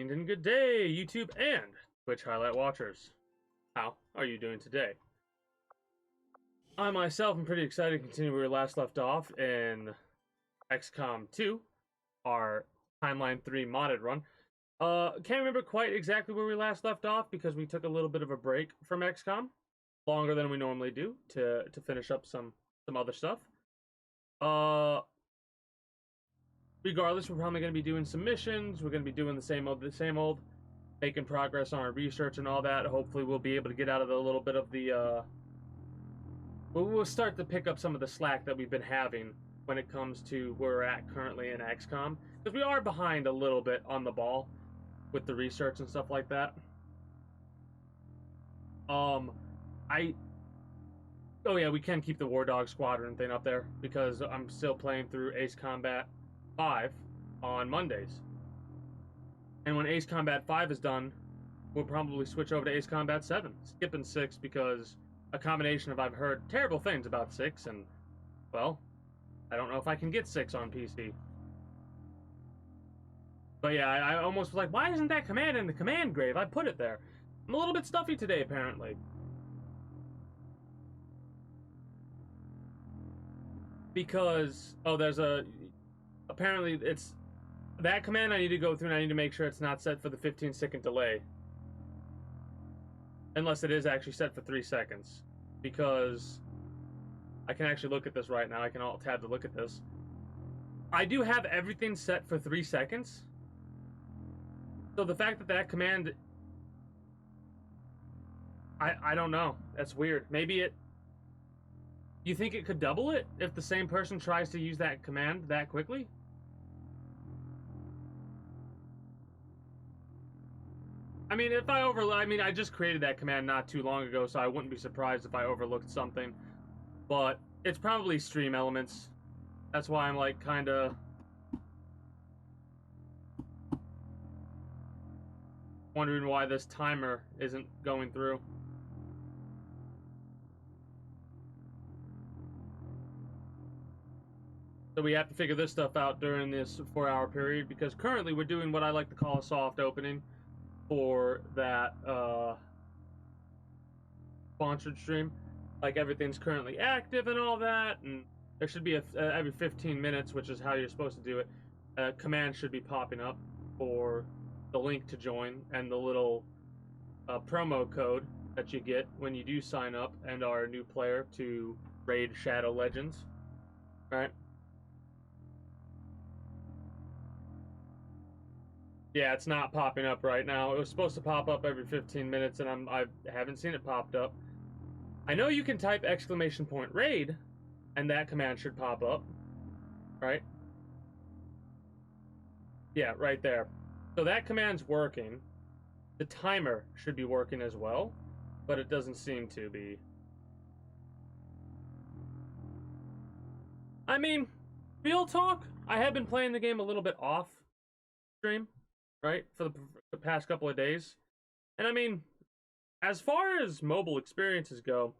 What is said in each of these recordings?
evening, and good day, YouTube and Twitch highlight watchers. How are you doing today? I myself am pretty excited to continue where we last left off in Xcom 2, our Timeline 3 modded run. Can't remember quite exactly where we last left off because we took a little bit of a break from Xcom, longer than we normally do, to finish up some other stuff. Regardless, we're probably going to be doing some missions. We're going to be doing the same old, making progress on our research and all that. Hopefully, we'll be able to get out of a little bit of the. We'll start to pick up some of the slack that we've been having when it comes to where we're at currently in XCOM, because we are behind a little bit on the ball with the research and stuff like that. Oh yeah, we can keep the War Dog Squadron thing up there because I'm still playing through Ace Combat 5 on Mondays. And when Ace Combat 5 is done, we'll probably switch over to Ace Combat 7, skipping 6 because a combination of I've heard terrible things about 6 and, well, I don't know if I can get 6 on PC. But yeah, I almost was like, why isn't that command in the command grave? I put it there. I'm a little bit stuffy today, apparently. Because, apparently it's, that command I need to go through and I need to make sure it's not set for the 15-second delay. Unless it is actually set for 3 seconds. Because I can actually look at this right now. I can alt-tab to look at this. I do have everything set for 3 seconds. So the fact that that command... I don't know. That's weird. Maybe it... You think it could double it if the same person tries to use that command that quickly? I mean, I just created that command not too long ago, so I wouldn't be surprised if I overlooked something. But it's probably stream elements. That's why I'm like kind of wondering why this timer isn't going through. So we have to figure this stuff out during this 4-hour period, because currently we're doing what I like to call a soft opening for that sponsored stream. Like, everything's currently active and all that, and there should be every 15 minutes, which is how you're supposed to do it, a command should be popping up for the link to join and the little promo code that you get when you do sign up and are a new player to raid Shadow Legends. Alright? Yeah, it's not popping up right now. It was supposed to pop up every 15 minutes, and I haven't seen it popped up. I know you can type !raid, and that command should pop up, right? Yeah, right there. So that command's working. The timer should be working as well, but it doesn't seem to be. I mean, real talk, I have been playing the game a little bit off stream, right, for the past couple of days. And I mean, as far as mobile experiences go,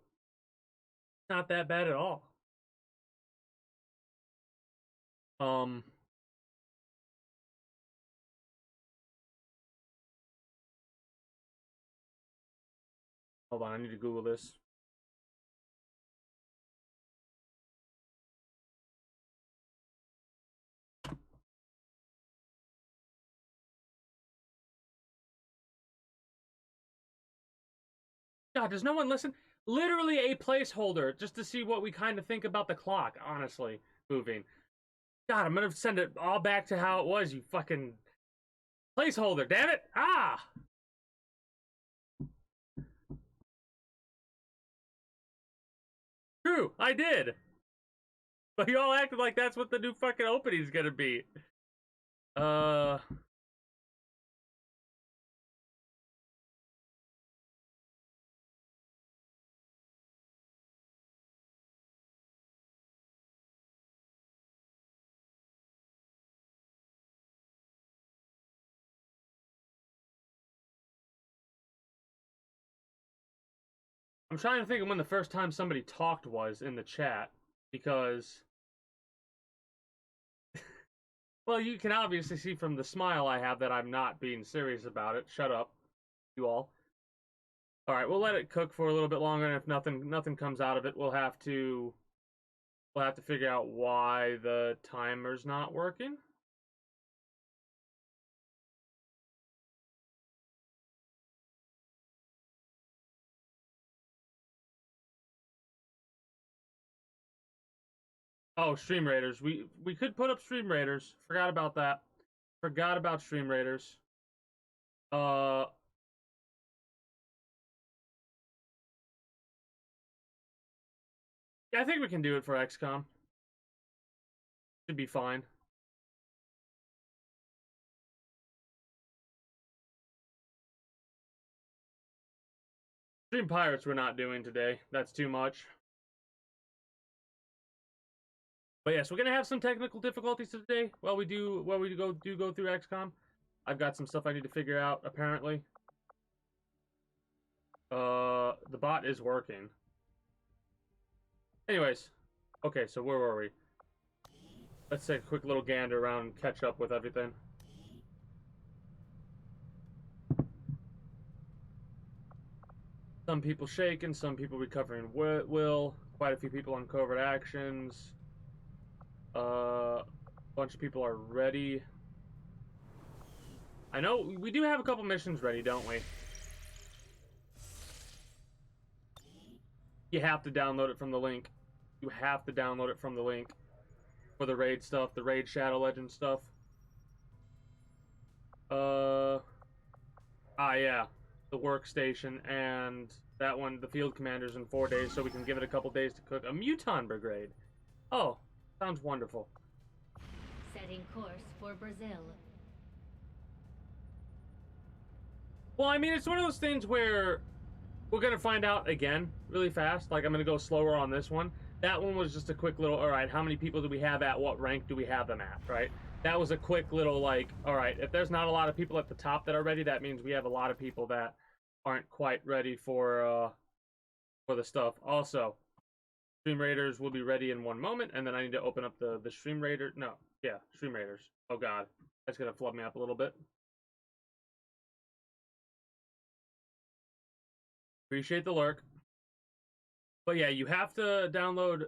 not that bad at all. Hold on, I need to Google this. God, does no one listen? Literally a placeholder, just to see what we kind of think about the clock, honestly, moving. God, I'm gonna send it all back to how it was, you fucking placeholder, damn it! Ah! True, I did! But you all acted like that's what the new fucking opening's gonna be. I'm trying to think of when the first time somebody talked was in the chat, because Well, you can obviously see from the smile I have that I'm not being serious about it. Shut up, you all. All right, we'll let it cook for a little bit longer, and if nothing comes out of it, we'll have to figure out why the timer's not working. Oh, Stream Raiders. We could put up Stream Raiders. Forgot about that. Forgot about Stream Raiders. Uh, yeah, I think we can do it for XCOM. Should be fine. Stream Pirates we're not doing today. That's too much. But yes, we're gonna have some technical difficulties today while we go through XCOM. I've got some stuff I need to figure out apparently. The bot is working. Anyways, okay, so where were we? Let's take a quick little gander around and catch up with everything. Some people shaken, some people recovering will. Quite a few people on covert actions. A bunch of people are ready. I know we do have a couple missions ready, don't we? You have to download it from the link. You have to download it from the link for the raid stuff, the raid Shadow Legend stuff. Yeah, the workstation and that one, the field commanders in 4 days, so we can give it a couple days to cook. A Muton Brigade. Oh, sounds wonderful. Setting course for Brazil. Well, I mean, it's one of those things where we're gonna find out again really fast. Like, I'm gonna go slower on this one. That one was just a quick little, all right, how many people do we have at what rank do we have them at, right? That was a quick little, like, all right, if there's not a lot of people at the top that are ready, that means we have a lot of people that aren't quite ready for the stuff. Also, Stream Raiders will be ready in one moment, and then I need to open up the Stream Raider. No, yeah, Stream Raiders. Oh God, that's gonna flub me up a little bit. Appreciate the lurk. But yeah, you have to download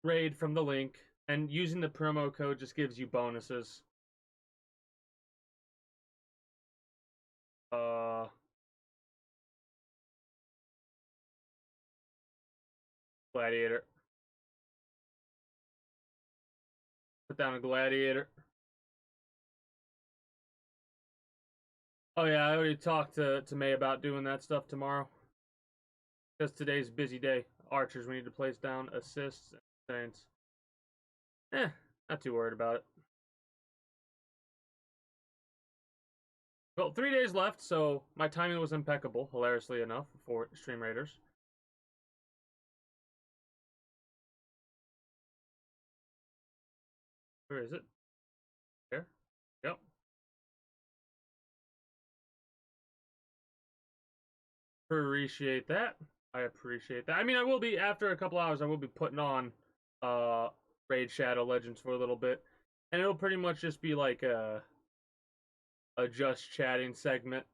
Raid from the link, and using the promo code just gives you bonuses. Gladiator. Put down a gladiator. Oh yeah, I already talked to May about doing that stuff tomorrow. Because today's a busy day. Archers, we need to place down assists and saints. Not too worried about it. Well, 3 days left, so my timing was impeccable, hilariously enough, for Stream Raiders. Where is it? There. Yep. Appreciate that. I appreciate that. I mean, I will be, after a couple hours, I will be putting on Raid Shadow Legends for a little bit. And it'll pretty much just be like a just chatting segment,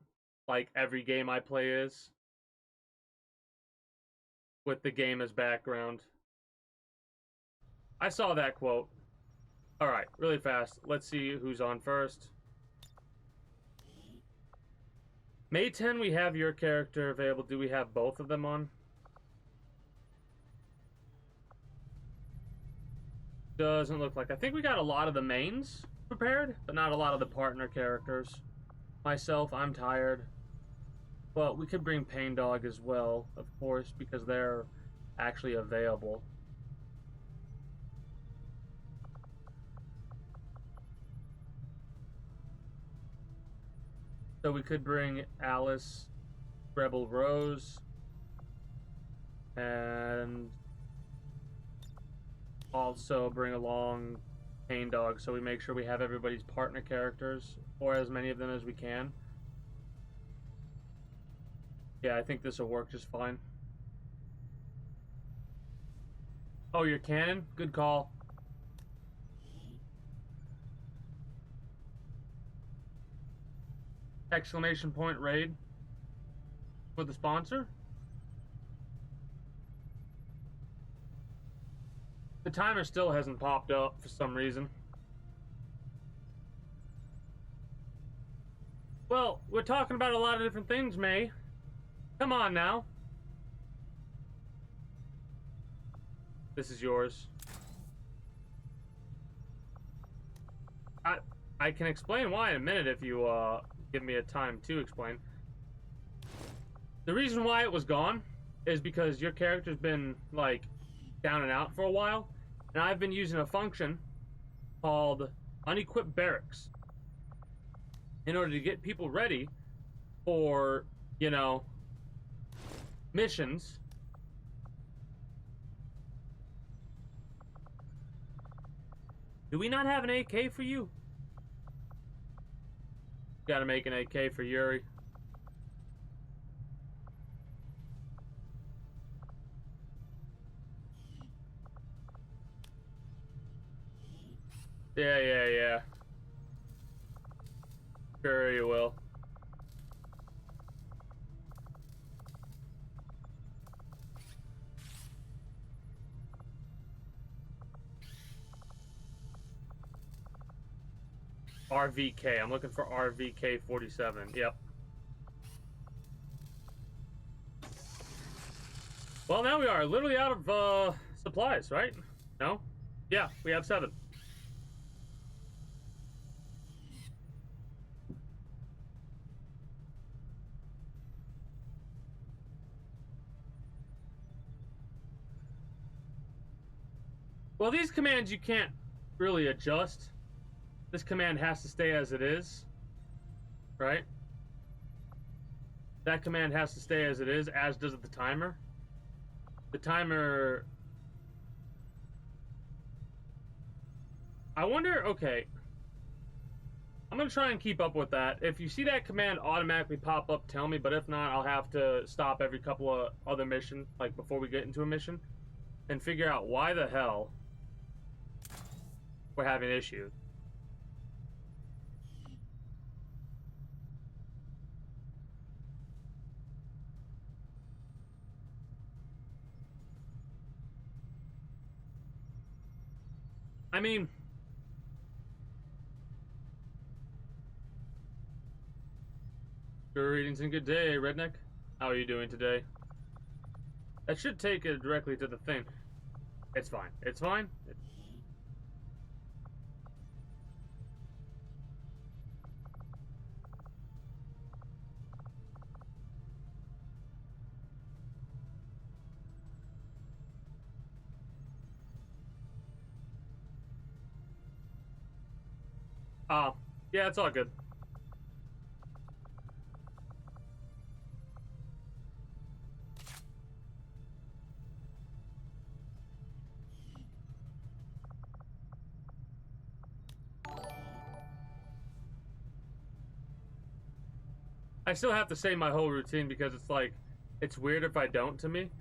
like every game I play is, with the game as background. I saw that quote. Alright, really fast. Let's see who's on first. May 10, we have your character available. Do we have both of them on? Doesn't look like. I think we got a lot of the mains prepared, but not a lot of the partner characters. Myself, I'm tired. Well, we could bring Pain Dog as well, of course, because they're actually available. So we could bring Alice, Rebel Rose, and also bring along Pain Dog, so we make sure we have everybody's partner characters, or as many of them as we can. Yeah, I think this will work just fine. Oh, your cannon? Good call. exclamation point raid for the sponsor. The timer still hasn't popped up for some reason. Well, we're talking about a lot of different things, May. Come on now. This is yours. I can explain why in a minute if you give me a time to explain. The reason why it was gone is because your character's been like down and out for a while, and I've been using a function called unequipped barracks in order to get people ready for, you know, missions. Do we not have an AK for you? Gotta make an AK for Yuri. Yeah. Sure you will. RVK. I'm looking for RVK 47. Yep. Well, now we are literally out of supplies, right? No? Yeah, we have 7. Well, these commands you can't really adjust. This command has to stay as it is, right? That command has to stay as it is, as does the timer. The timer... I wonder, okay. I'm going to try and keep up with that. If you see that command automatically pop up, tell me, but if not, I'll have to stop every couple of other missions, like before we get into a mission, and figure out why the hell we're having issues. I mean, greetings and good day, Redneck. How are you doing today? That should take it directly to the thing. It's fine. It's fine. Yeah, it's all good. I still have to say my whole routine because it's like, it's weird if I don't to me.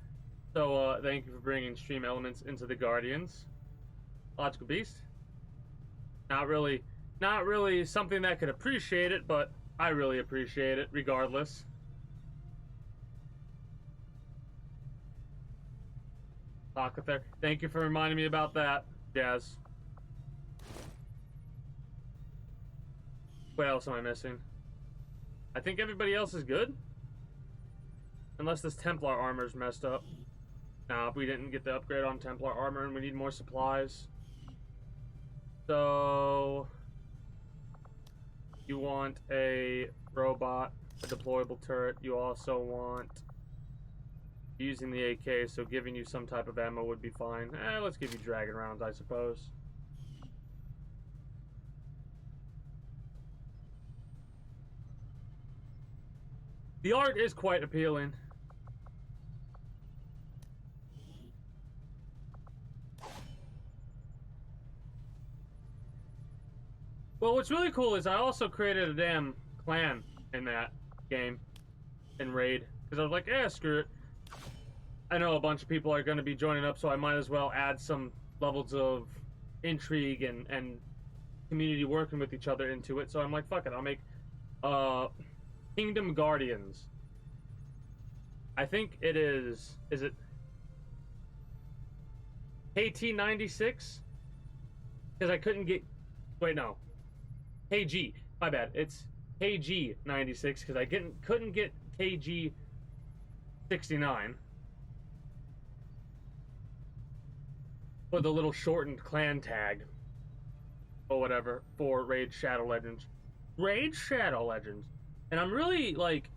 So, thank you for bringing stream elements into the Guardians. Logical Beast. Not really something that could appreciate it, but I really appreciate it regardless. There. Thank you for reminding me about that, Jazz. What else am I missing? I think everybody else is good. Unless this Templar armor's messed up. Nah, we didn't get the upgrade on Templar armor and we need more supplies. So... you want a robot, a deployable turret. You also want using the AK, so giving you some type of ammo would be fine. Let's give you dragon rounds, I suppose. The art is quite appealing. Well, what's really cool is I also created a damn clan in that game, in Raid, because I was like, screw it. I know a bunch of people are going to be joining up, so I might as well add some levels of intrigue and community working with each other into it. So I'm like, fuck it, I'll make Kingdom Guardians. I think it is. Is it KT96? Because I couldn't get. Wait, no. KG. My bad. It's KG96 because I couldn't get KG69 for the little shortened clan tag or whatever for Raid Shadow Legends. Raid Shadow Legends. And I'm really like.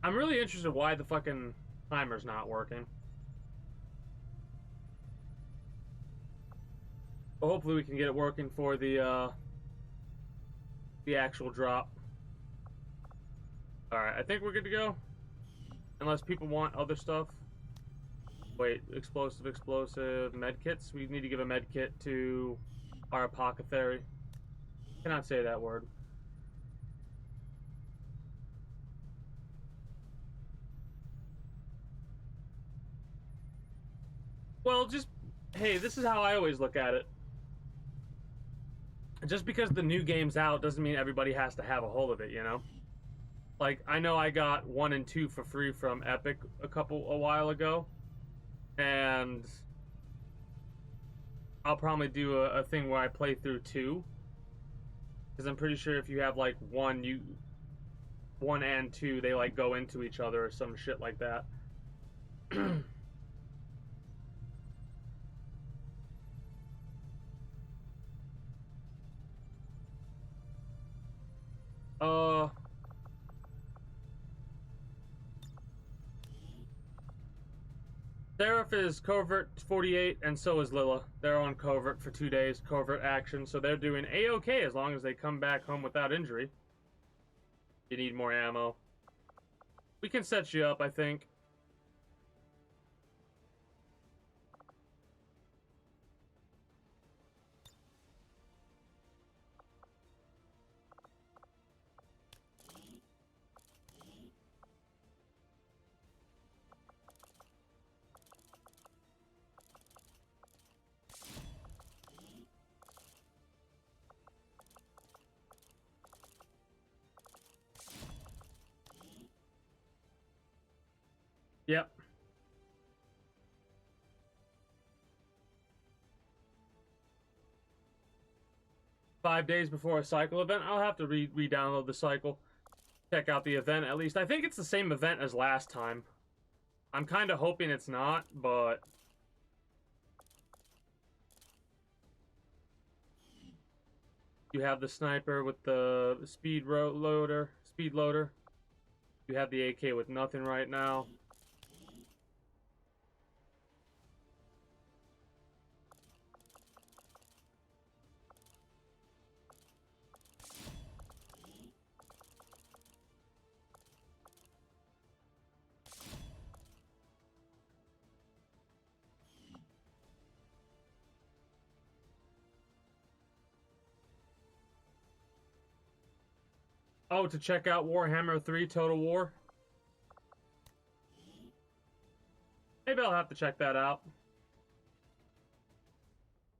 I'm really interested why the fucking timer's not working. But hopefully we can get it working for the actual drop. Alright, I think we're good to go. Unless people want other stuff. Wait, explosive, medkits. We need to give a medkit to our apothecary. Cannot say that word. Well, just, hey, this is how I always look at it. Just because the new game's out doesn't mean everybody has to have a hold of it, you know? Like, I know I got 1 and 2 for free from Epic a while ago. And I'll probably do a thing where I play through 2. Because I'm pretty sure if you have, like, 1 and 2, they, like, go into each other or some shit like that. Seraph is covert 48, and so is Lilla. They're on covert for 2 days, covert action, so they're doing A-okay as long as they come back home without injury. You need more ammo. We can set you up, I think. Yep. Five days before a cycle event. I'll have to re-download the cycle. Check out the event at least. I think it's the same event as last time. I'm kind of hoping it's not, but... You have the sniper with the speed loader. You have the AK with nothing right now. Oh, to check out Warhammer 3 Total War? Maybe I'll have to check that out.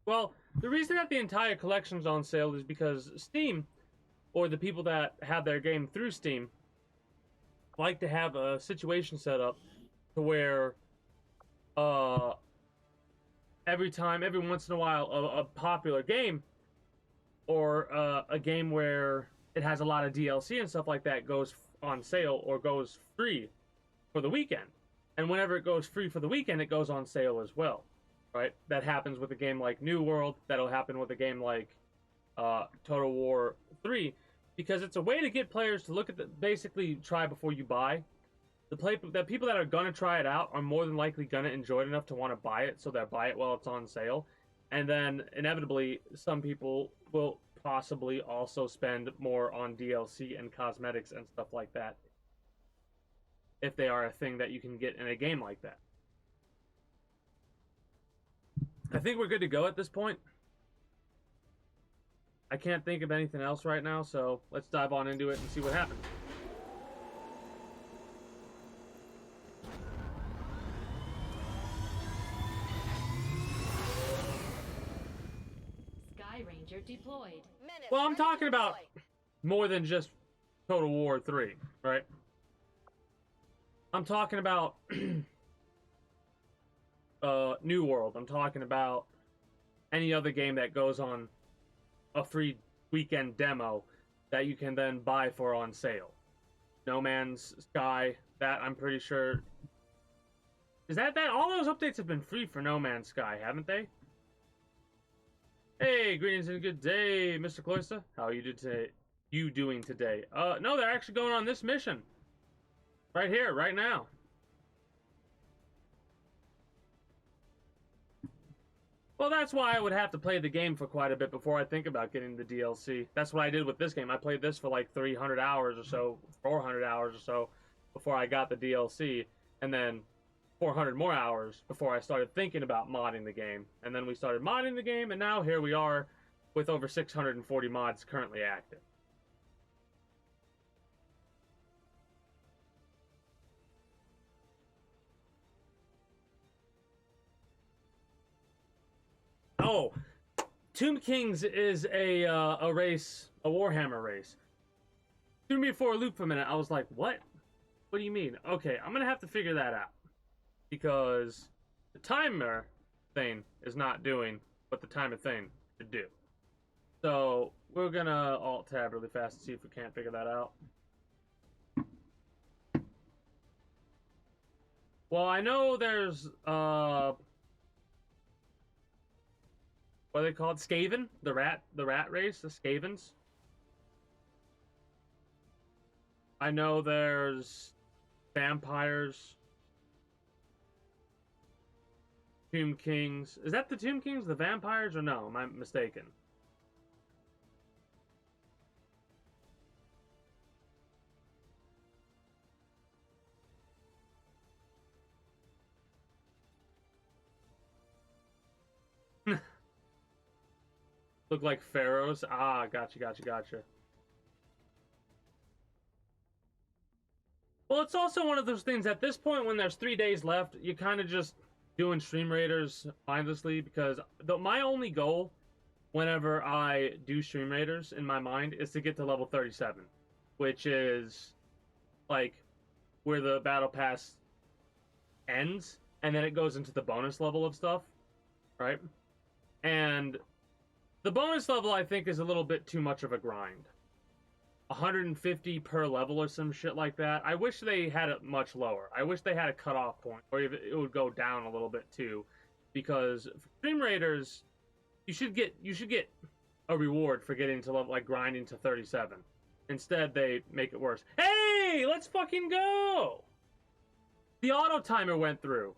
Well, the reason that the entire collection's on sale is because Steam, or the people that have their game through Steam, like to have a situation set up to where every once in a while, a popular game, or a game where it has a lot of DLC and stuff like that goes on sale or goes free for the weekend. And whenever it goes free for the weekend, it goes on sale as well, right? That happens with a game like New World. That'll happen with a game like Total War 3, because it's a way to get players to look at basically try before you buy. The people that are gonna try it out are more than likely gonna enjoy it enough to want to buy it, so they'll buy it while it's on sale. And then inevitably, some people will possibly also spend more on DLC and cosmetics and stuff like that, if they are a thing that you can get in a game like that. I think we're good to go at this point. I can't think of anything else right now, so let's dive on into it and see what happens. Ranger deployed. Menace Well, I'm ready to talking about deploy. more than just Total War 3, right? I'm talking about New World. I'm talking about any other game that goes on a free weekend demo that you can then buy for on sale. No Man's Sky, that I'm pretty sure. Is that all those updates have been free for No Man's Sky, haven't they? Hey, greetings and good day, Mr. Cloyster. How are you doing today? No, they're actually going on this mission. Right here, right now. Well, that's why I would have to play the game for quite a bit before I think about getting the DLC. That's what I did with this game. I played this for like 300 hours or so, 400 hours or so, before I got the DLC, and then 400 more hours before I started thinking about modding the game. And then we started modding the game, and now here we are with over 640 mods currently active. Oh, Tomb Kings is a race, a Warhammer race. Threw me for a loop for a minute. I was like, what? What do you mean? Okay, I'm gonna have to figure that out. Because the timer thing is not doing what the timer thing should do. So we're gonna alt tab really fast and see if we can't figure that out. Well, I know there's what are they called? Skaven? The rat race, the Skavens. I know there's vampires. Tomb Kings. Is that the Tomb Kings, the vampires, or no? Am I mistaken? Look like pharaohs. Ah, gotcha. Well, it's also one of those things at this point when there's 3 days left, you kind of just doing stream raiders mindlessly because my only goal whenever I do stream raiders in my mind is to get to level 37, which is like where the battle pass ends and then it goes into the bonus level of stuff, right? And the bonus level I think is a little bit too much of a grind. 150 per level or some shit like that. I wish they had it much lower. I wish they had a cutoff point, or it would go down a little bit too, because for stream raiders, you should get a reward for getting to level, like grinding to 37. Instead, they make it worse. Hey, let's fucking go! The auto timer went through.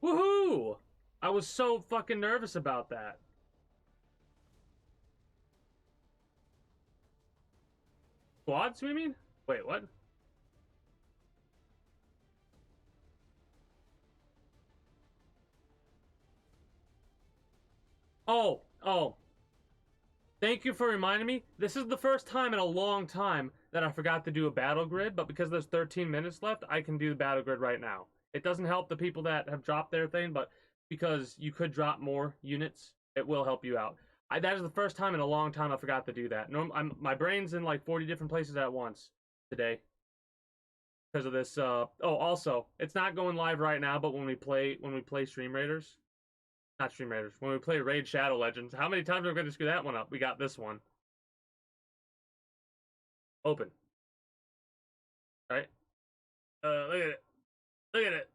Woohoo! I was so fucking nervous about that. Squads, you mean? Wait, what? Oh. Thank you for reminding me. This is the first time in a long time that I forgot to do a battle grid, but because there's 13 minutes left, I can do the battle grid right now. It doesn't help the people that have dropped their thing, but because you could drop more units, it will help you out. That is the first time in a long time I forgot to do that. My brain's in like 40 different places at once today because of this. Also, it's not going live right now, but when we play Stream Raiders, not Stream Raiders, when we play Raid Shadow Legends, how many times are we going to screw that one up? We got this one. Open. All right. Look at it. Look at it.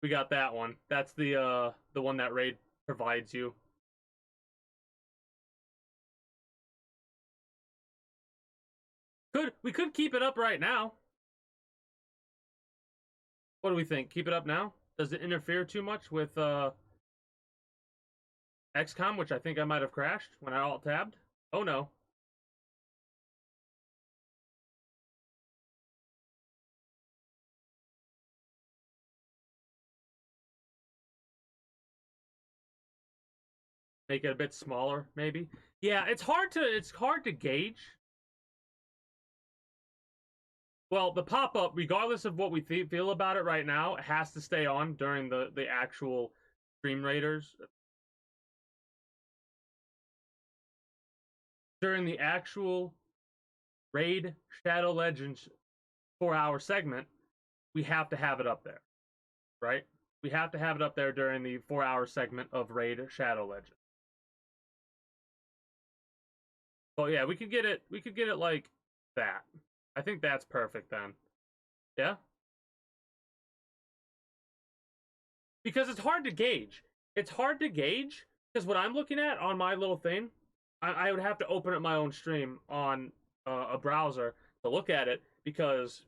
We got that one. That's the one that Raid provides you. We could keep it up right now. What do we think? Keep it up now? Does it interfere too much with Xcom, which I think I might have crashed when I alt-tabbed? Oh no. Make it a bit smaller, maybe? Yeah, it's hard to gauge. Well, the pop-up, regardless of what we feel about it right now, has to stay on during the actual Stream Raiders. during the actual Raid Shadow Legends 4-hour segment, we have to have it up there, right? We have to have it up there during the 4-hour segment of Raid Shadow Legends. Well, yeah, we could get it. We could get it like that. I think that's perfect then. Yeah. Because it's hard to gauge. It's hard to gauge because what I'm looking at on my little thing, I would have to open up my own stream on a browser to look at it because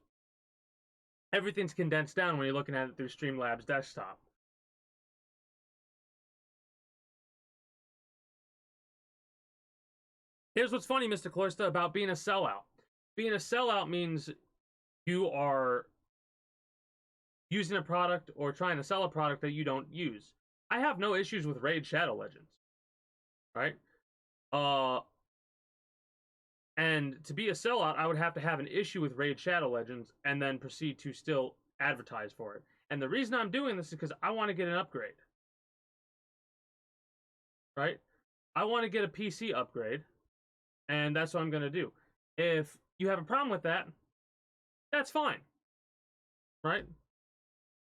everything's condensed down when you're looking at it through Streamlabs desktop. Here's what's funny, Mr. Cloysta, about being a sellout. Being a sellout means you are using a product or trying to sell a product that you don't use. I have no issues with Raid Shadow Legends, right? And to be a sellout, I would have to have an issue with Raid Shadow Legends and then proceed to still advertise for it. And the reason I'm doing this is because I want to get an upgrade, right? I want to get a PC upgrade, and that's what I'm going to do. If you have a problem with that, that's fine, right?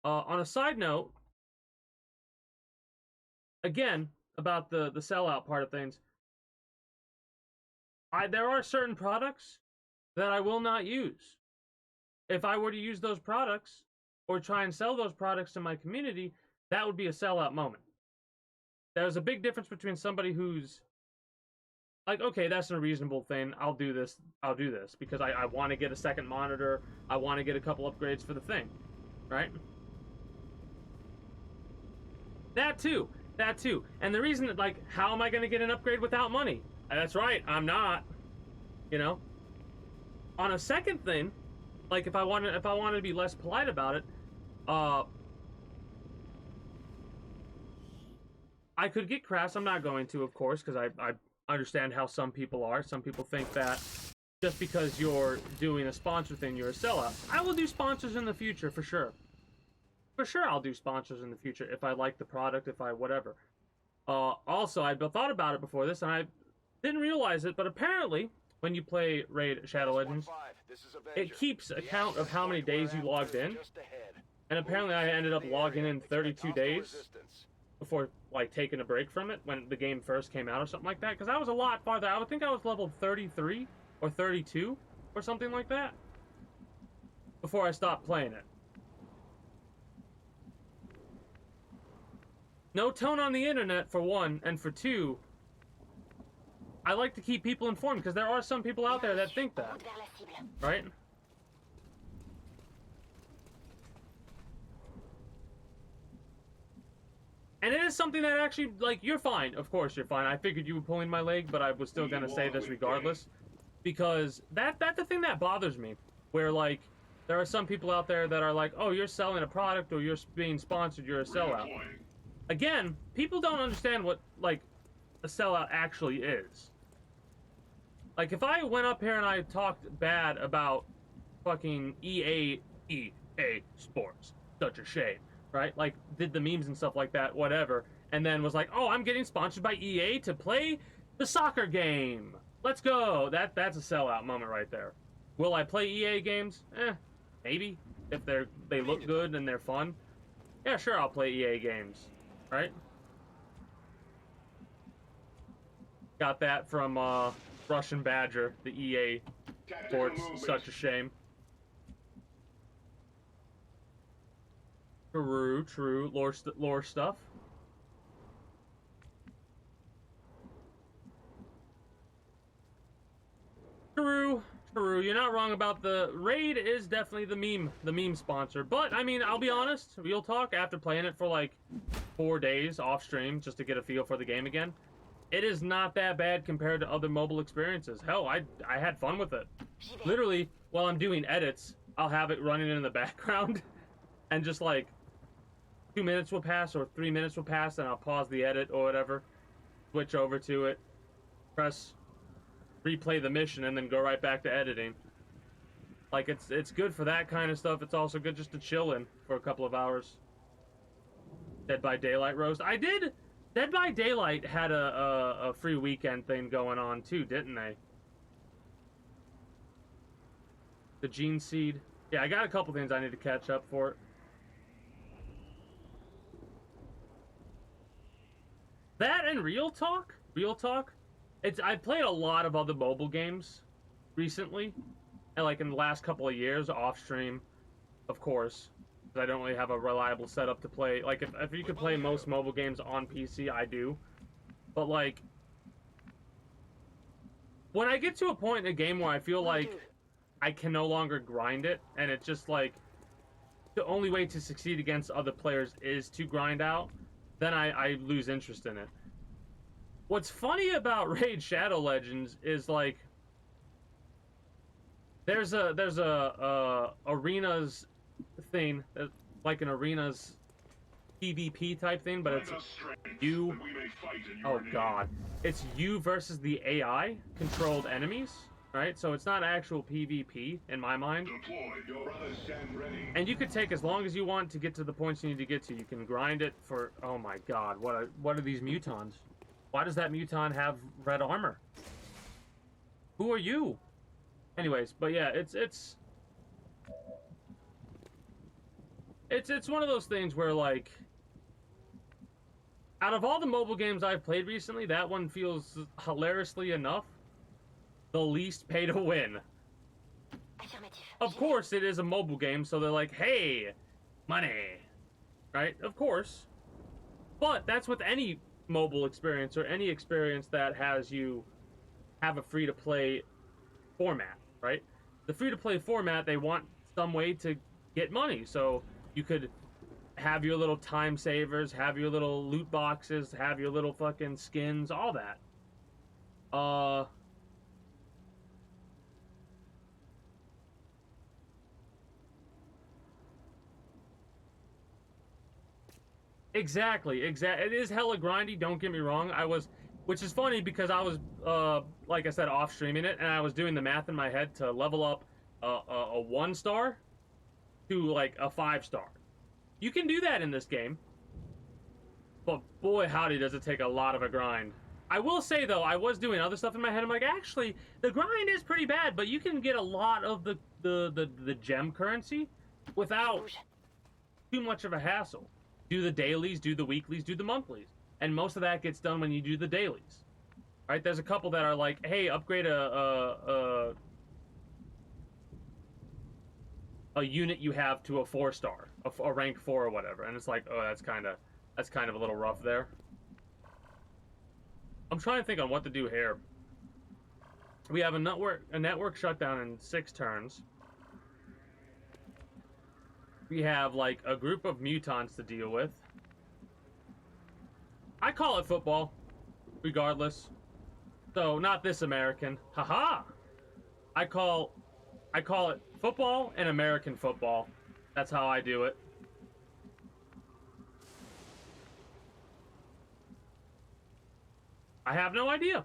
On a side note, again, about the sellout part of things, there are certain products that I will not use. If I were to use those products or try and sell those products to my community, that would be a sellout moment. There's a big difference between somebody who's like, okay, that's a reasonable thing. I'll do this because I want to get a second monitor. I want to get a couple upgrades for the thing, right? That too. And the reason that, like, how am I going to get an upgrade without money? That's right, I'm not. You know? On a second thing, like if I wanted to be less polite about it, I could get crass. I'm not going to, of course, because I understand how some people are. Some people think that just because you're doing a sponsor thing, you're a sellout. I will do sponsors in the future, for sure. For sure, I'll do sponsors in the future if I like the product, if I whatever. Also, I thought about it before this, and I didn't realize it, but apparently, when you play Raid Shadow Legends, it keeps account of how many days you logged in. And apparently, I ended up logging in 32 days before, like, taking a break from it when the game first came out or something like that. Because I was a lot farther. I would think I was level 33 or 32 or something like that before I stopped playing it. No tone on the internet, for one, and for two, I like to keep people informed, because there are some people out there that think that, right? And it is something that actually, like, you're fine. Of course you're fine. I figured you were pulling my leg, but I was still going to say this regardless, because that's the thing that bothers me, where, like, there are some people out there that are like, oh, you're selling a product, or you're being sponsored, you're a sellout. Again, people don't understand what, like, a sellout actually is. Like, if I went up here and I talked bad about fucking EA Sports, such a shame, right? Like, did the memes and stuff like that, whatever, and then was like, oh, I'm getting sponsored by EA to play the soccer game. Let's go. That's a sellout moment right there. Will I play EA games? Maybe. If they look good and they're fun. Yeah, sure, I'll play EA games. Right? Got that from Russian Badger, the EA Sports, such a shame. True. Lore stuff. True. You're not wrong about the Raid is definitely the meme sponsor. But I mean, I'll be honest, real talk, after playing it for like 4 days off stream just to get a feel for the game again, it is not that bad compared to other mobile experiences. Hell, I had fun with it. Literally, while I'm doing edits, I'll have it running in the background, and just like 2 minutes will pass or 3 minutes will pass, and I'll pause the edit or whatever, switch over to it, replay the mission, and then go right back to editing. Like, it's good for that kind of stuff. It's also good just to chill in for a couple of hours. Dead by Daylight roast. I did Dead by Daylight had a free weekend thing going on too, didn't they? The Gene Seed. Yeah, I got a couple things I need to catch up for. That and Real Talk? Real Talk? I've played a lot of other mobile games recently. And like in the last couple of years, off stream, of course. Because I don't really have a reliable setup to play. Like if you could play most mobile games on PC, I do. But like when I get to a point in a game where I feel like I can no longer grind it, and it's just like the only way to succeed against other players is to grind out, then I lose interest in it. What's funny about Raid Shadow Legends is like there's a arenas thing, like an arenas PvP type thing, but it's you. Oh god, it's you versus the AI controlled enemies, right? So it's not actual PvP in my mind. And you could take as long as you want to get to the points you need to get to. You can grind it for, oh my god, what are these mutons? Why does that muton have red armor? Who are you? Anyways, but yeah, it's one of those things where like out of all the mobile games I've played recently, that one feels hilariously enough the least pay to win. Of course, it is a mobile game, so they're like, hey, money, right? Of course. But that's with any mobile experience or any experience that has you have a free-to-play format, right? The free-to-play format, they want some way to get money, so you could have your little time savers, have your little loot boxes, have your little fucking skins, all that. Exactly. It is hella grindy, don't get me wrong. Which is funny because I was, like I said, off streaming it, and I was doing the math in my head to level up a 1-star to like a 5-star. You can do that in this game, but boy howdy does it take a lot of a grind. I will say though, I was doing other stuff in my head. I'm like, actually, the grind is pretty bad, but you can get a lot of the gem currency without too much of a hassle. Do the dailies, do the weeklies, do the monthlies. And most of that gets done when you do the dailies. Right? There's a couple that are like, hey, upgrade a unit you have to a 4-star, a rank 4 or whatever. And it's like, oh, that's kind of a little rough there. I'm trying to think on what to do here. We have a network shutdown in 6 turns. We have like a group of mutants to deal with. I call it football, regardless. So not this American. Haha. I call it football and American football. That's how I do it. I have no idea.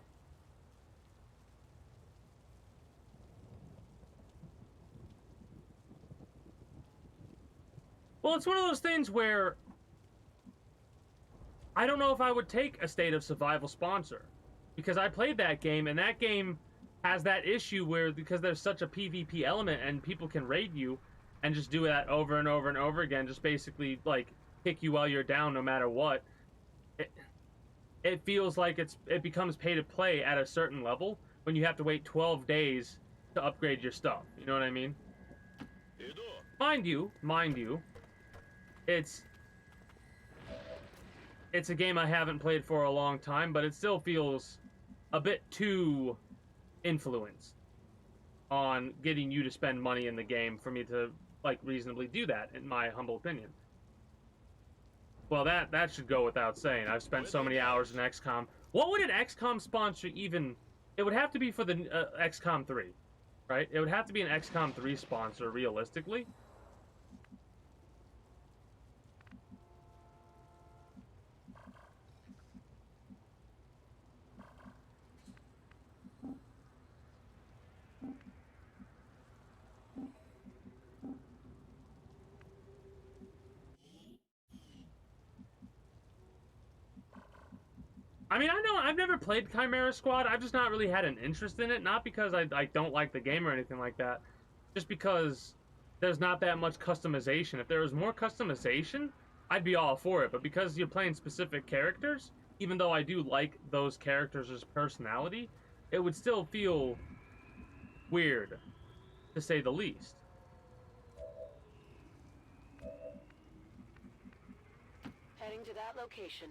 Well, it's one of those things where I don't know if I would take a State of Survival sponsor, because I played that game, and that game has that issue where, because there's such a PvP element and people can raid you and just do that over and over and over again, just basically like kick you while you're down no matter what. It feels like it becomes pay to play at a certain level when you have to wait 12 days to upgrade your stuff. You know what I mean? Mind you, it's a game I haven't played for a long time, but it still feels a bit too influenced on getting you to spend money in the game for me to like reasonably do that, in my humble opinion. Well, that should go without saying. I've spent so many hours in XCOM. What would an XCOM sponsor even? It would have to be for the XCOM 3, right? It would have to be an XCOM 3 sponsor, realistically. I mean, I know I've never played Chimera Squad. I've just not really had an interest in it. Not because I don't like the game or anything like that. Just because there's not that much customization. If there was more customization, I'd be all for it. But because you're playing specific characters, even though I do like those characters' personality, it would still feel weird, to say the least. Heading to that location.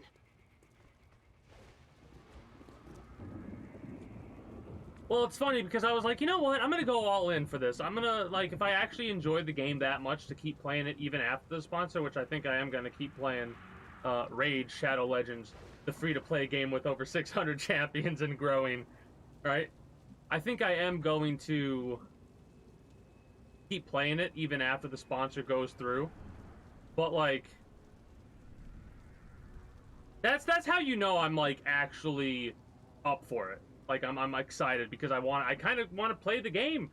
Well, it's funny because I was like, you know what? I'm gonna go all in for this. I'm gonna, like, if I actually enjoyed the game that much, to keep playing it even after the sponsor, which I think I am gonna keep playing Rage Shadow Legends, the free-to-play game with over 600 champions and growing, right? I think I am going to keep playing it even after the sponsor goes through. But, like, that's how you know I'm, like, actually up for it. Like, I'm excited because I kind of want to play the game.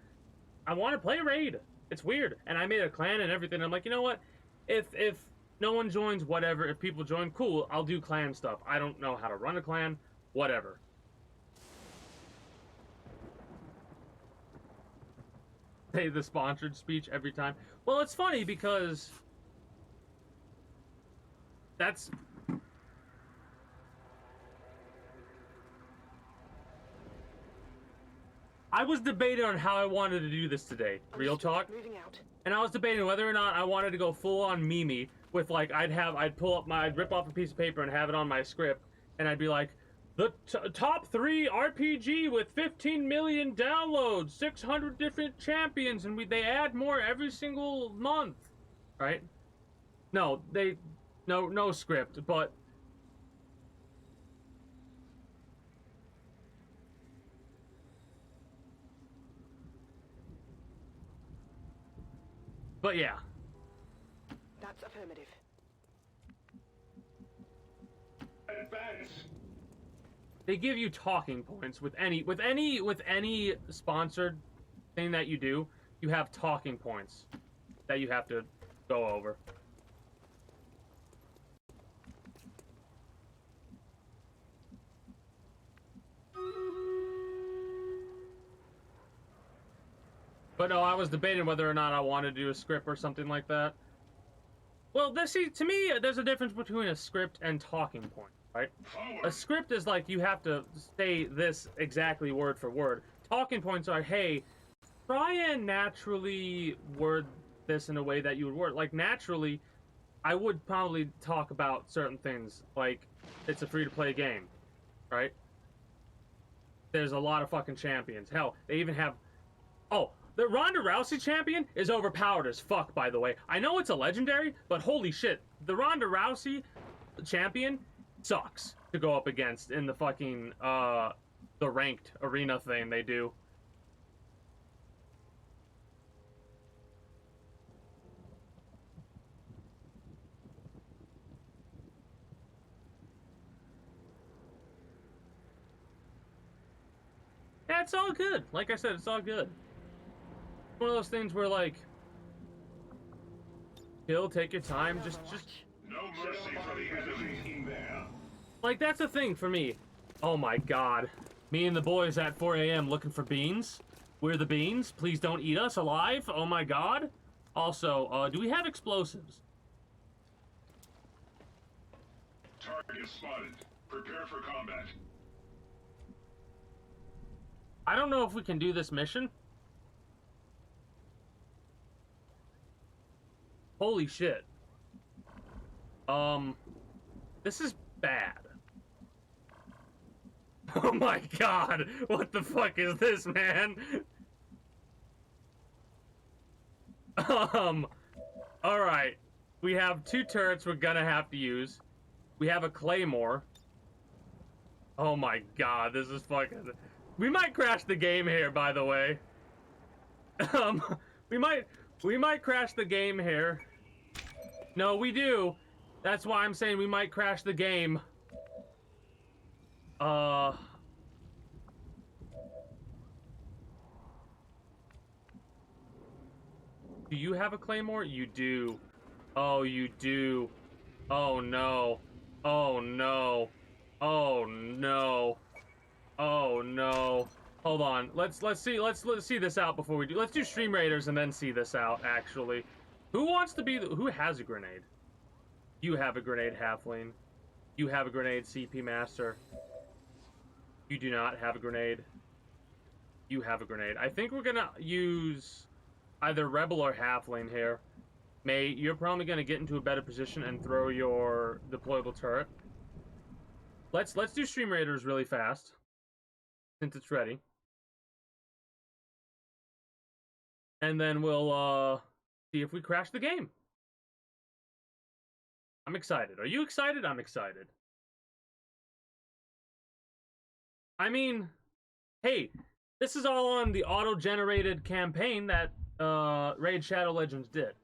I want to play Raid. It's weird. And I made a clan and everything. I'm like, you know what? If no one joins, whatever. If people join, cool. I'll do clan stuff. I don't know how to run a clan. Whatever. Say the sponsored speech every time. Well, it's funny because that's... I was debating on how I wanted to do this today. Real talk. Moving out. And I was debating whether or not I wanted to go full on Mimi with, like, I'd rip off a piece of paper and have it on my script, and I'd be like, the top 3 RPG with 15 million downloads, 600 different champions, and they add more every single month, right? No, no script, but yeah. That's affirmative. Advance. They give you talking points with any sponsored thing that you do. You have talking points that you have to go over. But no, I was debating whether or not I wanted to do a script or something like that. Well, see, to me, there's a difference between a script and talking point, right? A script is like you have to say this exactly word for word. Talking points are, hey, try and naturally word this in a way that you would word. Like, naturally, I would probably talk about certain things, like it's a free-to-play game, right? There's a lot of fucking champions. Hell, they even have... Oh, the Ronda Rousey champion is overpowered as fuck, by the way. I know it's a legendary, but holy shit. The Ronda Rousey champion sucks to go up against in the fucking, the ranked arena thing they do. Yeah, it's all good. Like I said, it's all good. One of those things where, like, chill, take your time, just No mercy for the enemy in there. like, that's the thing for me. Oh my god. Me and the boys at 4 a.m. looking for beans. We're the beans. Please don't eat us alive. Oh my god. Also, do we have explosives? Target spotted. Prepare for combat. I don't know if we can do this mission. Holy shit. This is bad. Oh my god, what the fuck is this, man? Alright. We have 2 turrets we're gonna have to use. We have a claymore. Oh my god, this is fucking... We might crash the game here, by the way. We might crash the game here. No, we do. That's why I'm saying we might crash the game. Do you have a claymore? You do. Oh, you do. Oh no. Oh no. Oh no. Oh no. Hold on. Let's see this out before we do. Let's do Stream Raiders and then see this out, actually. Who wants to be who has a grenade? You have a grenade, Halfling. You have a grenade, CP Master. You do not have a grenade. You have a grenade. I think we're gonna use either Rebel or Halfling here. May, you're probably gonna get into a better position and throw your deployable turret. Let's do Stream Raiders really fast, since it's ready. And then we'll see if we crash the game. I'm excited. Are you excited? I'm excited. I mean, hey, this is all on the auto-generated campaign that Raid Shadow Legends did,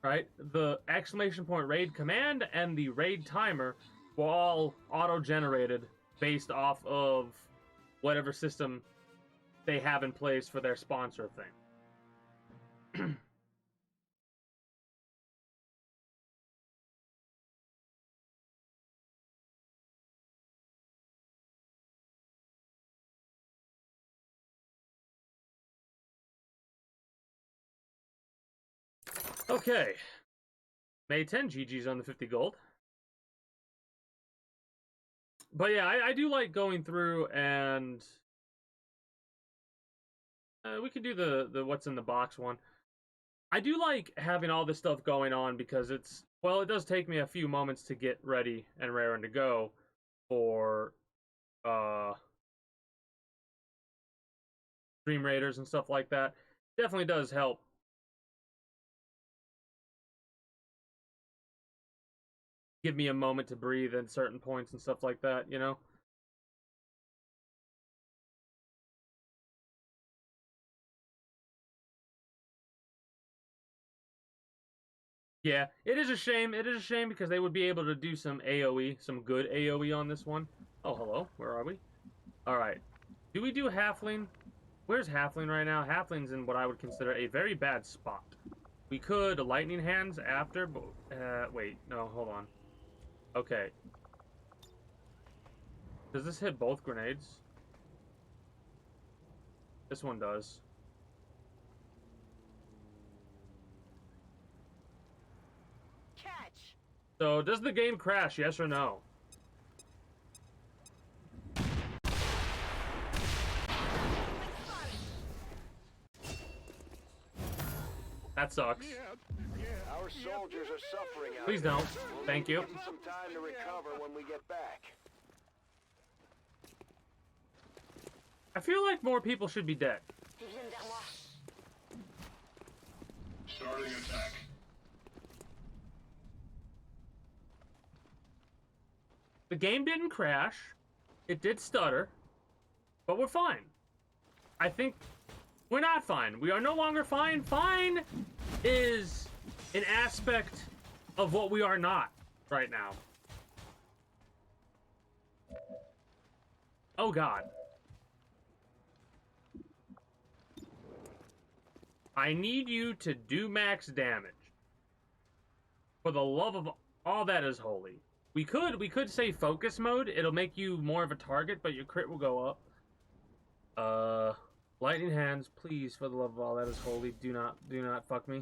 right? The exclamation point raid command and the raid timer were all auto-generated based off of whatever system they have in place for their sponsor thing. Okay. May 10, GG's on the 50 gold. But yeah, I do like going through and... we could do the what's in the box one. I do like having all this stuff going on because it's... Well, it does take me a few moments to get ready and raring to go for... Stream Raiders and stuff like that. Definitely does help. Give me a moment to breathe at certain points and stuff like that, you know? Yeah, it is a shame. It is a shame because they would be able to do some AoE, some good AoE on this one. Oh, hello. Where are we? All right. Do we do Halfling? Where's Halfling right now? Halfling's in what I would consider a very bad spot. We could Lightning Hands after, but... wait. No, hold on. Okay. Does this hit both grenades? This one does. Catch! So, does the game crash, yes or no? That sucks. Our soldiers are suffering out Please there. don't. Thank you. We'll need some time to recover when we get back. I feel like more people should be dead. Starting attack. The game didn't crash. It did stutter. But we're fine. I think we're not fine. We are no longer fine. Fine is an aspect of what we are not right now. Oh, God. I need you to do max damage. For the love of all that is holy. We could say focus mode. It'll make you more of a target, but your crit will go up. Lightning Hands, please, for the love of all that is holy, do not fuck me.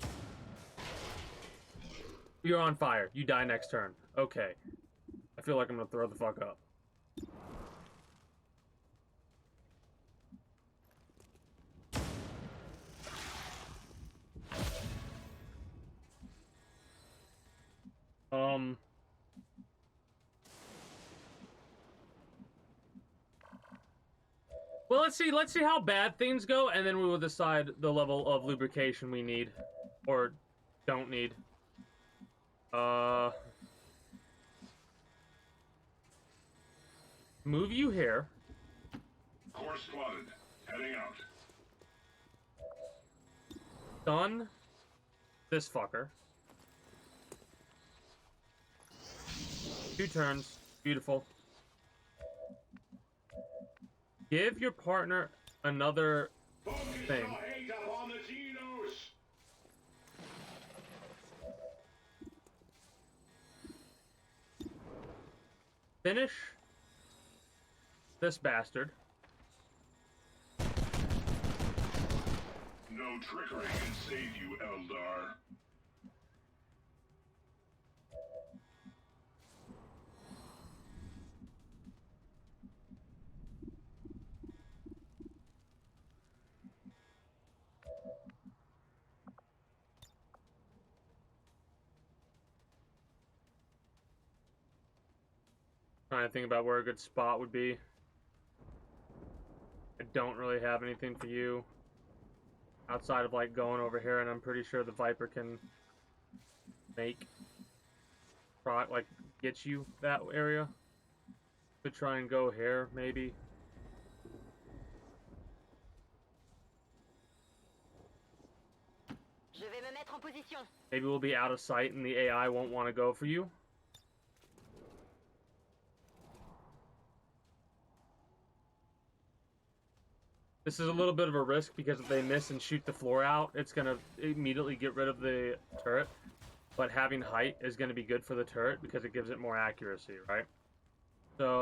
You're on fire. You die next turn. Okay. I feel like I'm gonna throw the fuck up. Well, let's see how bad things go, and then we will decide the level of lubrication we need. Or don't need. Move you here. Course plotted. Heading out. Stun this fucker. 2 turns. Beautiful. Give your partner another thing. Finish this bastard. No trickery can save you, Eldar. Trying to think about where a good spot would be. I don't really have anything for you outside of like going over here, and I'm pretty sure the Viper can like get you that area. Could try and go here maybe. Je vais me mettre en position. Maybe we'll be out of sight and the AI won't want to go for you. This is a little bit of a risk because if they miss and shoot the floor out, it's going to immediately get rid of the turret. But having height is going to be good for the turret because it gives it more accuracy, right? So...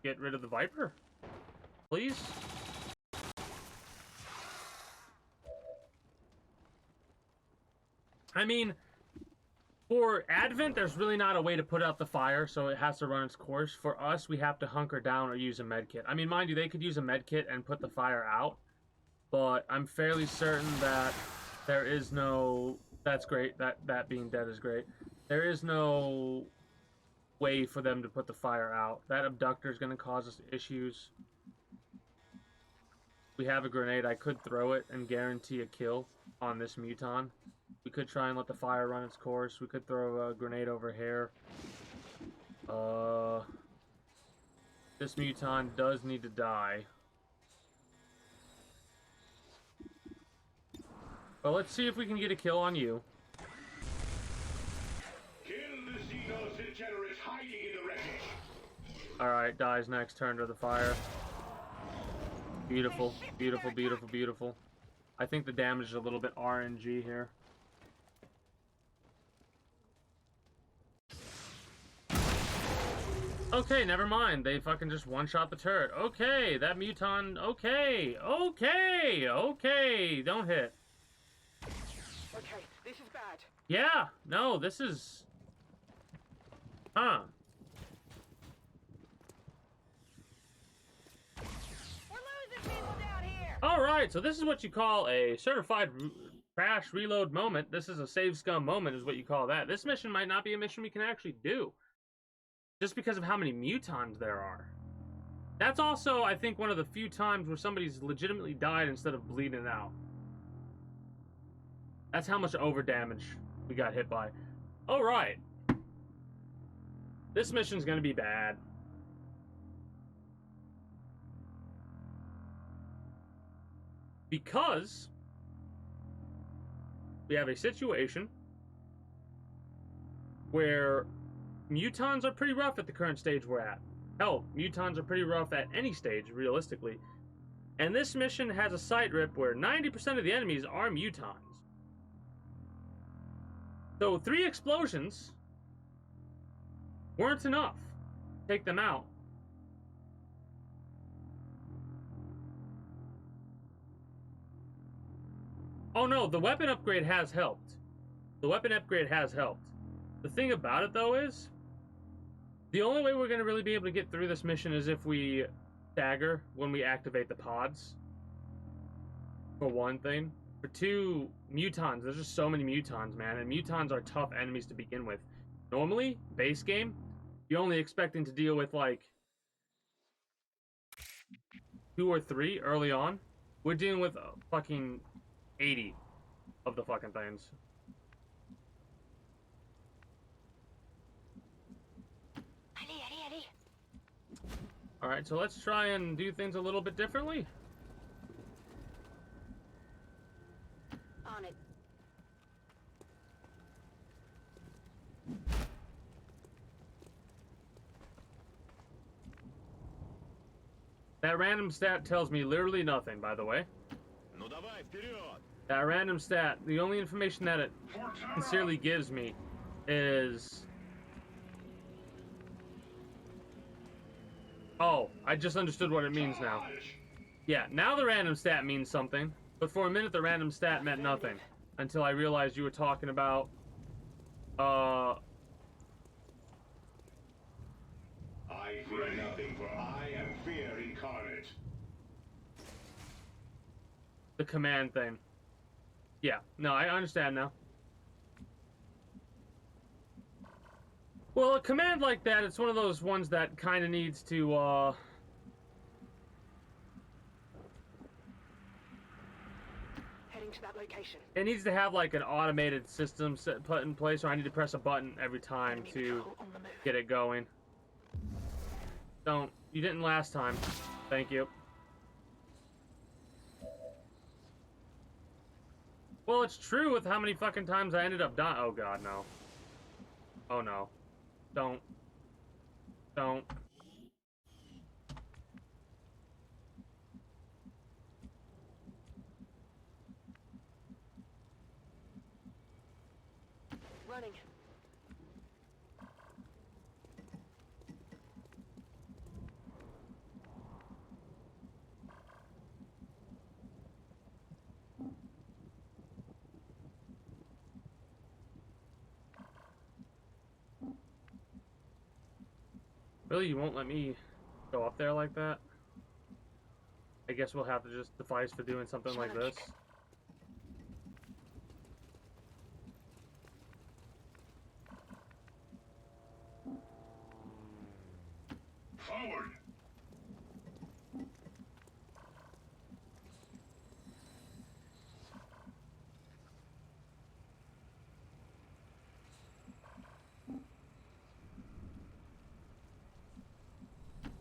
get rid of the Viper, please. I mean... for Advent, there's really not a way to put out the fire, so it has to run its course. For us, we have to hunker down or use a medkit. I mean, mind you, they could use a medkit and put the fire out, but I'm fairly certain that there is no... that's great. That being dead is great. There is no way for them to put the fire out. That abductor is going to cause us issues. We have a grenade. I could throw it and guarantee a kill on this Muton. We could try and let the fire run its course. We could throw a grenade over here. This Muton does need to die. But let's see if we can get a kill on you. Kill the Xenos degenerates hiding in the wreckage. Alright, dies next turn to the fire. Beautiful, beautiful, beautiful, beautiful. I think the damage is a little bit RNG here. Okay, never mind. They fucking just one-shot the turret. Okay, that Muton... okay, okay, okay. Don't hit. Okay, this is bad. Yeah, no, this is... huh. We're losing people down here. Alright, so this is what you call a certified crash reload moment. This is a save scum moment is what you call that. This mission might not be a mission we can actually do. Just because of how many Mutons there are. That's also, I think, one of the few times where somebody's legitimately died instead of bleeding out. That's how much over damage we got hit by. Alright. This mission's gonna be bad. Because we have a situation where Mutons are pretty rough at the current stage we're at. Hell, Mutons are pretty rough at any stage, realistically. And this mission has a sight rip where 90% of the enemies are Mutons. So 3 explosions weren't enough to take them out. Oh no, the weapon upgrade has helped. The weapon upgrade has helped. The thing about it, though, is the only way we're going to really be able to get through this mission is if we stagger when we activate the pods. For one thing. For 2, Mutons. There's just so many Mutons, man. And Mutons are tough enemies to begin with. Normally, base game, you're only expecting to deal with, like, 2 or 3 early on. We're dealing with fucking 80 of the fucking things. Alright, so let's try and do things a little bit differently. On it. That random stat tells me literally nothing, by the way. That random stat, the only information that it sincerely gives me is Oh, I just understood what it means now. Yeah, now the random stat means something, but for a minute the random stat meant nothing until I realized you were talking about I fear nothing, for I am fear incarnate. the command thing. Yeah, no, I understand now. Well, a command like that, it's one of those ones that kind of needs to, Heading to that location. it needs to have like an automated system put in place, or I need to press a button every time Enemy to patrol on the move. get it going. You didn't last time. Thank you. Well, it's true with how many fucking times I ended up dying. Oh god, no. Oh no. Don't. Running. Really, you won't let me go up there like that? I guess we'll have to just suffice for doing something like this. Forward!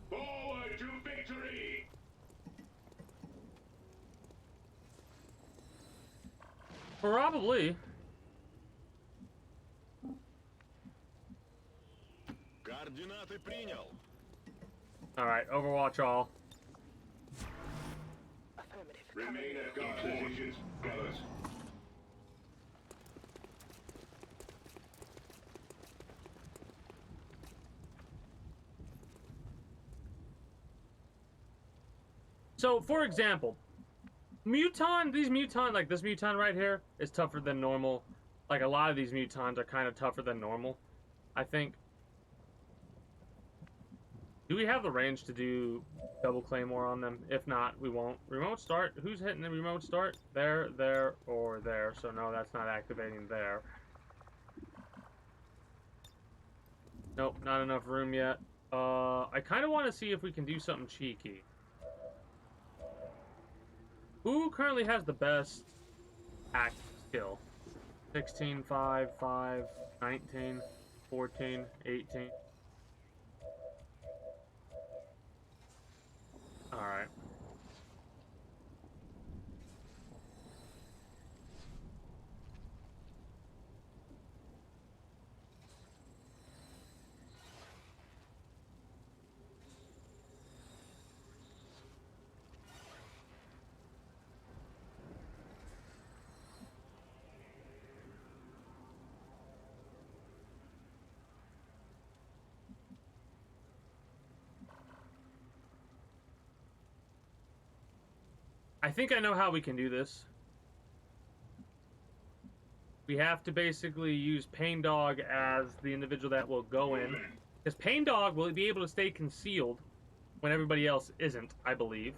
Forward to victory! Probably. Координаты принял. Alright, Overwatch all. Affirmative. Remain at guard positions, brothers. So, for example, these Muton, like this Muton right here, is tougher than normal. Like, a lot of these Mutons are kind of tougher than normal, I think. Do we have the range to do double claymore on them? If not, we won't. Remote start? Who's hitting the remote start? There, or there. So no, that's not activating there. Nope, not enough room yet. I kind of want to see if we can do something cheeky. Who currently has the best act skill? 16, 5, 5, 19, 14, 18. Alright. I think I know how we can do this. We have to basically use Pain Dog as the individual that will go in. Because Pain Dog will be able to stay concealed when everybody else isn't, I believe.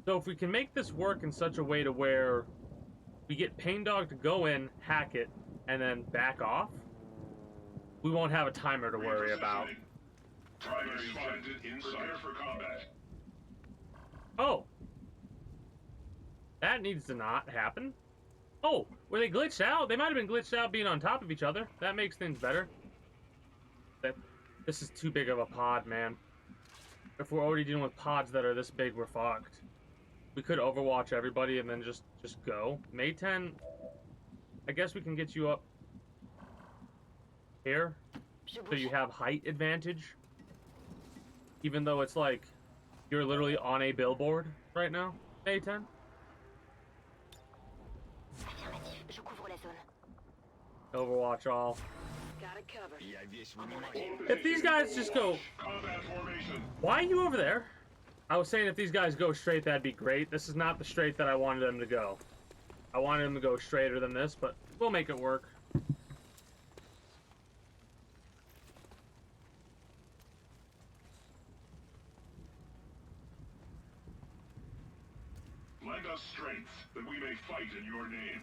So if we can make this work in such a way to where we get Pain Dog to go in, hack it, and then back off, we won't have a timer to worry about. Primary spotted in sight for combat. Oh. That needs to not happen. Oh, were they glitched out? They might have been glitched out being on top of each other. That makes things better. This is too big of a pod, man. If we're already dealing with pods that are this big, we're fucked. We could overwatch everybody and then just go. May 10, I guess we can get you up here. So you have height advantage. Even though it's like, you're literally on a billboard right now, May 10. Affirmative. Je couvre la zone. Overwatch all. Got it covered. Я весь внимание. If these guys just go... Combat formation. Why are you over there? I was saying if these guys go straight, that'd be great. This is not the straight that I wanted them to go. I wanted them to go straighter than this, but we'll make it work. Lend us strength, that we may fight in your name.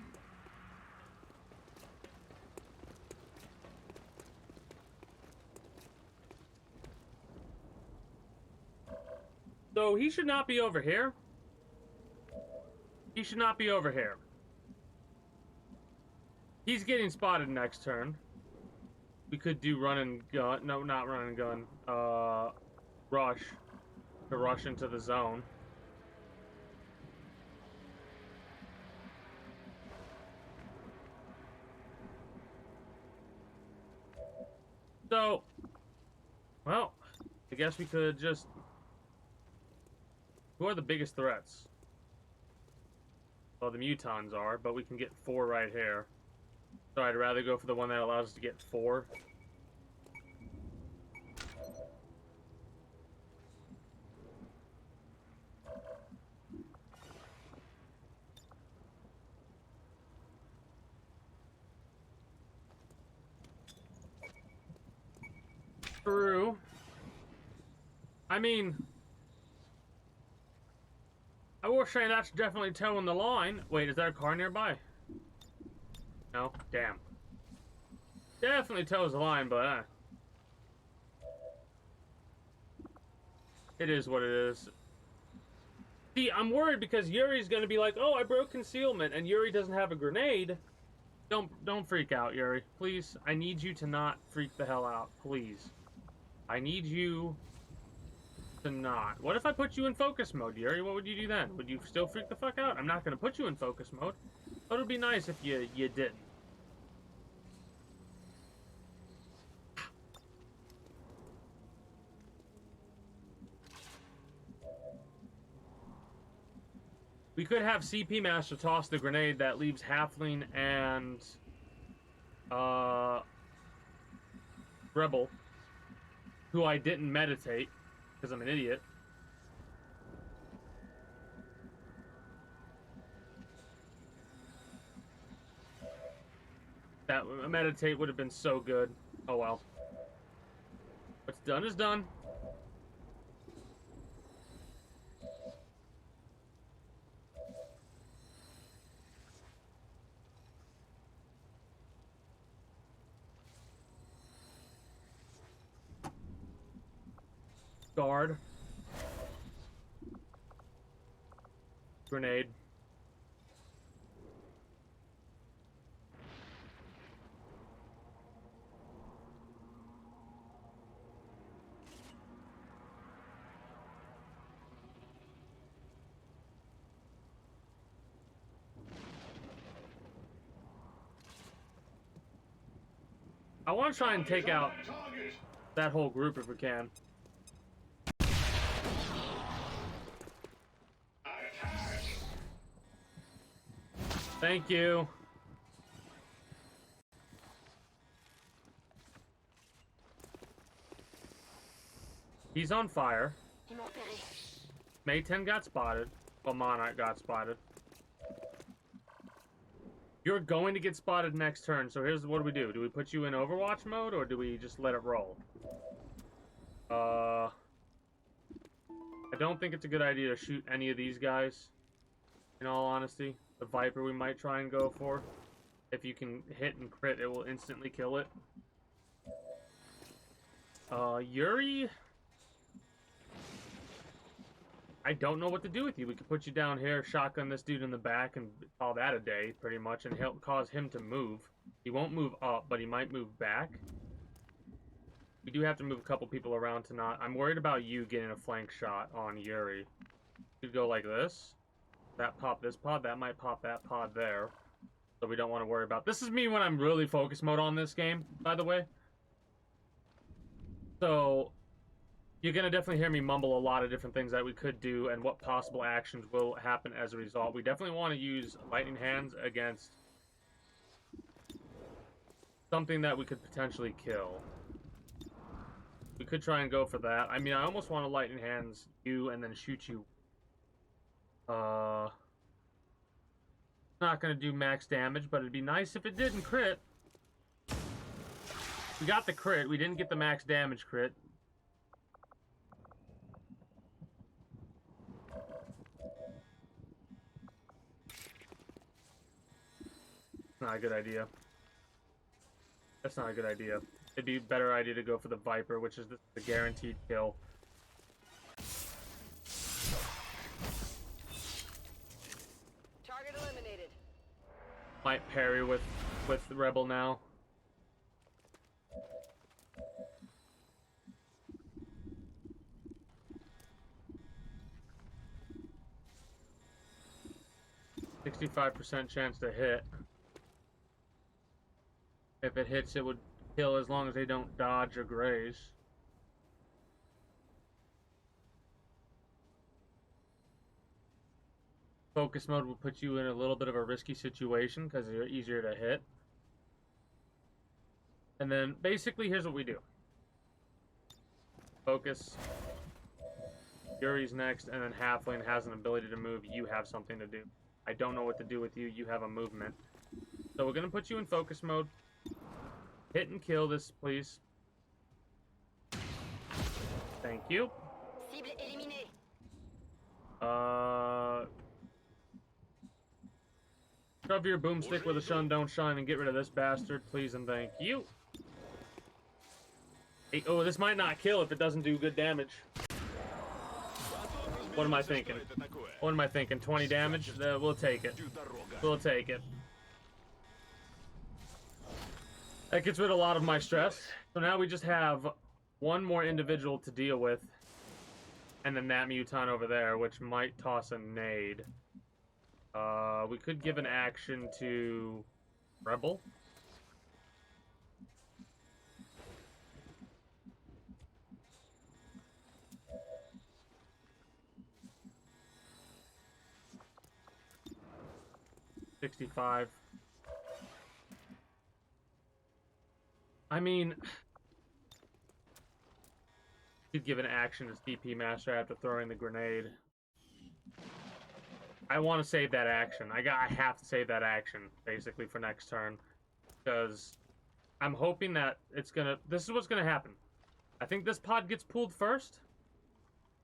So he should not be over here. He should not be over here. He's getting spotted next turn. We could do run and gun. No, not run and gun. Rush. To rush into the zone. So, well, I guess we could just... Who are the biggest threats? Well, the mutons are, but we can get 4 right here. So I'd rather go for the one that allows us to get 4. True. I mean... I will say that's definitely towing the line. Wait, is there a car nearby? No? Damn. Definitely tows the line, but it is what it is. See, I'm worried because Yuri's gonna be like, oh, I broke concealment, and Yuri doesn't have a grenade. Don't freak out, Yuri. Please, I need you to not freak the hell out. Please. I need you to not. What if I put you in focus mode, Yuri? What would you do then? Would you still freak the fuck out? I'm not gonna put you in focus mode. But it would be nice if you didn't. We could have CP Master toss the grenade that leaves Halfling and Rebel, who I didn't meditate because I'm an idiot. That meditate would have been so good. Oh well. What's done is done. Guard. Grenade. I want to try and take out that whole group if we can. Thank you. He's on fire. May 10 got spotted. Well, Monarch got spotted. You're going to get spotted next turn, so here's what do? Do we put you in Overwatch mode, or do we just let it roll? I don't think it's a good idea to shoot any of these guys, in all honesty. The Viper we might try and go for. If you can hit and crit, it will instantly kill it. Yuri... I don't know what to do with you. We could put you down here, shotgun this dude in the back, and call that a day, pretty much, and help cause him to move. He won't move up, but he might move back. We do have to move a couple people around to not... I'm worried about you getting a flank shot on Yuri. You could go like this. That pop this pod, that might pop that pod there. So we don't want to worry about... This is me when I'm really focus mode on this game, by the way. So... You're going to definitely hear me mumble a lot of different things that we could do and what possible actions will happen as a result. We definitely want to use Lightning Hands against something that we could potentially kill. We could try and go for that. I mean, I almost want to lightning hands you and then shoot you. Not gonna do max damage, but it'd be nice if it didn't crit. We got the crit. We didn't get the max damage crit. Not a good idea. That's not a good idea. It'd be a better idea to go for the Viper, which is the guaranteed kill. Target eliminated. Might parry with the Rebel now. %65 chance to hit. If it hits, it would kill as long as they don't dodge or graze. Focus mode will put you in a little bit of a risky situation because you're easier to hit. And then basically here's what we do. Focus. Yuri's next, and then Halfling has an ability to move. You have something to do. I don't know what to do with you. You have a movement. So we're going to put you in focus mode. Hit and kill this, please. Thank you. Cible éliminée. Shove your boomstick where the sun don't shine and get rid of this bastard, please and thank you. Hey, oh, this might not kill if it doesn't do good damage. What am I thinking? What am I thinking? 20 damage? We'll take it. We'll take it. That gets rid of a lot of my stress. So now we just have one more individual to deal with. And then that Muton over there, which might toss a nade. We could give an action to Rebel. $65. I mean, could give an action as DP Master after throwing the grenade. I want to save that action. I have to save that action basically for next turn because I'm hoping that it's gonna. This is what's gonna happen. I think this pod gets pulled first.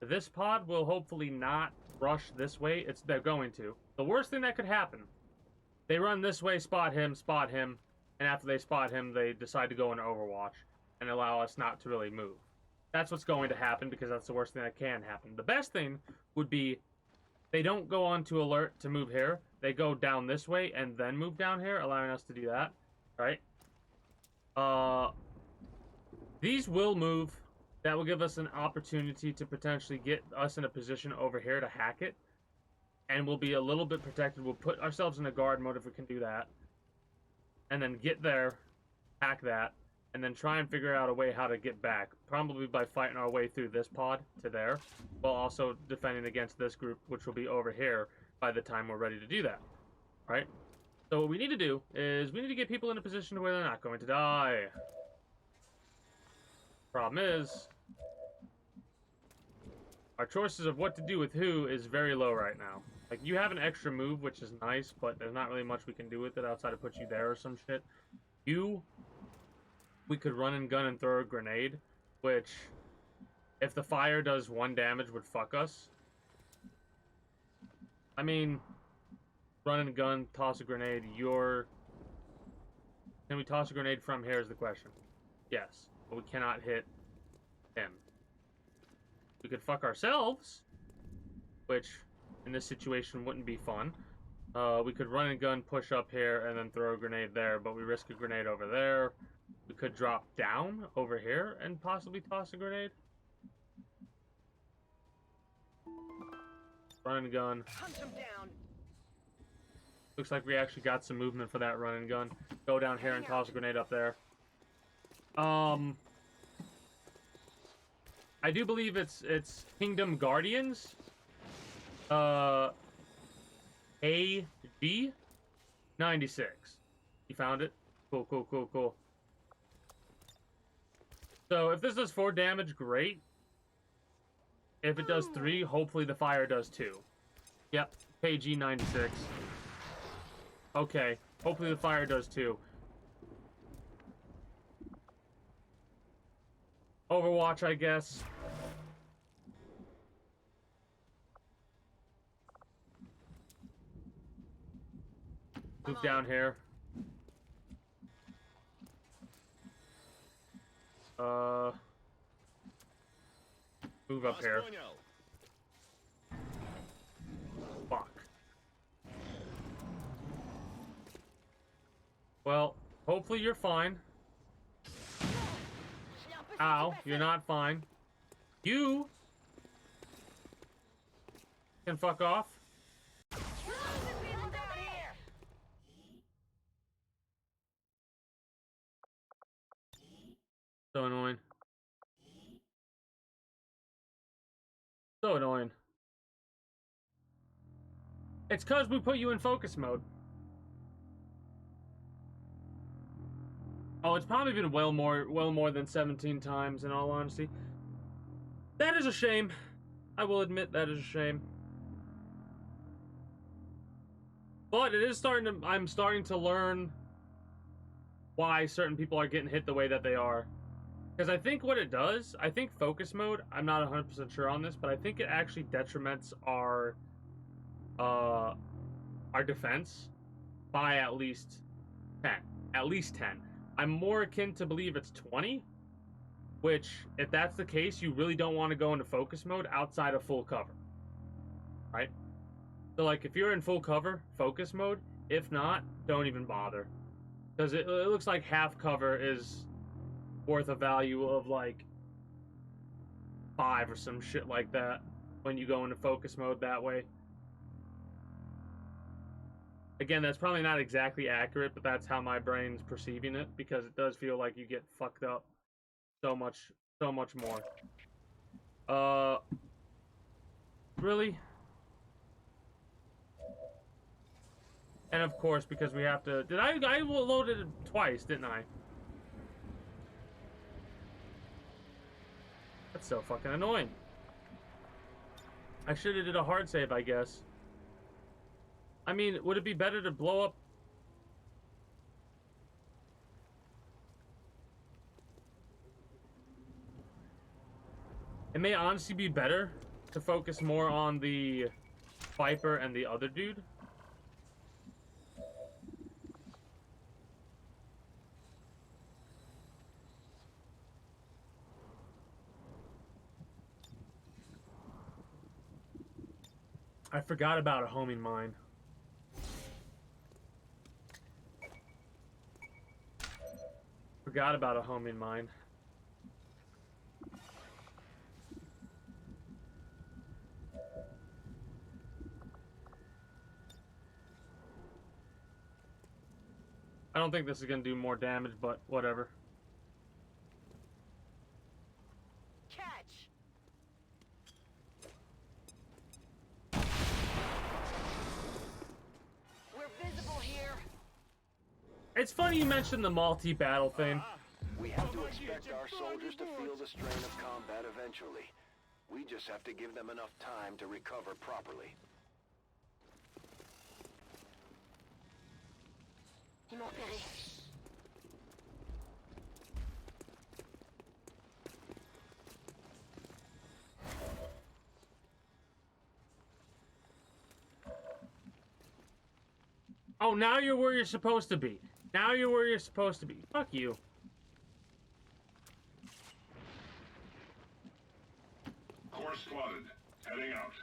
This pod will hopefully not rush this way. They're going to. The worst thing that could happen. They run this way, spot him, and after they spot him, they decide to go into Overwatch and allow us not to really move. That's what's going to happen because that's the worst thing that can happen. The best thing would be they don't go on to alert to move here. They go down this way and then move down here, allowing us to do that, right? These will move. That will give us an opportunity to potentially get us in a position over here to hack it. And we'll be a little bit protected. We'll put ourselves in a guard mode if we can do that. And then get there, hack that, and then try and figure out a way how to get back. Probably by fighting our way through this pod to there, while also defending against this group, which will be over here by the time we're ready to do that. Right? So what we need to do is we need to get people in a position where they're not going to die. Problem is, our choices of what to do with who is very low right now. Like, you have an extra move, which is nice, but there's not really much we can do with it outside of put you there or some shit. We could run and gun and throw a grenade, which, if the fire does 1 damage, would fuck us. I mean, run and gun, toss a grenade, Can we toss a grenade from here is the question. Yes, but we cannot hit him. We could fuck ourselves, which in this situation wouldn't be fun. We could run and gun, push up here, and then throw a grenade there, but we risk a grenade over there. We could drop down over here and possibly toss a grenade. Run and gun. Hunt him down. Looks like we actually got some movement for that run and gun. Go down here and toss a grenade up there. I do believe it's Kingdom Guardians. AG 96. You found it? Cool. So if this does 4 damage, great. If it does 3, hopefully the fire does 2. Yep, KG96. Okay, hopefully the fire does 2. Overwatch, I guess. Move down here. Move up Вас here. понял. Fuck. Well, hopefully you're fine. Ow, you're not fine. You can fuck off. So annoying. So annoying. It's cause we put you in focus mode. Oh, it's probably been well more than 17 times in all honesty. That is a shame. I will admit that is a shame. But it is I'm starting to learn why certain people are getting hit the way that they are. Because I think what it does, I think focus mode, I'm not 100% sure on this, but I think it actually detriments our defense by at least 10. At least 10. I'm more akin to believe it's 20, which, if that's the case, you really don't want to go into focus mode outside of full cover. Right? So, like, if you're in full cover, focus mode. If not, don't even bother. Because it looks like half cover is worth a value of, like, 5 or some shit like that when you go into focus mode that way. Again, that's probably not exactly accurate, but that's how my brain's perceiving it, because it does feel like you get fucked up so much more. Really? And of course, because we have to... I loaded it twice, didn't I? That's so fucking annoying. I should have did a hard save, I guess. I mean, would it be better to blow up... It may honestly be better to focus more on the Viper and the other dude. I forgot about a homing mine. Forgot about a homing mine. I don't think this is gonna do more damage, but whatever. Catch. We're visible here. It's funny you mentioned the multi-battle thing. We have to expect our soldiers to feel the strain of combat eventually. We just have to give them enough time to recover properly. Ils m'ont repéré. Oh, now you're where you're supposed to be. Now you're where you're supposed to be. Fuck you. Course plotted. Heading out.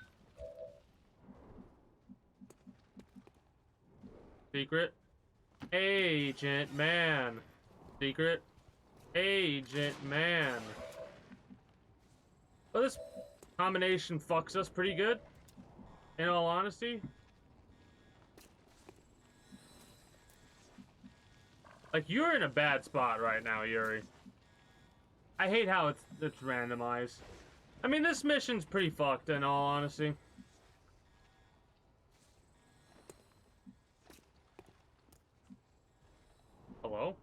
Secret. Agent Man. Secret. Agent Man. Well, this combination fucks us pretty good, in all honesty. Like, you're in a bad spot right now, Yuri. I hate how it's randomized. I mean, this mission's pretty fucked, in all honesty. Hello?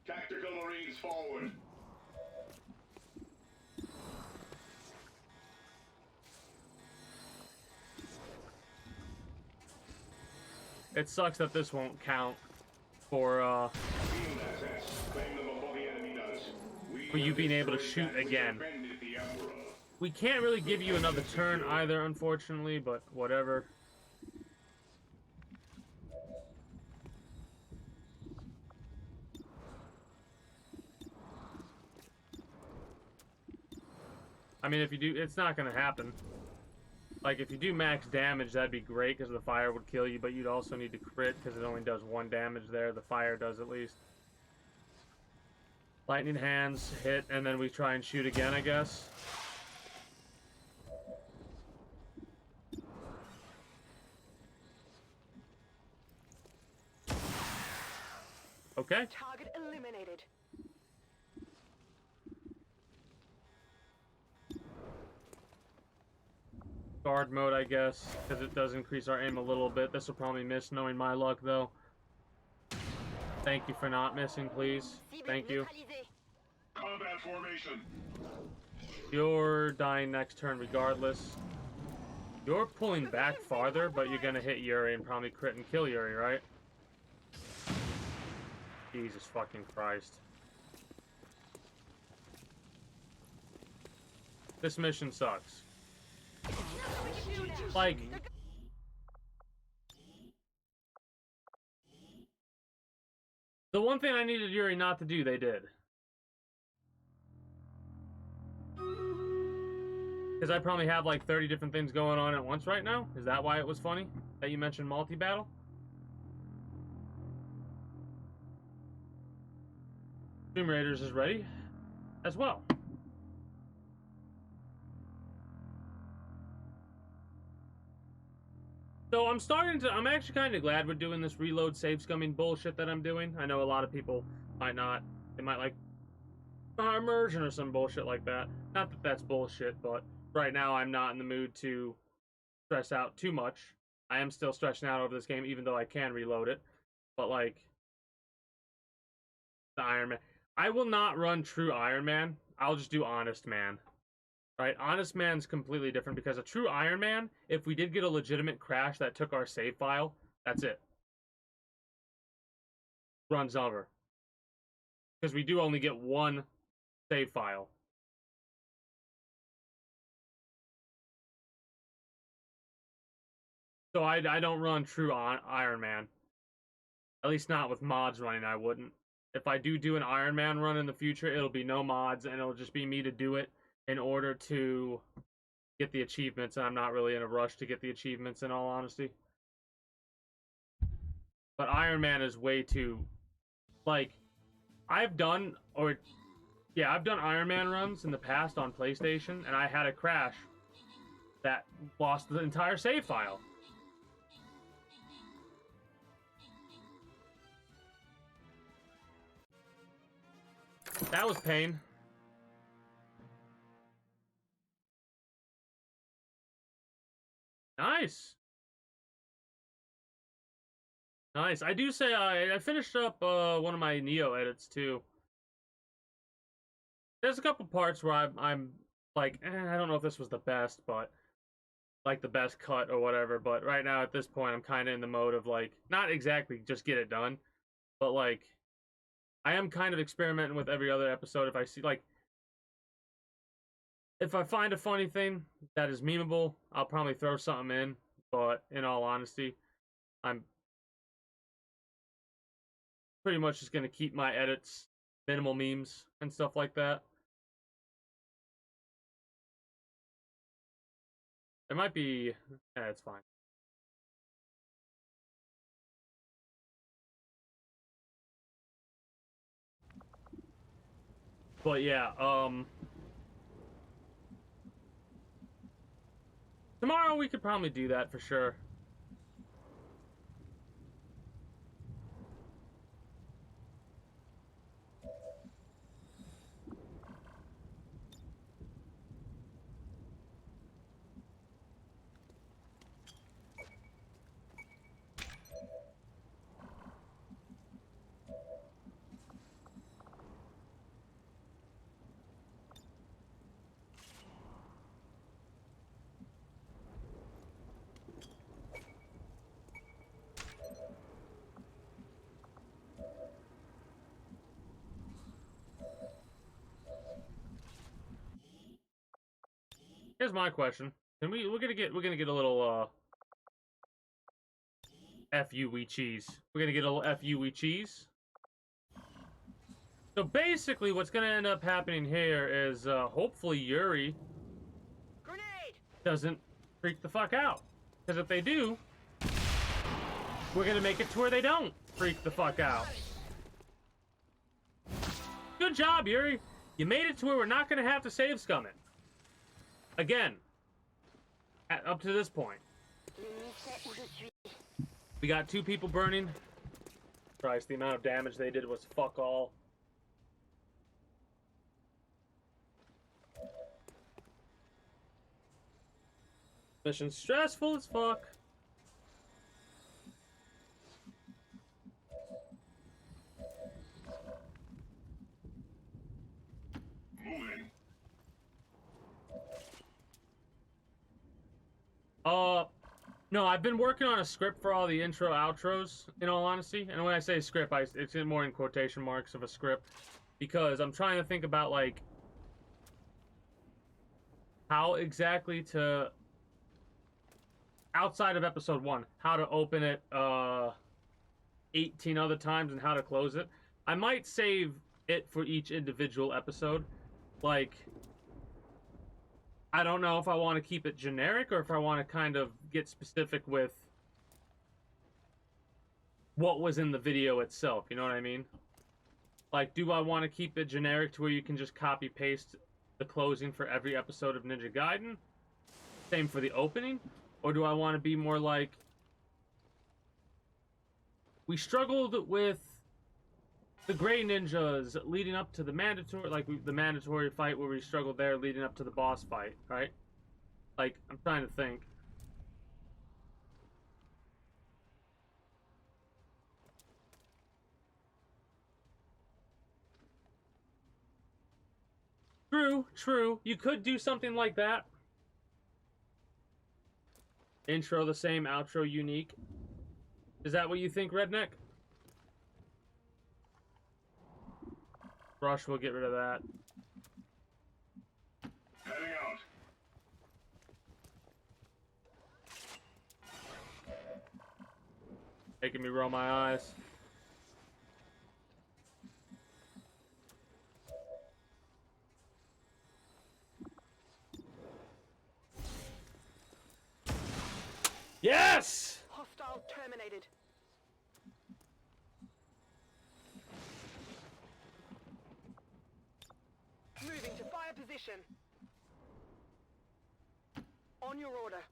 Tactical Marines forward. It sucks that this won't count for Field assets. Claim them before the enemy does. We for you have being able to destroyed shoot that which again. offended the Emperor. We can't really give you another turn either, unfortunately, but whatever. I mean, if you do, it's not gonna happen. Like, if you do max damage, that'd be great, because the fire would kill you, but you'd also need to crit, because it only does 1 damage there. The fire does at least. Lightning hands, hit, and then we try and shoot again, I guess. Okay. Target eliminated. Guard mode, I guess, because it does increase our aim a little bit. This will probably miss, knowing my luck, though. Thank you for not missing, please. Thank you. Combat formation. You're dying next turn regardless. You're pulling back farther, but you're gonna hit Yuri and probably crit and kill Yuri, right? Jesus fucking Christ. This mission sucks. Like, the one thing I needed Yuri not to do, they did. Because I probably have like 30 different things going on at once right now. Is that why it was funny that you mentioned multi-battle? Tomb Raiders is ready as well. So I'm actually kind of glad we're doing this reload save scumming bullshit that I'm doing. I know a lot of people might not. They might like immersion or some bullshit like that. Not that that's bullshit, but right now I'm not in the mood to stress out too much. I am still stressing out over this game, even though I can reload it. But like, the Iron Man. I will not run true Iron Man. I'll just do Honest Man. Right? Honest Man's completely different, because a true Iron Man, if we did get a legitimate crash that took our save file, that's it. Runs over. Because we do only get one save file. So I don't run true Iron Man. At least not with mods running, I wouldn't. If I do an Iron Man run in the future, it'll be no mods, and it'll just be me to do it in order to get the achievements, and I'm not really in a rush to get the achievements, in all honesty. But Iron Man is way too... Like, I've done Iron Man runs in the past on PlayStation, and I had a crash that lost the entire save file. That was pain. Nice. Nice. I do say I finished up one of my Neo edits too. There's a couple parts where I'm like, I don't know if this was the best, but like the best cut or whatever. But right now at this point, I'm kind of in the mode of like, not exactly just get it done, but like, I am kind of experimenting with every other episode. If I see like, if I find a funny thing that is memeable, I'll probably throw something in. But in all honesty, I'm pretty much just going to keep my edits minimal memes and stuff like that. It might be... it's fine. But yeah, tomorrow we could probably do that for sure. Here's my question. We're gonna get a little FU we cheese. We're gonna get a little FU we cheese. So basically what's gonna end up happening here is hopefully Yuri Grenade! doesn't freak the fuck out. Because if they do, we're gonna make it to where they don't freak the fuck out. Good job, Yuri. You made it to where we're not gonna have to save scum it. Again. Up to this point. We got 2 people burning. Christ, the amount of damage they did was fuck all. Mission stressful as fuck. Moving. No, I've been working on a script for all the intro outros, in all honesty. And when I say script, it's more in quotation marks of a script. Because I'm trying to think about, like, how exactly to, outside of episode 1, how to open it 18 other times and how to close it. I might save it for each individual episode. Like, I don't know if I want to keep it generic or if I want to kind of get specific with what was in the video itself, you know what I mean? Like, do I want to keep it generic to where you can just copy paste the closing for every episode of Ninja Gaiden? Same for the opening? Or do I want to be more like, we struggled with the Gray Ninjas leading up to the mandatory, like the mandatory fight where we struggled there leading up to the boss fight, right? Like, I'm trying to think. True. You could do something like that. Intro the same, outro unique. Is that what you think, Redneck? Rush will get rid of that. Heading out. Making me roll my eyes. Yes! Hostile terminated. Moving to fire position. On your order.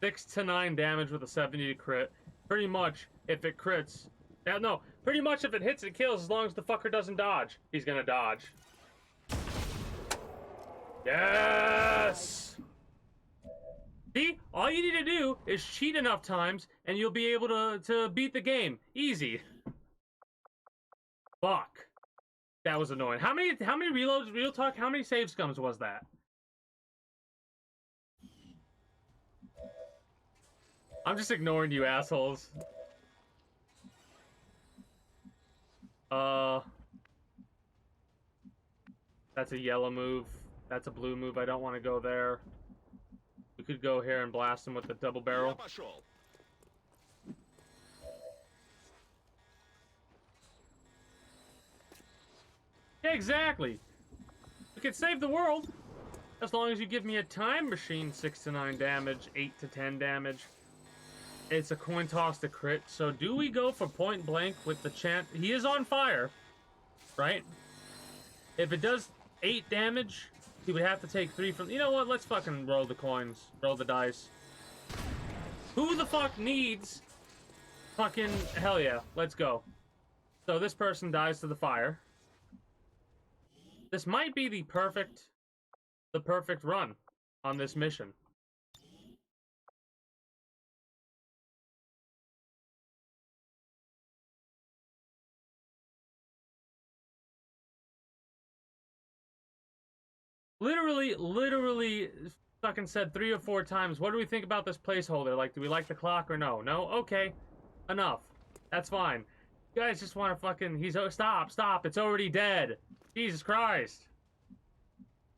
Six to 9 damage with a 70 to crit. Pretty much, if it crits... No, pretty much if it hits, it kills as long as the fucker doesn't dodge. He's gonna dodge. Yes! See? All you need to do is cheat enough times, and you'll be able to beat the game. Easy. Fuck. That was annoying. How many reloads, real talk, how many save scums was that? I'm just ignoring you assholes. That's a yellow move. That's a blue move. I don't want to go there. We could go here and blast him with the double barrel. Я пошел. Yeah, exactly. We could save the world. As long as you give me a time machine, 6 to 9 damage, 8 to 10 damage. It's a coin toss to crit. So do we go for point blank with the chant? He is on fire, right? If it does 8 damage, he would have to take 3 from... You know what? Let's fucking roll the coins. Roll the dice. Who the fuck needs... Fucking... Hell yeah. Let's go. So this person dies to the fire. This might be the perfect run on this mission. Literally fucking said 3 or 4 times, what do we think about this placeholder? Like, do we like the clock or no? No? Okay. Enough. That's fine. You guys just want to fucking... Stop. It's already dead. Jesus Christ.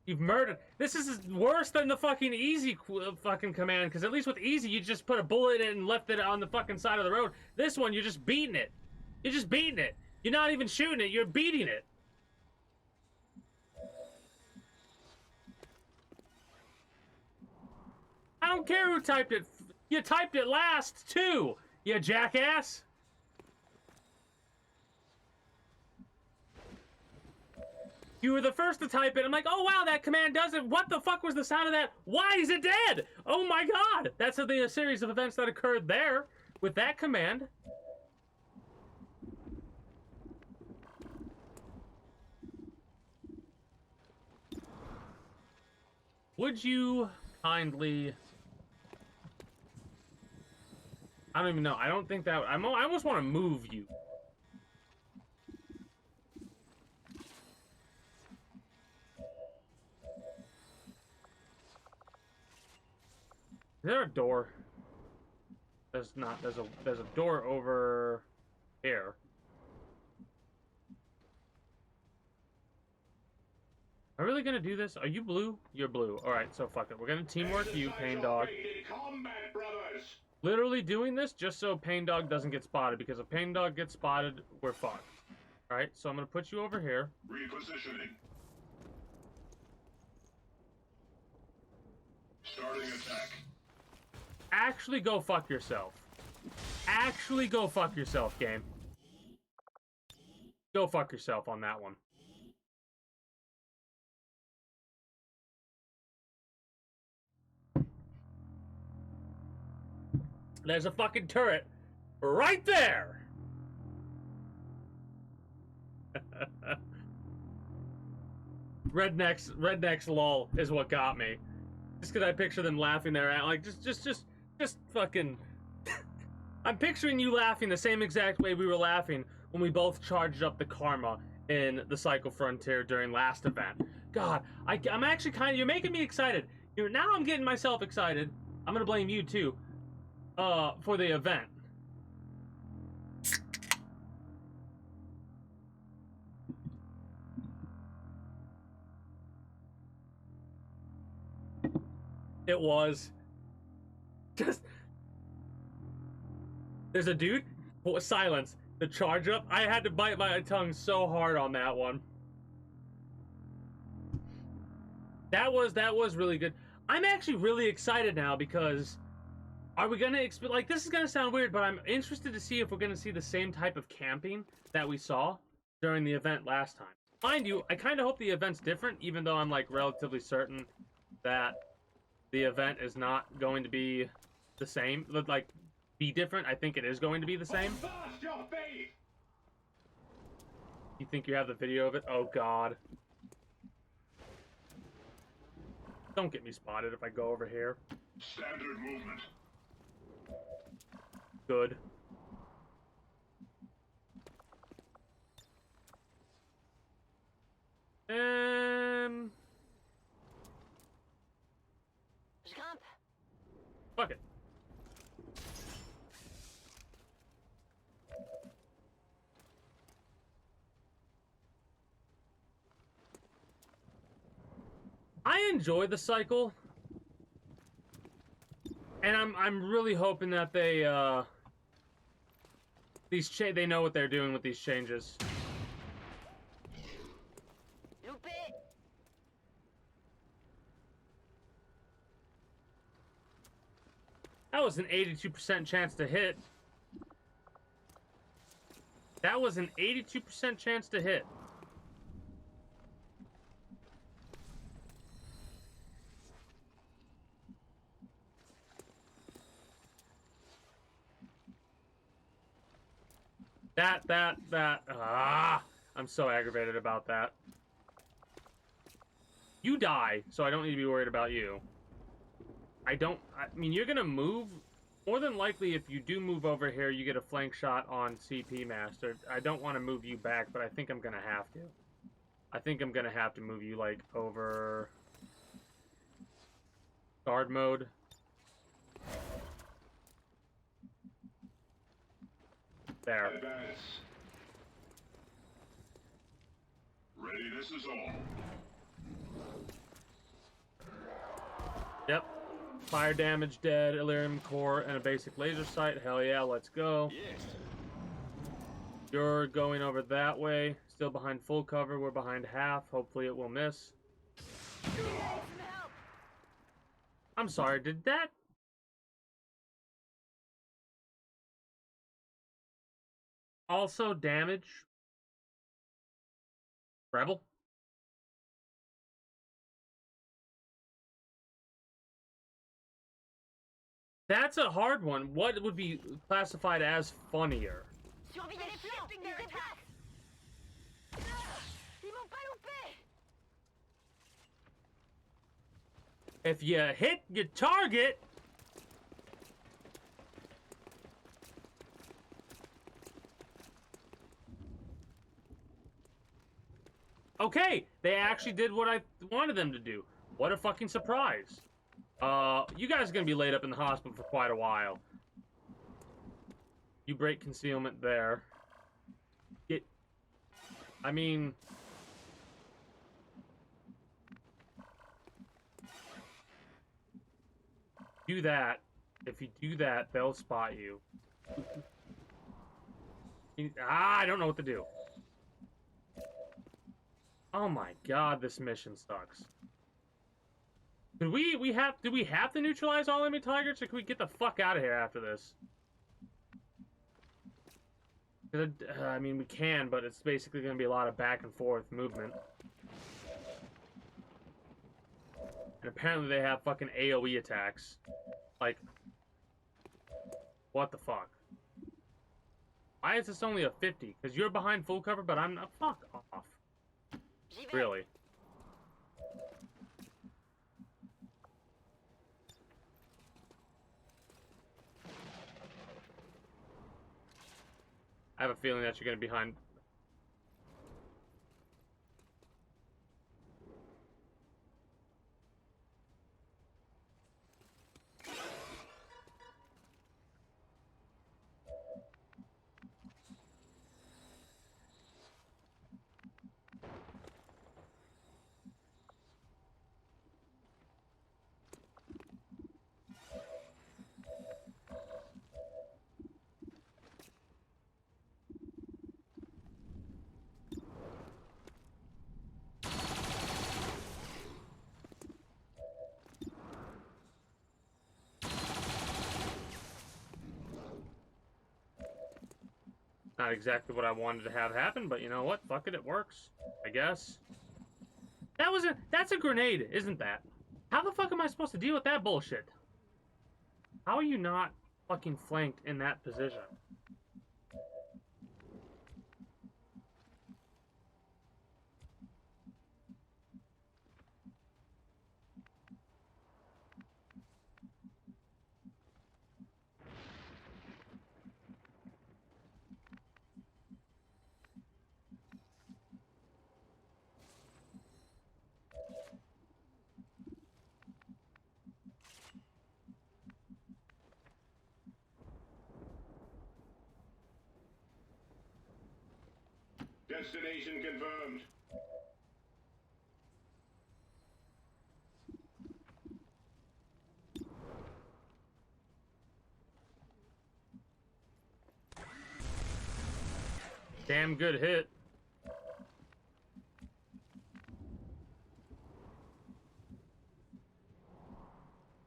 You've murdered... This is worse than the fucking easy fucking command, because at least with easy, you just put a bullet in and left it on the fucking side of the road. This one, you're just beating it. You're just beating it. You're not even shooting it, you're beating it. I don't care who typed it. You typed it last, too, you jackass. You were the first to type it. I'm like, oh, wow, that command does it. What the fuck was the sound of that? Why is it dead? Oh, my God. That's a series of events that occurred there with that command. Would you kindly... I don't even know. I don't think that... I almost want to move you. Is there a door? There's not. There's a door over here. Are we really gonna do this? Are you blue? You're blue. Alright, so fuck it. We're gonna teamwork you, Pain Dog. Combat, brothers. Literally doing this just so Pain Dog doesn't get spotted, because if Pain Dog gets spotted, we're fucked. Alright, so I'm gonna put you over here. Repositioning. Starting attack. Actually go fuck yourself. Actually go fuck yourself, game. Go fuck yourself on that one. There's a fucking turret right there. Rednecks lol is what got me. Just because I picture them laughing there, like just fucking. I'm picturing you laughing the same exact way we were laughing when we both charged up the karma in the Cycle Frontier during last event. God, I'm actually kind of. You're making me excited. Now I'm getting myself excited. I'm gonna blame you too. For the event. It was just... There's a dude. Silence. The charge up. I had to bite my tongue so hard on that one. That was really good. I'm actually really excited now because are we gonna like, this is gonna sound weird, but I'm interested to see if we're gonna see the same type of camping that we saw during the event last time. Mind you, I kind of hope the event's different, even though I'm like relatively certain that the event is not going to be the same. Like, be different. I think it is going to be the same. You think you have the video of it? Oh God. Don't get me spotted if I go over here. Standard movement. Good. Jump. Fuck it. I enjoy the cycle, and I'm really hoping that they they know what they're doing with these changes. Loop it. That was an 82% chance to hit. That was an 82% chance to hit. I'm so aggravated about that. You die, so I don't need to be worried about you. I mean, you're gonna move. More than likely, if you do move over here, you get a flank shot on CP Master. I don't want to move you back, but I think I'm gonna have to. I think I'm gonna have to move you, like, over guard mode. There. Readiness is all. Yep. Fire damage dead, Illyrium core, and a basic laser sight. Hell yeah, let's go. Есть. You're going over that way. Still behind full cover. We're behind half. Hopefully it will miss. Some help. I'm sorry, did that... also damage Rebel? That's a hard one. What would be classified as funnier? Surveillez les flancs. Ils se déplacent. Ils m'ont pas loupé. If you hit your target... okay, they actually did what I wanted them to do. What a fucking surprise. You guys are gonna be laid up in the hospital for quite a while. You break concealment there. I mean... do that. If you do that, they'll spot you. I don't know what to do. Oh my god, this mission sucks. Did we have to neutralize all enemy targets, or can we get the fuck out of here after this? I mean, we can, but it's basically going to be a lot of back and forth movement. And apparently they have fucking AoE attacks. Like, what the fuck? Why is this only a 50? Because you're behind full cover, but I'm not. Fuck off. Really? I have a feeling that you're going to be behind. Not exactly what I wanted to have happen, but you know what? Fuck it, it works. I guess. That's a grenade, isn't that? How the fuck am I supposed to deal with that bullshit? How are you not fucking flanked in that position? Destination confirmed. Damn good hit.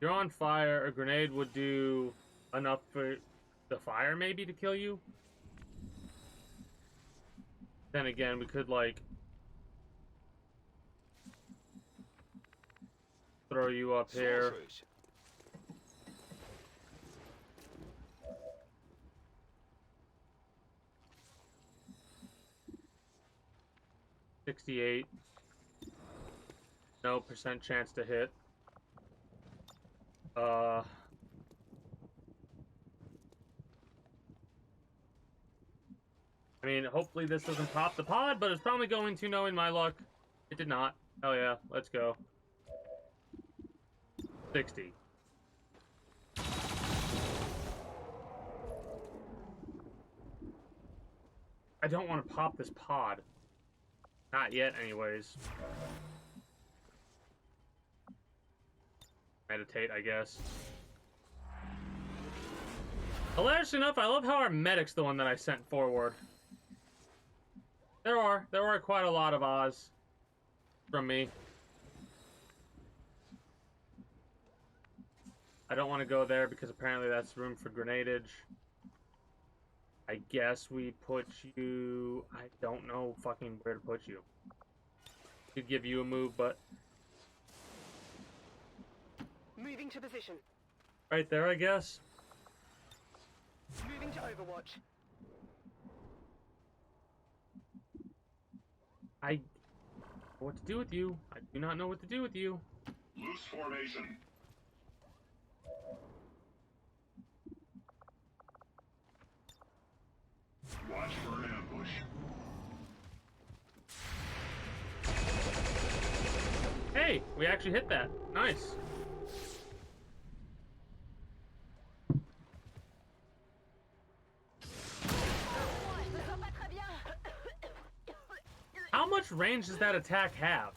You're on fire. A grenade would do enough for the fire maybe to kill you. Then again, we could like throw you up here. Слушаюсь. 68. No percent chance to hit. I mean, hopefully this doesn't pop the pod, but it's probably going to, knowing my luck. It did not. Hell yeah, let's go. 60. I don't want to pop this pod. Not yet, anyways. Meditate, I guess. Hilarious enough, I love how our medic's the one that I sent forward. There are quite a lot of Oz from me. I don't want to go there because apparently that's room for grenadage. I guess we put you... I don't know fucking where to put you. Could give you a move, but... Moving to position. Right there, I guess. Moving to Overwatch. I... What to do with you? I do not know what to do with you. Loose formation. Watch for an ambush. Hey, we actually hit that. Nice. How much range does that attack have?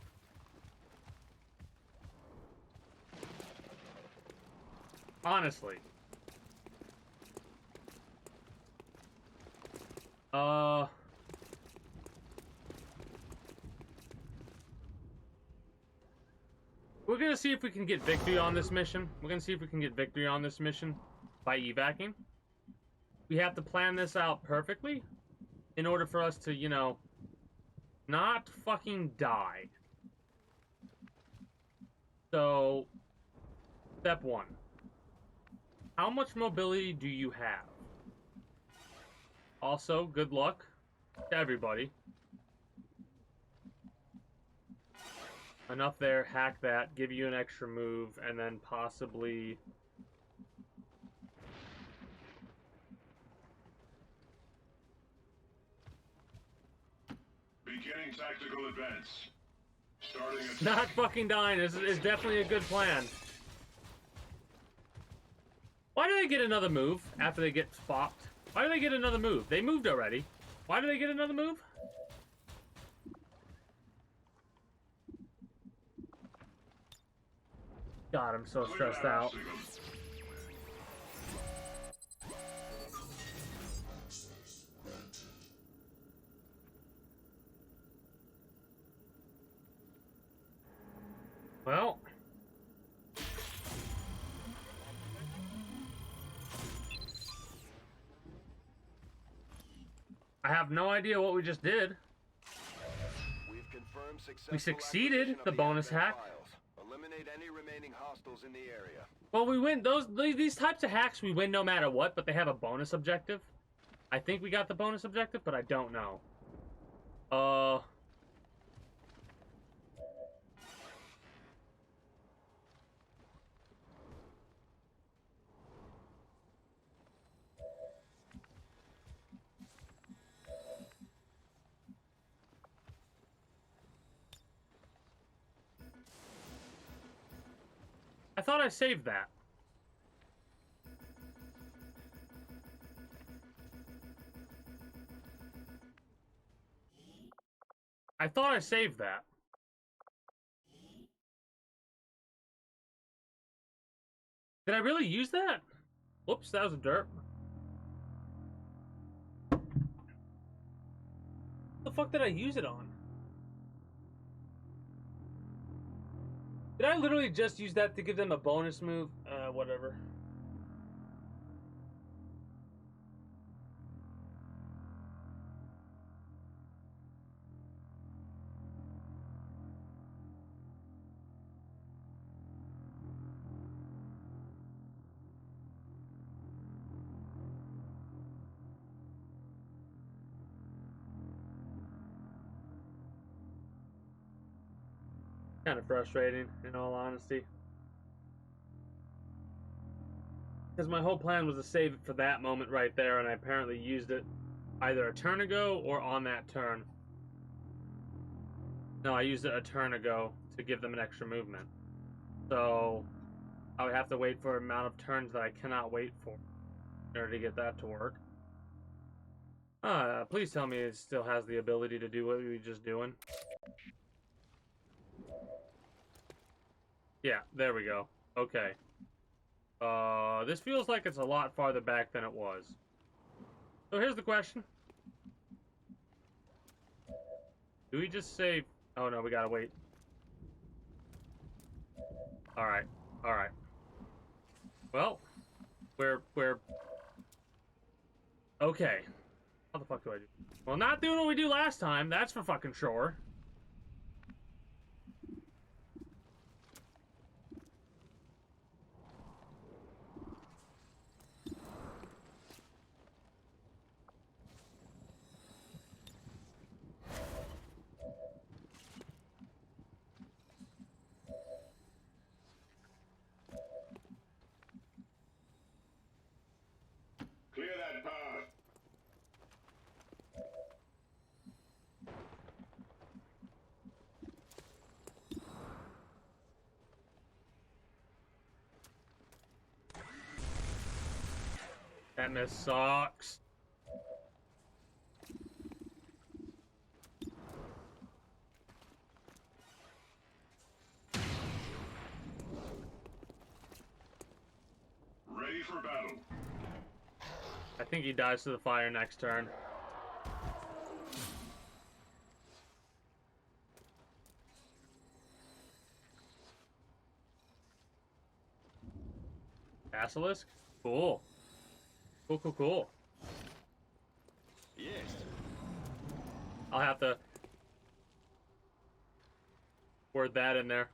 Honestly. We're gonna see if we can get victory on this mission. We're gonna see if we can get victory on this mission by evacing. We have to plan this out perfectly in order for us to, you know, not fucking die. So, step one. How much mobility do you have? Also, good luck to everybody. Enough there, hack that, give you an extra move, and then possibly... Beginning tactical advance. Starting at... Not fucking dying is definitely a good plan. Why do they get another move after they get spocked? Why do they get another move? They moved already. Why do they get another move? God, I'm so stressed out. Well, I have no idea what we just did. We've confirmed successful We succeeded acquisition the of bonus advent hack. files. Eliminate any remaining hostiles in the area. Well, we win these types of hacks. We win no matter what, but they have a bonus objective. I think we got the bonus objective, but I don't know. I thought I saved that. I thought I saved that. Did I really use that? Whoops, that was a derp. What the fuck did I use it on? Did I literally just use that to give them a bonus move? Whatever. Kind of frustrating, in all honesty. Because my whole plan was to save it for that moment right there, and I apparently used it either a turn ago or on that turn. No, I used it a turn ago to give them an extra movement. So, I would have to wait for an amount of turns that I cannot wait for in order to get that to work. Please tell me it still has the ability to do what we were just doing. Yeah, there we go. Okay. This feels like it's a lot farther back than it was. So here's the question. Do we just say... Oh, no, we gotta wait. Alright. Alright. Well, we're... Okay. How the fuck do I do? Well, not doing what we do last time. That's for fucking sure. Clear that path. That miss sucks. Ready for battle. I think he dies to the fire next turn. Basilisk? Cool. Cool, cool, cool. Есть. I'll have to word that in there.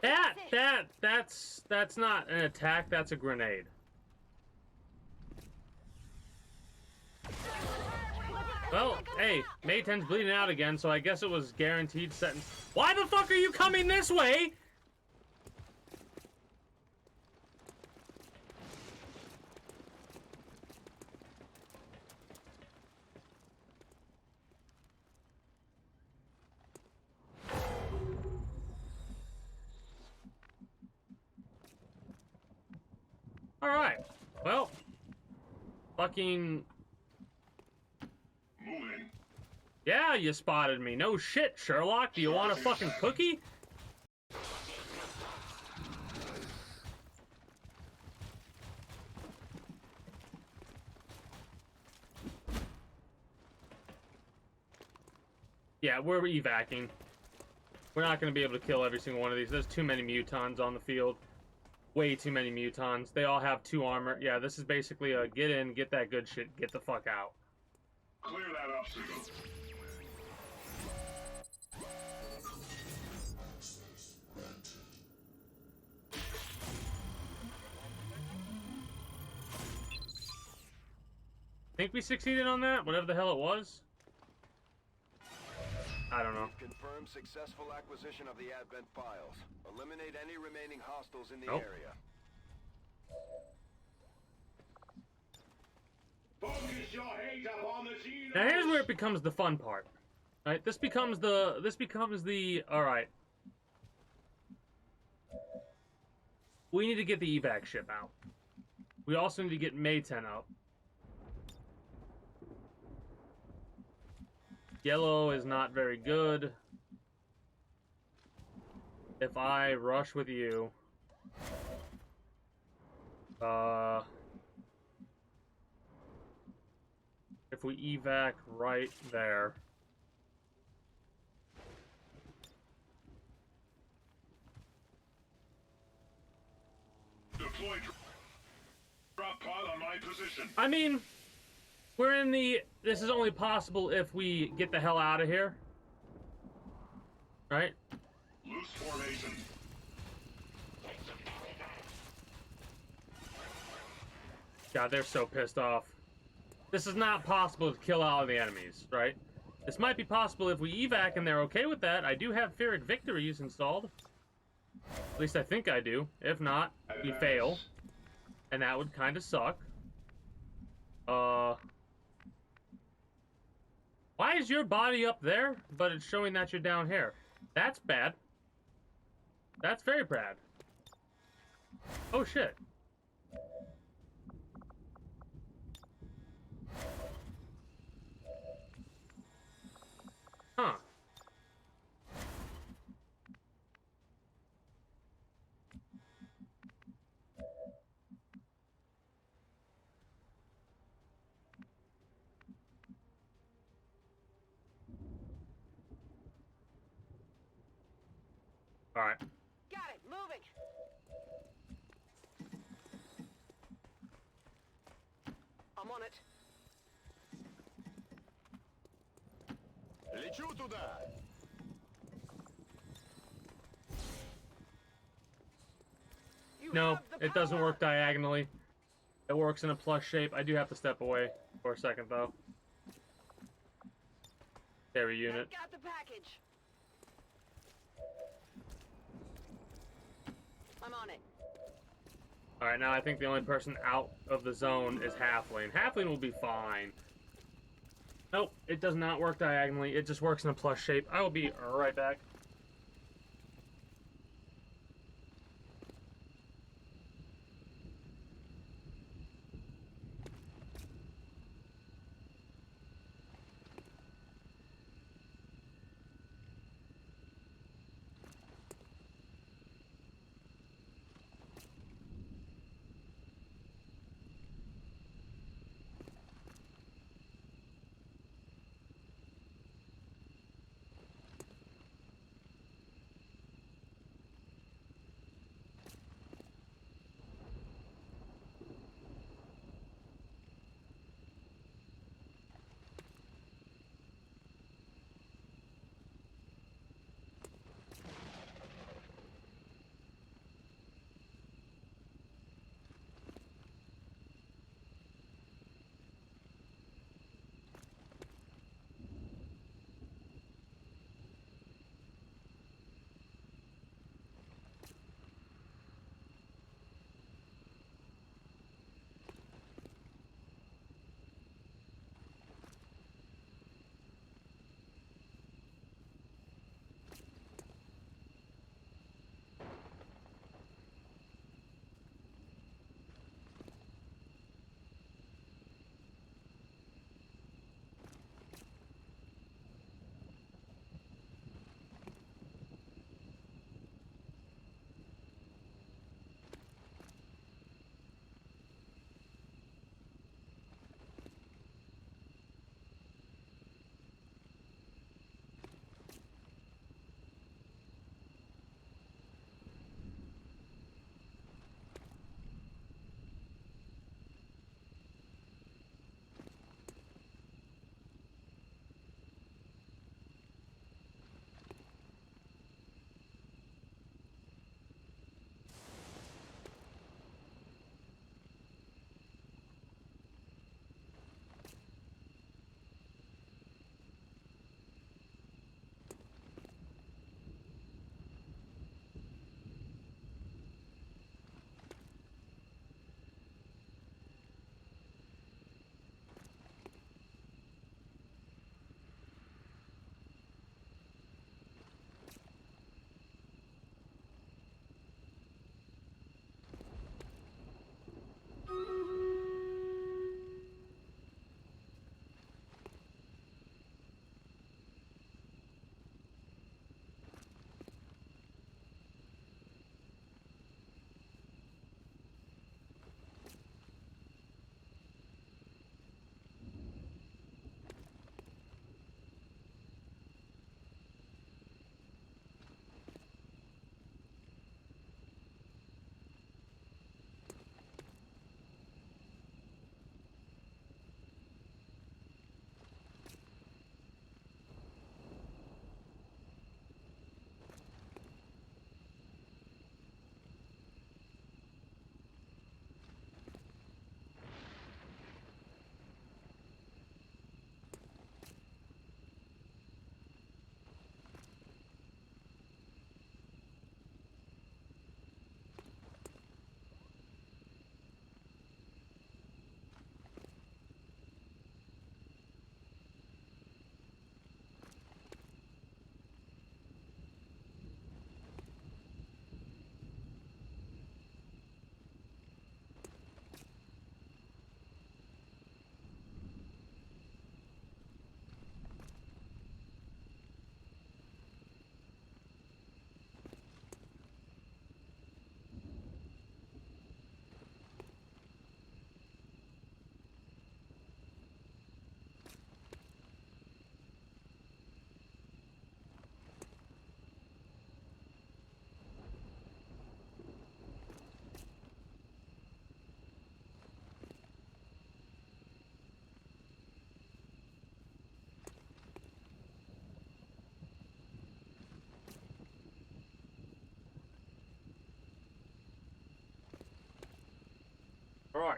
That's not an attack, that's a grenade. Well, hey, Mayten's bleeding out again, so I guess it was guaranteed setting. Why the fuck are you coming this way? Alright. Well, fucking... Moving. Yeah, you spotted me. No shit, Sherlock. Do you want a fucking cookie? Yeah, we're evacing. We're not going to be able to kill every single one of these. There's too many mutons on the field. Way too many mutons. They all have 2 armor. Yeah, this is basically a get in, get that good shit, get the fuck out. Clear that obstacle. Think we succeeded on that? Whatever the hell it was? I don't know. We've confirmed successful acquisition of the Advent files. Eliminate any remaining hostiles in the Nope. area. Focus your hate upon the Xenos. Now here's where it becomes the fun part. Right? This becomes the alright. We need to get the evac ship out. We also need to get Mayten up. Yellow is not very good. If I rush with you... if we evac right there... Deploy drop pod on my position. I mean... We're in the... This is only possible if we get the hell out of here. Right? Loose formation. God, they're so pissed off. This is not possible to kill all of the enemies, right? This might be possible if we evac and they're okay with that. I do have Pyrrhic Victories installed. At least I think I do. If not, we fail. And that would kind of suck. Why is your body up there, but it's showing that you're down here? That's bad. That's very bad. Oh, shit. Alright. Got it. Moving. I'm on it. Лечу туда! You No, have the it doesn't power. work diagonally. It works in a plus shape. I do have to step away for a second, though. Carry unit. I got the package. I'm on it. Alright, now I think the only person out of the zone is Halfling. Halfling will be fine. Nope, it does not work diagonally. It just works in a plus shape. I will be right back.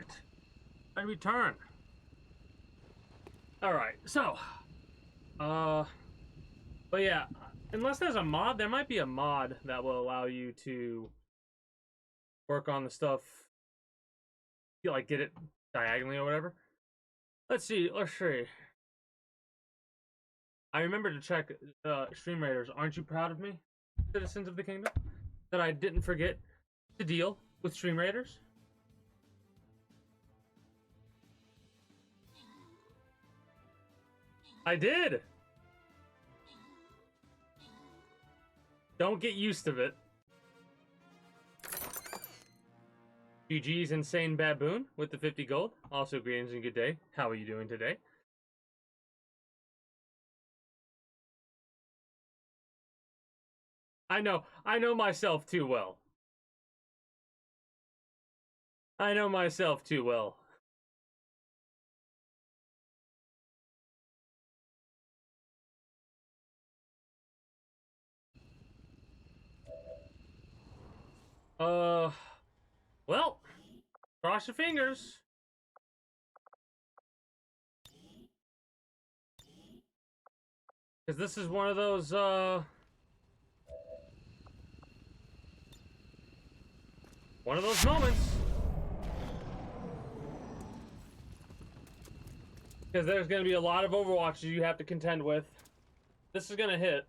Alright. I return. Alright, so. But yeah, unless there's a mod, there might be a mod that will allow you to work on the stuff, like get it diagonally or whatever. Let's see. I remember to check Stream Raiders. Aren't you proud of me, citizens of the kingdom, that I didn't forget to deal with Stream Raiders? I did. Don't get used to it. GG's Insane Baboon with the 50 gold. Also, greetings and good day. How are you doing today? I know myself too well. I know myself too well. Well, cross your fingers. Because this is one of those, moments. Because there's going to be a lot of Overwatches you have to contend with. This is going to hit.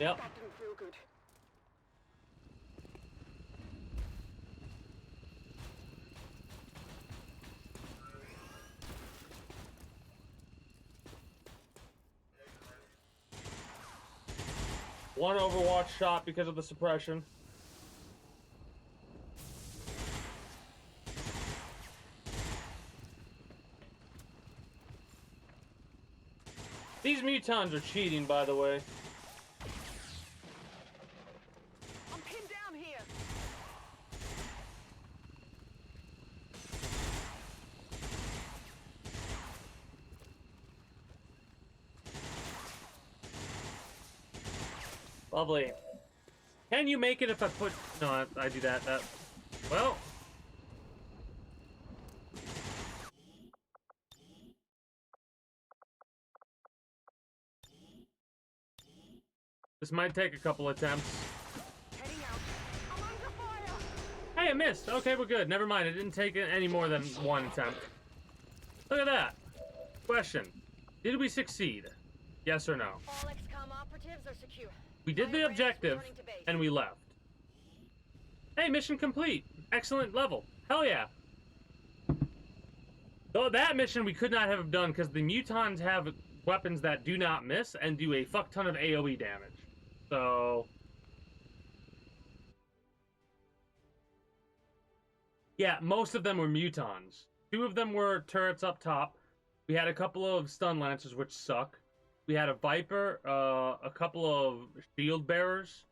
Yep. That didn't feel good. One Overwatch shot because of the suppression. These mutons are cheating, by the way. I'm pinned down here. Lovely. Can you make it if I put... No, I do that. Well... This might take a couple attempts. Heading out. I'm under fire. Hey, I missed. Okay, we're good. Never mind. It didn't take any more than one attempt. Look at that. Question. Did we succeed? Yes or no? All Xcom operatives are secure. We did the objective, and we left. Hey, mission complete. Excellent level. Hell yeah. Though that mission we could not have done because the mutons have weapons that do not miss and do a fuck ton of AoE damage. So... yeah, most of them were mutons. 2 of them were turrets up top. We had a couple of stun lancers, which suck. We had a Viper, a couple of shield bearers.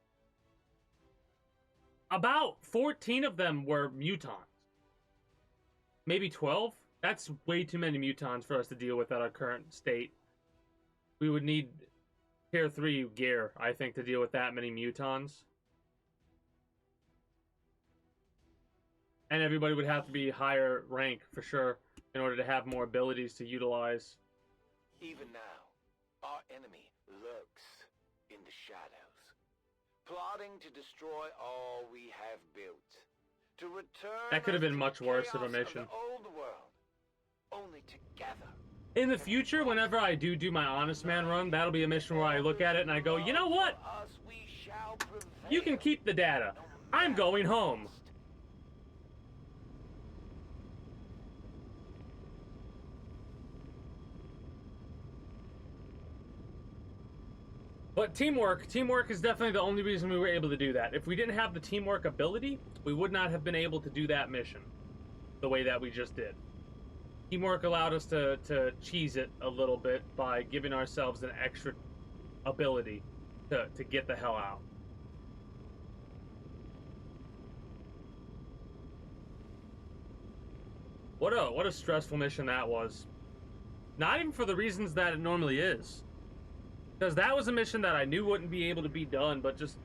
About 14 of them were mutons. Maybe 12? That's way too many mutons for us to deal with at our current state. We would need tier 3 gear, I think, to deal with that many mutons. And everybody would have to be higher rank, for sure, in order to have more abilities to utilize. Even now, our enemy lurks in the shadows, plotting to destroy all we have built. To return That could have us been to much the worse of a chaos mission. the old world, only together. In the future, whenever I do my Honest Man run, that'll be a mission where I look at it and I go, you know what? Us, we shall prevail. You can keep the data. I'm going home. But teamwork is definitely the only reason we were able to do that. If we didn't have the teamwork ability, we would not have been able to do that mission the way that we just did. Teamwork allowed us to cheese it a little bit by giving ourselves an extra ability to get the hell out. What a stressful mission that was. Not even for the reasons that it normally is. Because that was a mission that I knew wouldn't be able to be done, but just...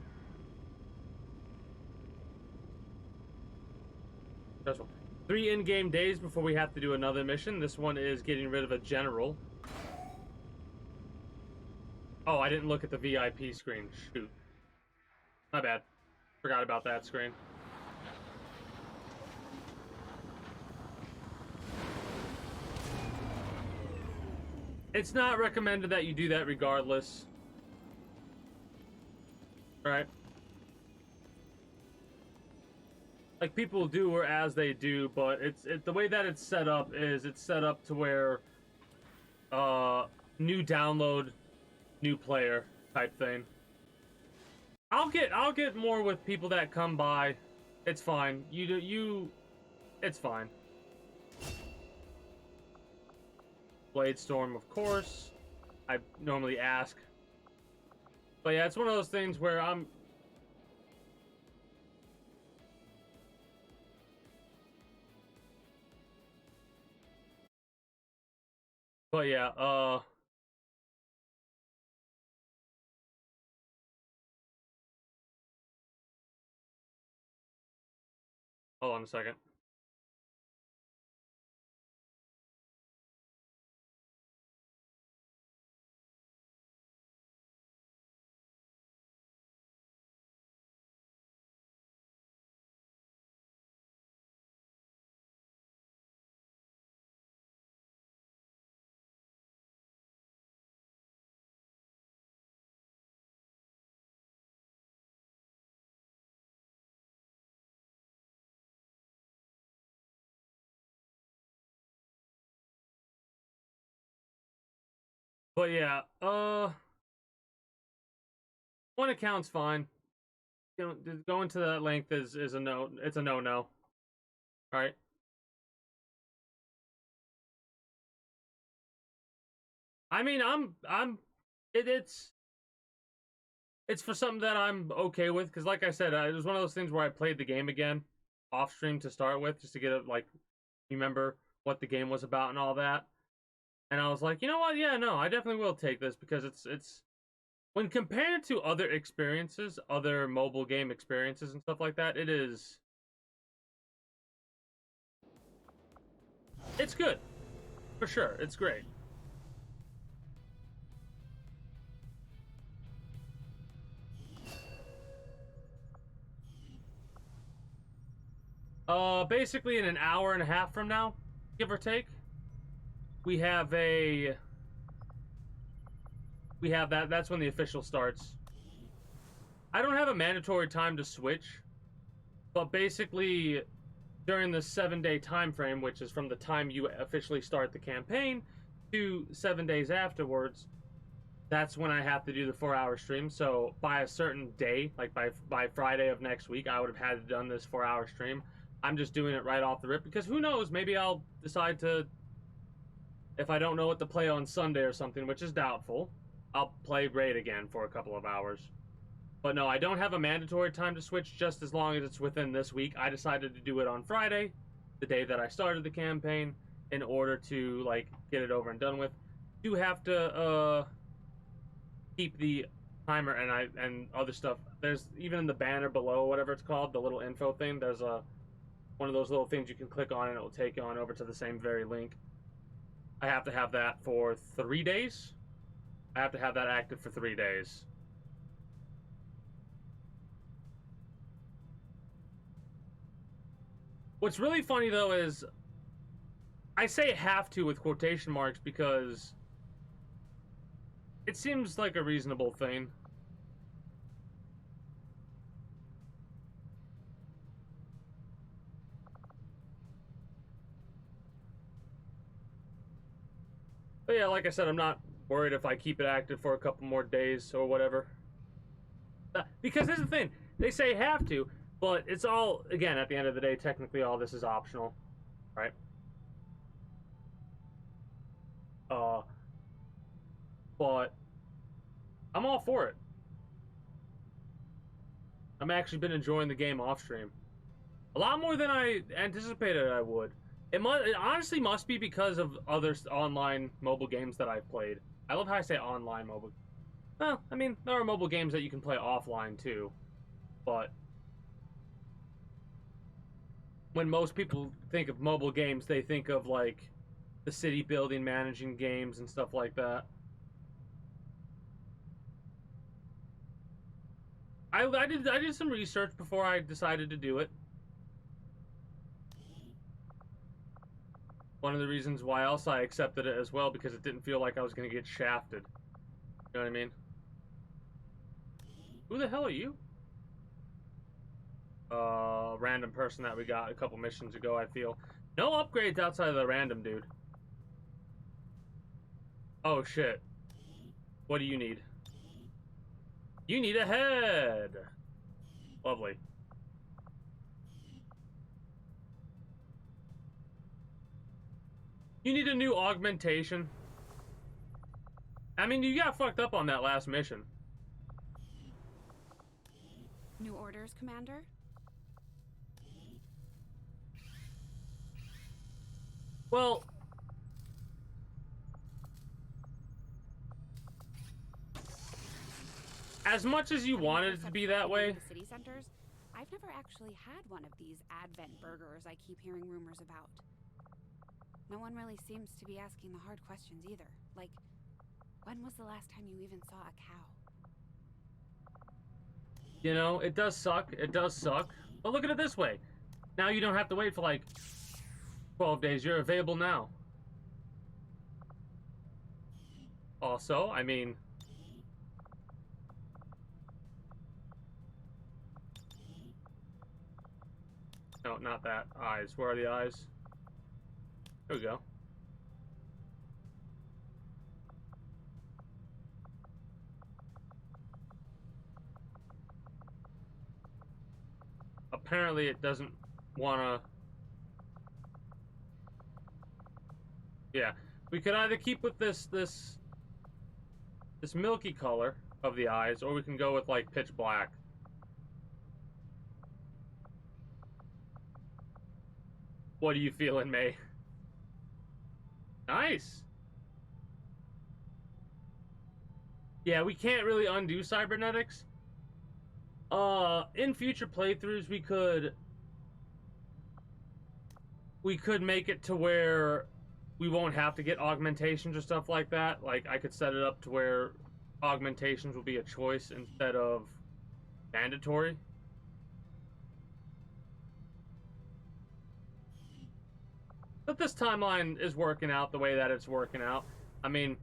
stressful. 3 in-game days before we have to do another mission. This one is getting rid of a general. Oh, I didn't look at the VIP screen. Shoot. My bad. Forgot about that screen. It's not recommended that you do that regardless. Right? Like, people do or as they do, but the way that it's set up is it's set up to where new download, new player type thing. I'll get more with people that come by. It's fine. It's fine. Bladestorm, of course. I normally ask. But yeah, it's one of those things where I'm... But yeah, hold on a second. But yeah, one account's fine. You know, going to that length is a no. It's a no. Right? I mean, it's for something that I'm okay with, because like I said, it was one of those things where I played the game again off stream to start with, just to get it, like, remember what the game was about and all that. And I was like, you know what? Yeah, no, I definitely will take this, because it's when compared to other experiences, other mobile game experiences and stuff like that, it's good. For sure. It's great. Basically in an hour and a half from now, give or take, we have that's when the official starts. I don't have a mandatory time to switch, but basically during the 7-day time frame, which is from the time you officially start the campaign to 7 days afterwards, that's when I have to do the 4-hour stream. So by a certain day, like by Friday of next week, I would have had done this 4-hour stream. I'm just doing it right off the rip, because who knows, maybe I'll decide to, if I don't know what to play on Sunday or something, which is doubtful, I'll play Raid again for a couple of hours. But no, I don't have a mandatory time to switch, just as long as it's within this week. I decided to do it on Friday, the day that I started the campaign, in order to, like, get it over and done with. Do have to keep the timer and other stuff. There's, even in the banner below, whatever it's called, the little info thing, there's one of those little things you can click on and it will take you on over to the same very link. I have to have that for 3 days. I have to have that active for 3 days. What's really funny, though, is I say have to with quotation marks because it seems like a reasonable thing. But yeah, like I said, I'm not worried if I keep it active for a couple more days or whatever. Because here's the thing, they say have to, but it's all, again, at the end of the day, technically all this is optional, right? But I'm all for it. I've actually been enjoying the game off stream. A lot more than I anticipated I would. It honestly must be because of other online mobile games that I've played. I love how I say online mobile. Well, I mean, there are mobile games that you can play offline too, but when most people think of mobile games, they think of like the city building, managing games and stuff like that. I did some research before I decided to do it. One of the reasons why else I accepted it as well, because it didn't feel like I was going to get shafted. You know what I mean? Who the hell are you? Random person that we got a couple missions ago, I feel. No upgrades outside of the random dude. Oh, shit. What do you need? You need a head! Lovely. You need a new augmentation. I mean, you got fucked up on that last mission. New orders, Commander? Well, as much as you wanted it to be that way, The city centers? I've never actually had one of these Advent burgers I keep hearing rumors about. No one really seems to be asking the hard questions either. Like, when was the last time you even saw a cow? you know, it does suck. It does suck. But look at it this way. Now you don't have to wait for like 12 days. You're available now. Also, I mean, no, not that. Eyes. Where are the eyes? There we go. Apparently it doesn't wanna... Yeah. We could either keep with this milky color of the eyes, or we can go with like pitch black. What are you feeling, May? Nice. Yeah, we can't really undo cybernetics. In future playthroughs, we could make it to where we won't have to get augmentations or stuff like that. Like, I could set it up to where augmentations will be a choice instead of mandatory. But this timeline is working out the way that it's working out. I mean,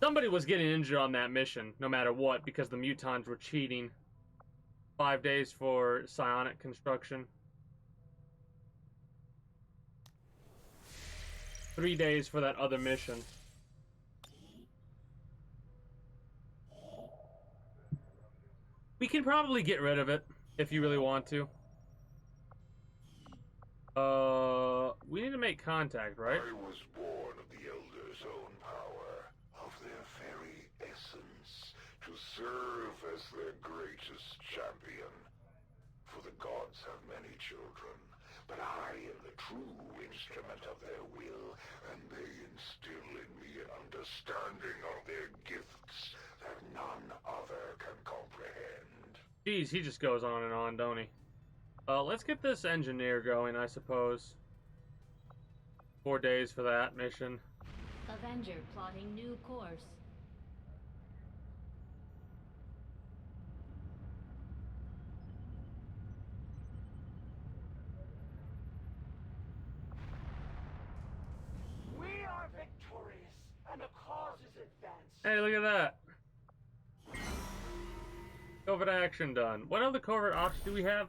somebody was getting injured on that mission, no matter what, because the mutons were cheating. 5 days for psionic construction. 3 days for that other mission. We can probably get rid of it if you really want to. We need to make contact, right? I was born of the Elders' own power, of their very essence, to serve as their greatest champion. For the gods have many children, but I am the true instrument of their will, and they instill in me an understanding of their gifts that none other can comprehend. Jeez, he just goes on and on, don't he? Let's get this engineer going, I suppose. 4 days for that mission. Avenger plotting new course. We are victorious, and the cause is advanced. Hey, look at that. Covert action done. What other covert ops do we have?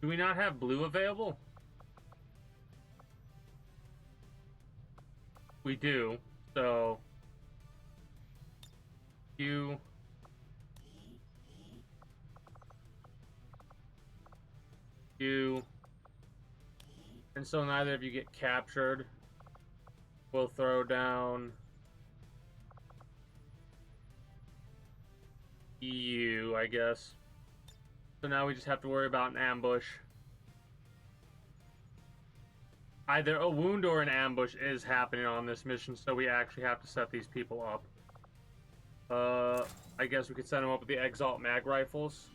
Do we not have blue available? We do, so And so neither of you get captured. We'll throw down you, I guess. So now we just have to worry about an ambush. Either a wound or an ambush is happening on this mission, so we actually have to set these people up. I guess we could set them up with the Exalt mag rifles.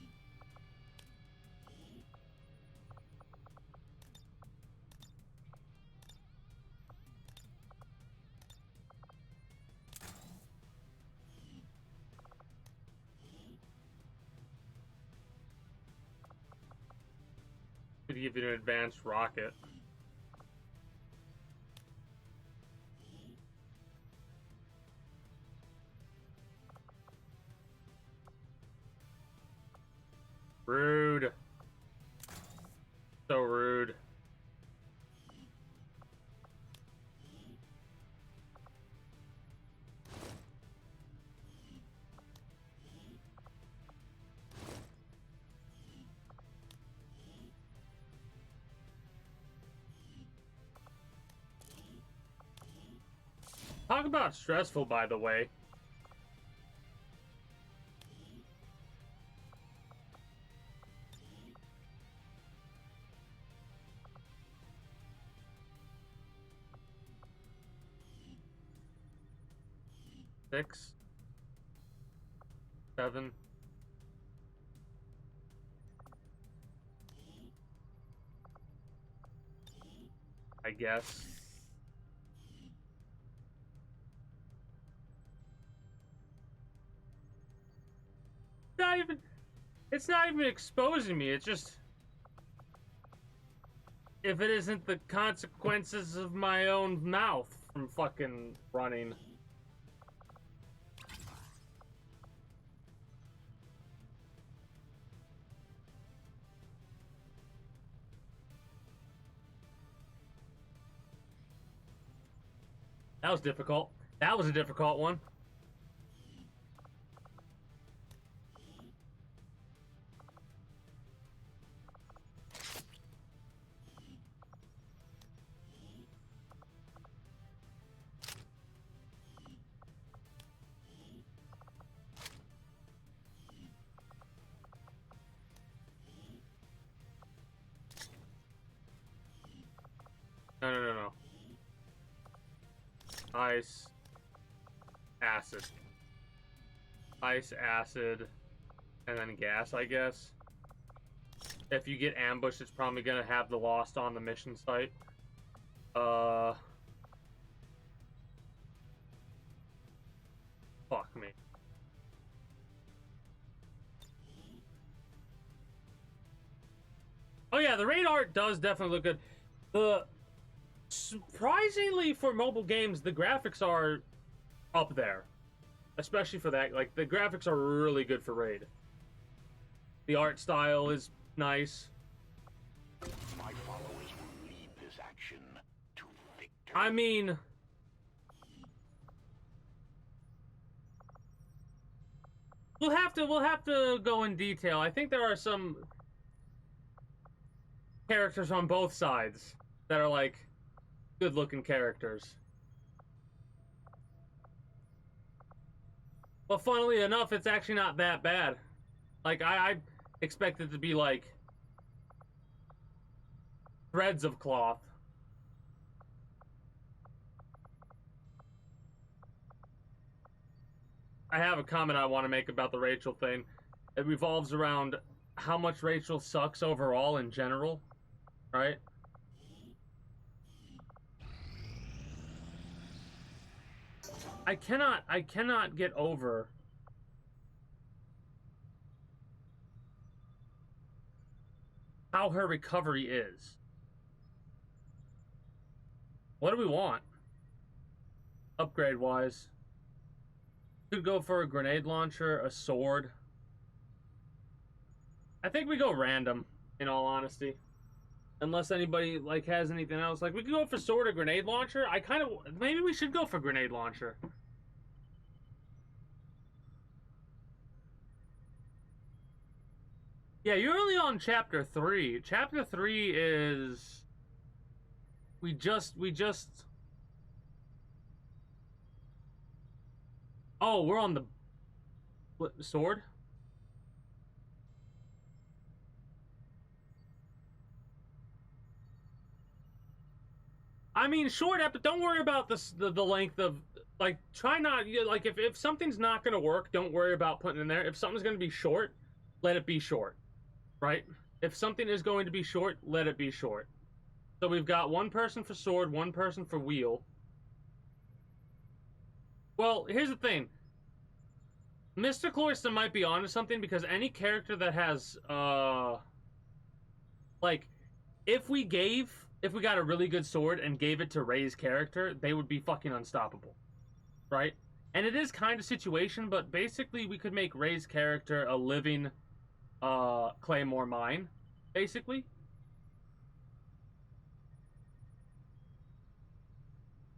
Could give you an advanced rocket. Rude. So rude. Talk about stressful, by the way. Six, 7. I guess. It's not even exposing me. It's just, if it isn't the consequences of my own mouth from fucking running. That was difficult. That was a difficult one. No. Ice. Acid. Ice, acid, and then gas, I guess. If you get ambushed, it's probably gonna have the lost on the mission site. Fuck me. Oh yeah, the raid art does definitely look good. Surprisingly for mobile games, the graphics are up there. Especially for that, like, the graphics are really good for raid. The art style is nice. My followers will lead this action to victory. I mean, we'll have to go in detail. I think there are some characters on both sides that are like good-looking characters. But funnily enough, it's actually not that bad. Like, I expected it to be like threads of cloth. I have a comment I want to make about the Rachel thing. It revolves around how much Rachel sucks overall in general, right? I cannot get over how her recovery is. What do we want? Upgrade-wise. Could go for a grenade launcher, a sword. I think we go random, in all honesty. Unless anybody, like, has anything else. Like, we could go for sword or grenade launcher. Maybe we should go for grenade launcher. Yeah, you're only on chapter 3. Chapter 3 is We just... Oh, we're on the... What, sword? I mean, short but don't worry about the length of... Like, try not... Like, if something's not going to work, don't worry about putting it in there. If something's going to be short, let it be short. Right? If something is going to be short, let it be short. So we've got one person for sword, one person for wheel. Well, here's the thing. Mr. Cloyster might be onto something, because any character that has, like, if we got a really good sword and gave it to Ray's character, they would be fucking unstoppable. Right? And it is kind of situation, but basically we could make Ray's character a living, Claymore mine, basically.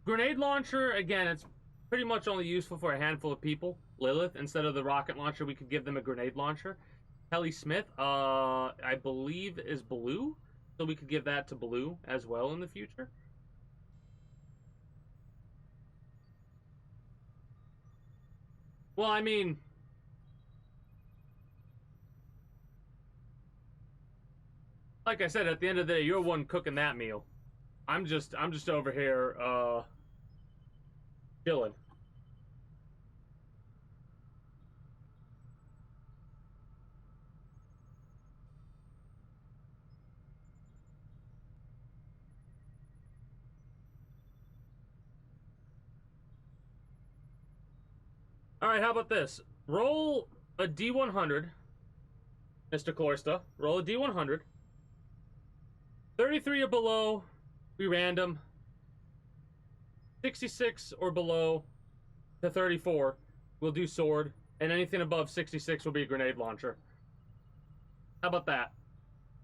Grenade launcher, again, it's pretty much only useful for a handful of people. Lilith, instead of the rocket launcher, we could give them a grenade launcher. Kelly Smith, I believe is blue, so we could give that to blue as well in the future. Well, I mean, like I said, at the end of the day, you're one cooking that meal. I'm just over here, chilling. Alright, how about this? Roll a D100, Mr. Cloyster. Roll a D100. 33 or below, we random. 66 or below to 34, we'll do sword. And anything above 66 will be a grenade launcher. How about that?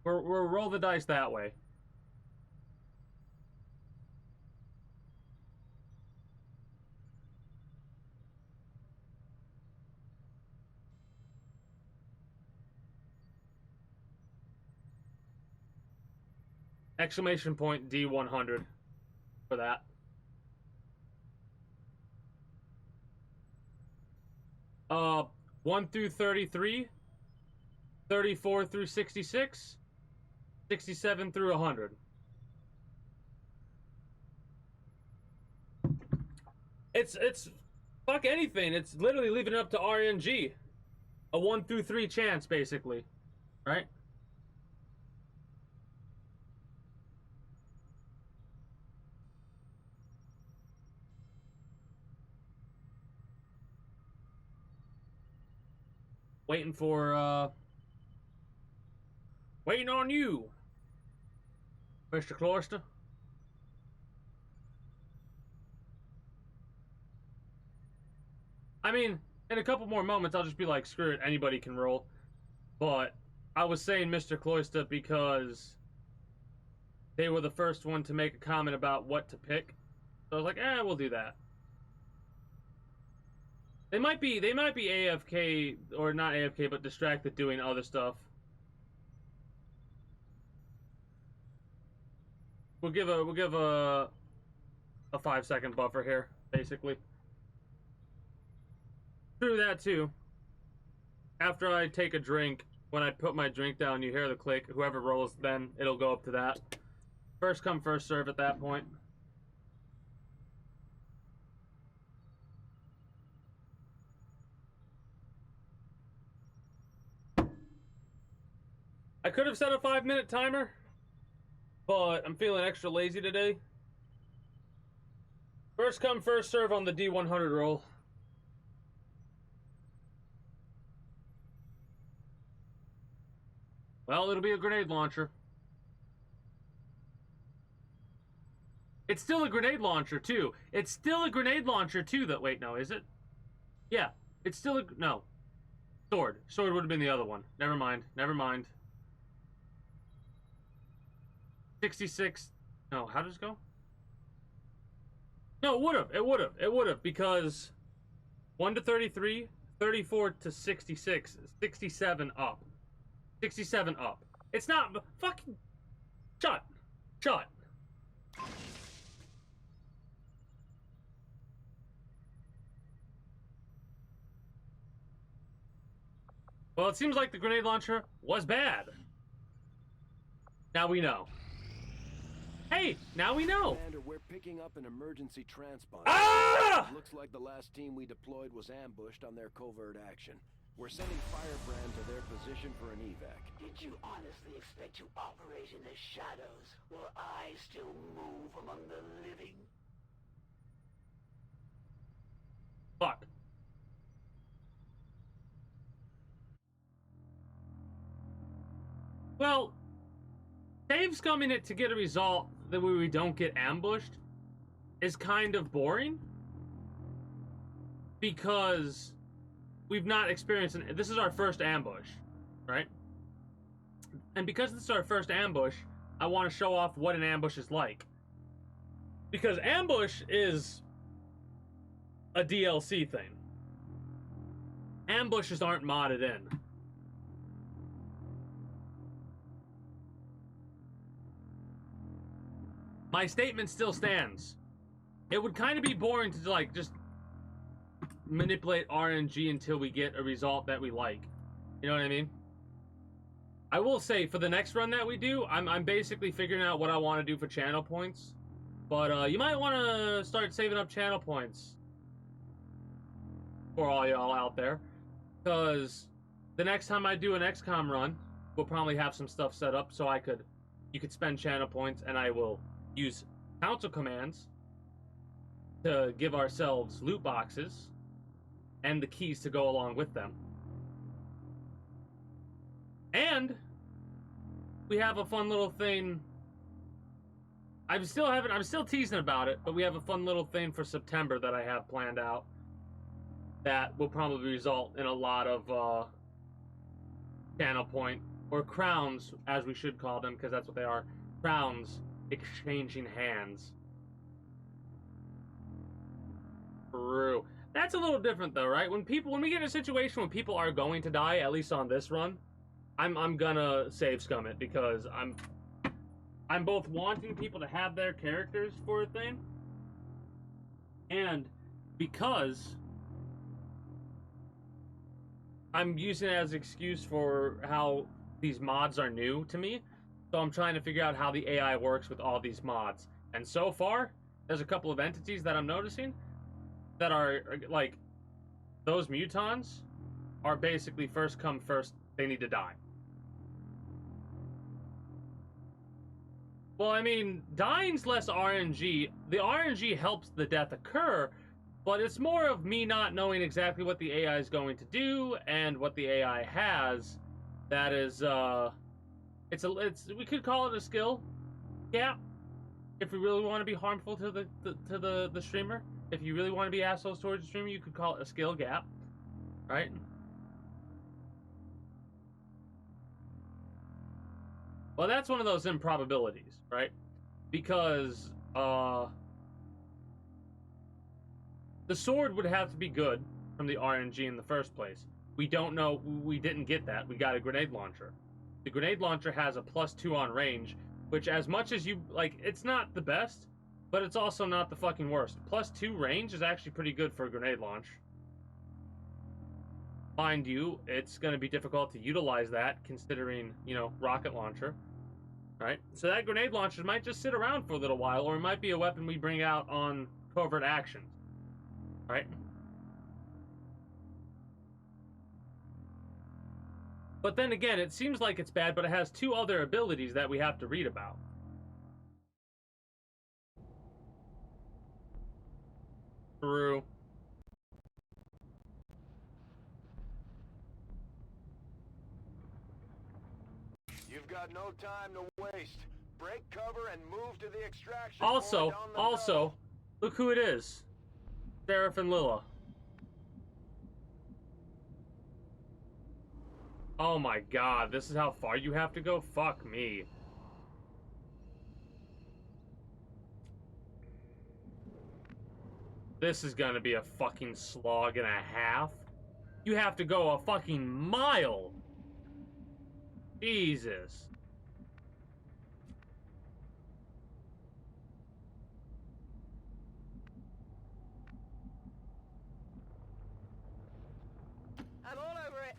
We'll roll the dice that way. Exclamation point D100 for that. Uh, 1 through 33, 34 through 66, 67 through 100. It's fuck anything. It's literally leaving it up to RNG. A 1 through 3 chance, basically, right? Waiting on you, Mr. Cloyster. I mean, in a couple more moments, I'll just be like, screw it, anybody can roll. But I was saying Mr. Cloyster because they were the first one to make a comment about what to pick. So I was like, we'll do that. They might be AFK, or not AFK, but distracted doing other stuff. We'll give a 5-second buffer here, basically. True that too. After I take a drink, when I put my drink down, you hear the click. Whoever rolls, then it'll go up to that. First come, first serve at that point. I could have set a 5-minute timer, but I'm feeling extra lazy today. First come, first serve on the D100 roll. Well, it'll be a grenade launcher. It's still a grenade launcher, too. It's still a grenade launcher, too, that... Wait, no, is it? Yeah, it's still a... No. Sword. Sword would have been the other one. Never mind. Never mind. 66... No, how does it go? No, it would have. It would have. It would have, because 1 to 33, 34 to 66, 67 up. 67 up. It's not... Fucking... Shut. Well, it seems like the grenade launcher was bad. Now we know. Hey, now we know. Commander, we're picking up an emergency transponder. Ah! Looks like the last team we deployed was ambushed on their covert action. We're sending Firebrand to their position for an evac. Did you honestly expect to operate in the shadows while I still move among the living? Fuck. Well, save scumming it to get a result that way we don't get ambushed is kind of boring because we've not experienced this is our first ambush, right? And because this is our first ambush, I want to show off what an ambush is like. Because ambush is a DLC thing. Ambushes aren't modded in. My statement still stands. It would kind of be boring to like just manipulate RNG until we get a result that we like. You know what I mean? I will say for the next run that we do, I'm basically figuring out what I want to do for channel points. But you might want to start saving up channel points for all y'all out there, because the next time I do an XCOM run, we'll probably have some stuff set up so you could spend channel points, and I will use council commands to give ourselves loot boxes and the keys to go along with them. And we have a fun little thing. I'm still teasing about it, but we have a fun little thing for September that I have planned out that will probably result in a lot of channel point, or crowns, as we should call them, because that's what they are. Crowns exchanging hands. True. That's a little different though, right? When we get in a situation when people are going to die, at least on this run, I'm gonna save scum it, because I'm both wanting people to have their characters for a thing, and because I'm using it as an excuse for how these mods are new to me. So I'm trying to figure out how the AI works with all these mods. And so far, there's a couple of entities that I'm noticing that are, like, those mutons are basically first come, first, they need to die. Well, I mean, dying's less RNG. The RNG helps the death occur, but it's more of me not knowing exactly what the AI is going to do and what the AI has. That is, we could call it a skill gap if we really want to be harmful to the streamer. If you really want to be assholes towards the streamer, you could call it a skill gap, right? Well, that's one of those improbabilities, right? Because the sword would have to be good from the RNG in the first place. We don't know. We didn't get that. We got a grenade launcher. The grenade launcher has a +2 on range, which, as much as you like, it's not the best, but it's also not the fucking worst. +2 range is actually pretty good for a grenade launch. Mind you, it's going to be difficult to utilize that, considering, you know, rocket launcher. Right? So that grenade launcher might just sit around for a little while, or it might be a weapon we bring out on covert actions. Right? But then again, it seems like it's bad, but it has 2 other abilities that we have to read about. True. You've got no time to waste. Break cover and move to the extraction Also, point on the go. look who it is. Seraph and Lila. Oh my god, this is how far you have to go? Fuck me. This is gonna be a fucking slog and a half. You have to go a fucking mile. Jesus. I'm all over it.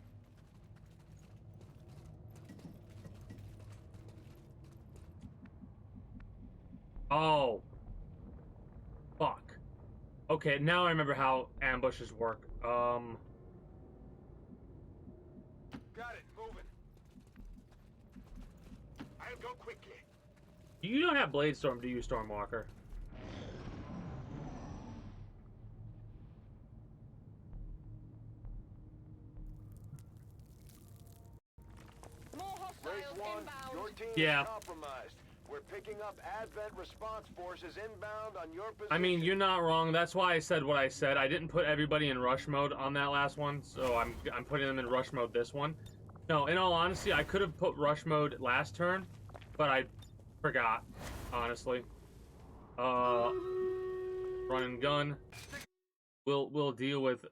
Oh. Fuck. Okay, now I remember how ambushes work. Got it. Moving. I'll go quickly. You don't have Blade Storm, do you, Stormwalker? More Race hostiles 1, inbound. your team Yeah. is compromised. We're picking up Advent response forces inbound on your position. I mean, you're not wrong. That's why I said what I said. I didn't put everybody in rush mode on that last one, so I'm putting them in rush mode this one. No, in all honesty, I could have put rush mode last turn, but I forgot, honestly. Run and gun. We'll deal with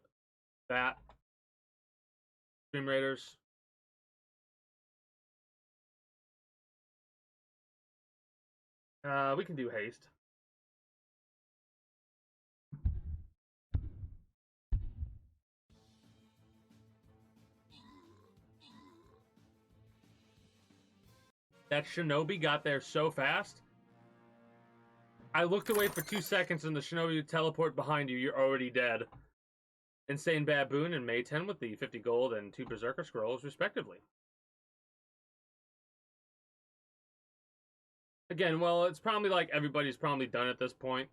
that. Stream Raiders. We can do haste. That Shinobi got there so fast. I looked away for 2 seconds and the Shinobi would teleport behind you. You're already dead. Insane Baboon and May 10 with the 50 gold and 2 Berserker Scrolls, respectively. Again, well, it's probably like everybody's probably done at this point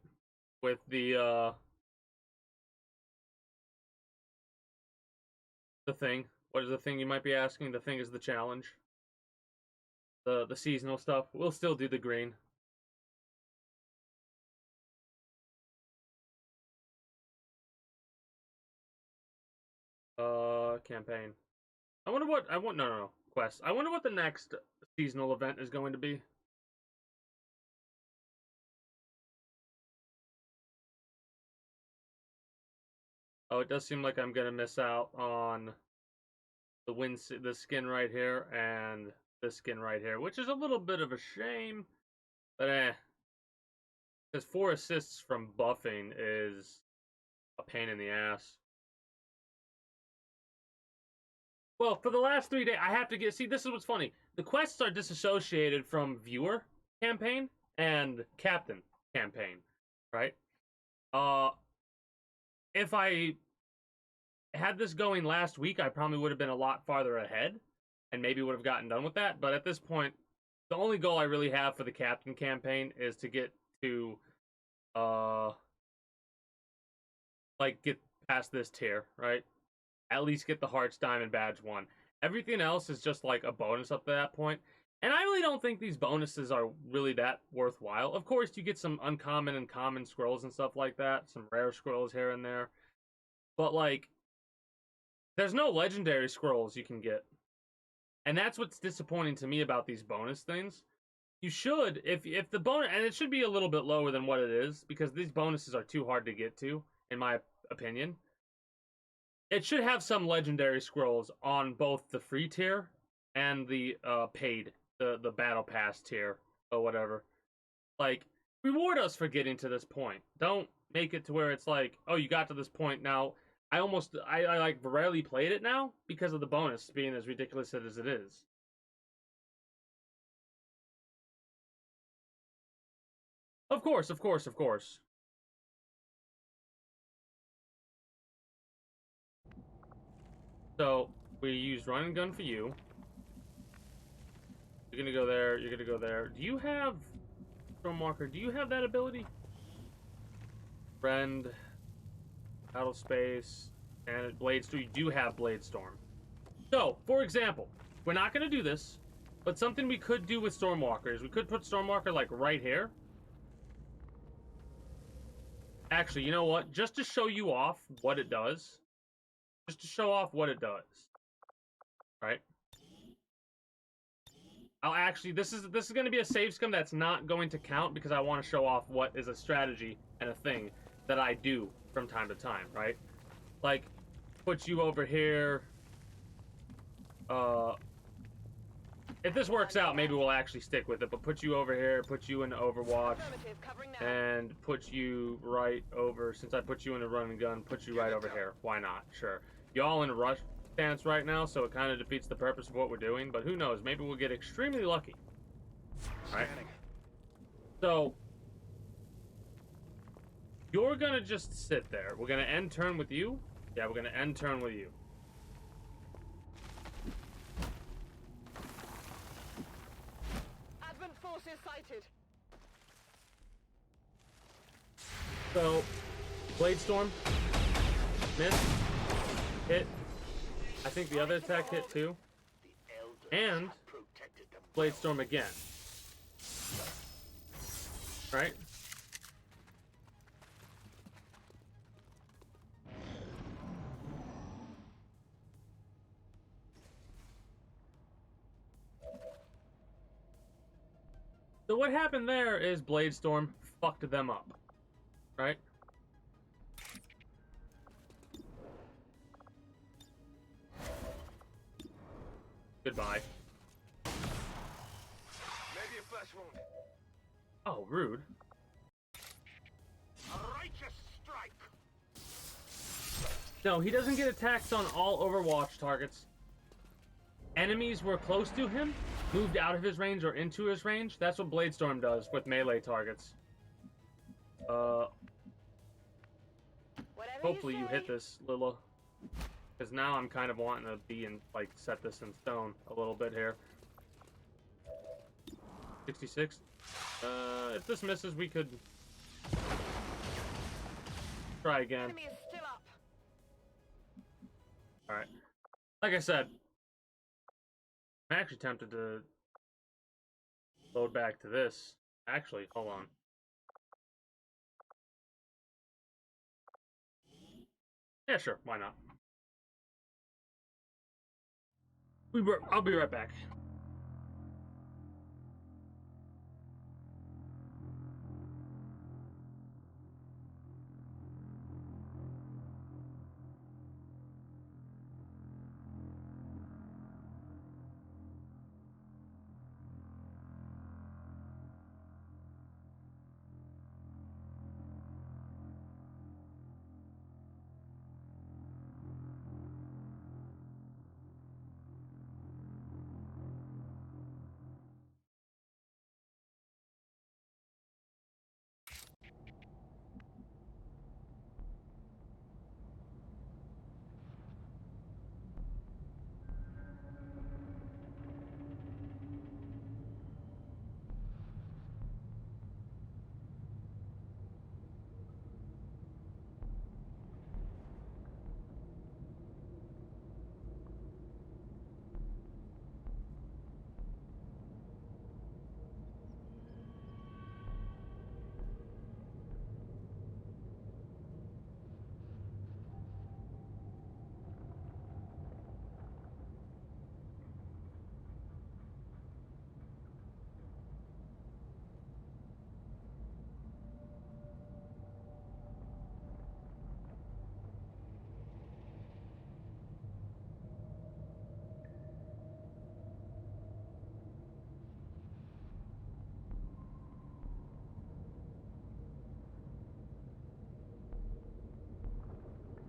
with the thing. What is the thing you might be asking? The thing is the challenge. The seasonal stuff. We'll still do the green. Campaign. I wonder what no quest. I wonder what the next seasonal event is going to be. Oh, it does seem like I'm gonna miss out on the skin right here and this skin right here, which is a little bit of a shame, but because 4 assists from buffing is a pain in the ass. Well, for the last 3 days, I have to see, this is what's funny. The quests are disassociated from viewer campaign and captain campaign, right? If I had this going last week, I probably would have been a lot farther ahead and maybe would have gotten done with that. But at this point, the only goal I really have for the captain campaign is to get to, like, get past this tier, right? At least get the Hearts Diamond Badge 1. Everything else is just like a bonus up to that point. And I really don't think these bonuses are really that worthwhile. Of course, you get some uncommon and common scrolls and stuff like that. Some rare scrolls here and there. But, like, there's no legendary scrolls you can get. And that's what's disappointing to me about these bonus things. You should, if the bonus, and it should be a little bit lower than what it is, because these bonuses are too hard to get to, in my opinion. It should have some legendary scrolls on both the free tier and the paid, the battle pass tier or whatever. Like, reward us for getting to this point. Don't make it to where it's like, oh, you got to this point now. I like rarely played it now because of the bonus being as ridiculous as it is. Of course. So, we use run and gun for you. You're gonna go there, you're gonna go there. Do you have, Stormwalker, do you have that ability? Friend, Battle Space, and Blade Storm. You do have Blade Storm. So, for example, we're not gonna do this, but something we could do with Stormwalker is we could put Stormwalker, like, right here. Actually, you know what? Just to show you off what it does. Just to show off what it does. Right? I'll actually, this is going to be a save scum that's not going to count because I want to show off what is a strategy and a thing that I do from time to time, right? Like, put you over here. If this works out, maybe we'll actually stick with it, but put you over here, put you in Overwatch, and put you right over, since I put you in a run and gun, put you right over here. Why not? Sure. Y'all in a rush stance right now, so it kind of defeats the purpose of what we're doing, but who knows? Maybe we'll get extremely lucky. Right? So, You're gonna just sit there. We're gonna end turn with you. Yeah, we're gonna end turn with you. Advent forces sighted. So, Blade Storm, miss, hit. I think the other attack hit too. And Blade Storm again. Right? So what happened there is Blade Storm fucked them up. Right? Goodbye. Maybe a flesh wound. Oh, rude. A righteous strike. No, he doesn't get attacks on all Overwatch targets. Enemies were close to him, moved out of his range or into his range. That's what Blade Storm does with melee targets. Hopefully you hit this, Lila. Because now I'm kind of wanting to be in, like, set this in stone a little bit here. 66. If this misses, we could try again. Enemy is still up. Alright. Like I said, I'm actually tempted to load back to this. Actually, hold on. Yeah, sure, why not? I'll be right back.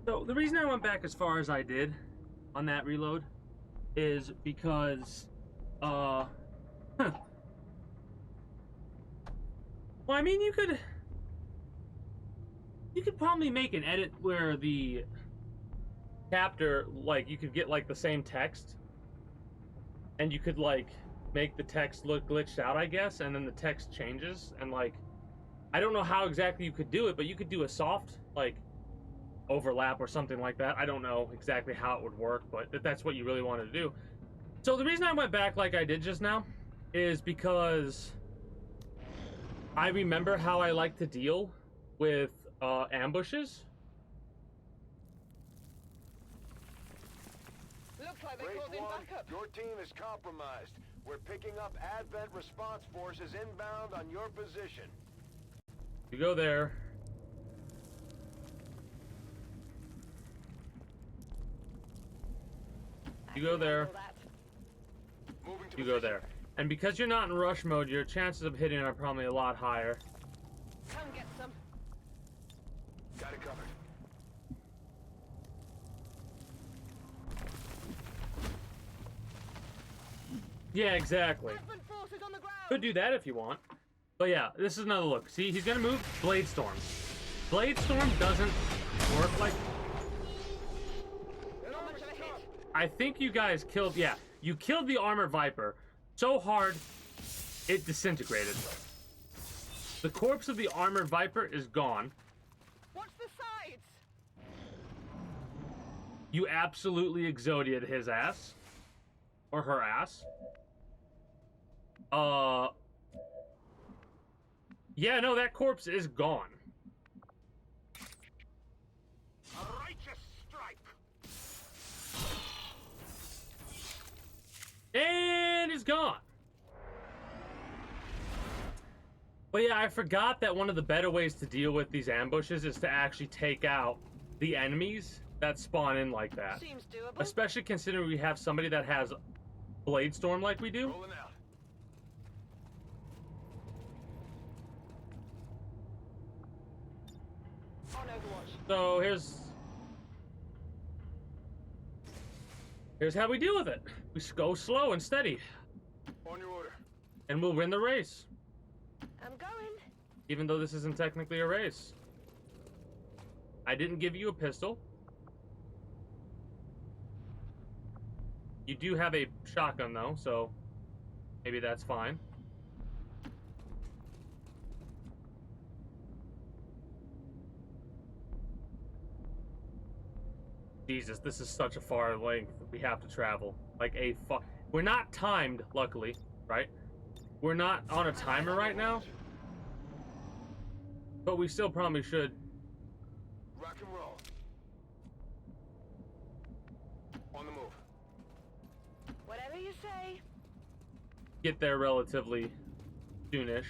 So the reason I went back as far as I did on that reload is because, well, I mean, you could probably make an edit where the chapter, like, you could get, like, the same text, and you could, like, make the text look glitched out, I guess, and then the text changes, and, like, I don't know how exactly you could do it, but you could do a soft, like, overlap or something like that. I don't know exactly how it would work, but if that's what you really wanted to do. So the reason I went back like I did just now is because I remember how I like to deal with ambushes. Looks like they Race called in 1, backup. your team is compromised. We're picking up Advent response forces inbound on your position. You go there. You go there. Moving to You go there. And because you're not in rush mode, your chances of hitting are probably a lot higher. Come get some. Got it covered. Yeah, exactly. Advent forces on the ground. Could do that if you want. But yeah, this is another look. See, he's gonna move Blade Storm. Blade Storm doesn't work like... Not much of a hit. I think you guys killed... Yeah, you killed the Armored Viper so hard, it disintegrated. The corpse of the Armored Viper is gone. Watch the sides. You absolutely exodiated his ass. Or her ass. Yeah, no, that corpse is gone. A righteous strike. And it's gone. But yeah, I forgot that one of the better ways to deal with these ambushes is to actually take out the enemies that spawn in like that. Seems doable. Especially considering we have somebody that has Blade Storm like we do. Rolling out. On Overwatch. So here's how we deal with it. We go slow and steady, On your order. and we'll win the race. I'm going. Even though this isn't technically a race. I didn't give you a pistol. You do have a shotgun though, so maybe that's fine. Jesus, this is such a far length we have to travel. Like we're not timed, luckily, right? We're not on a timer right now. But we still probably should. Rock and roll. On the move. Whatever you say. Get there relatively soonish.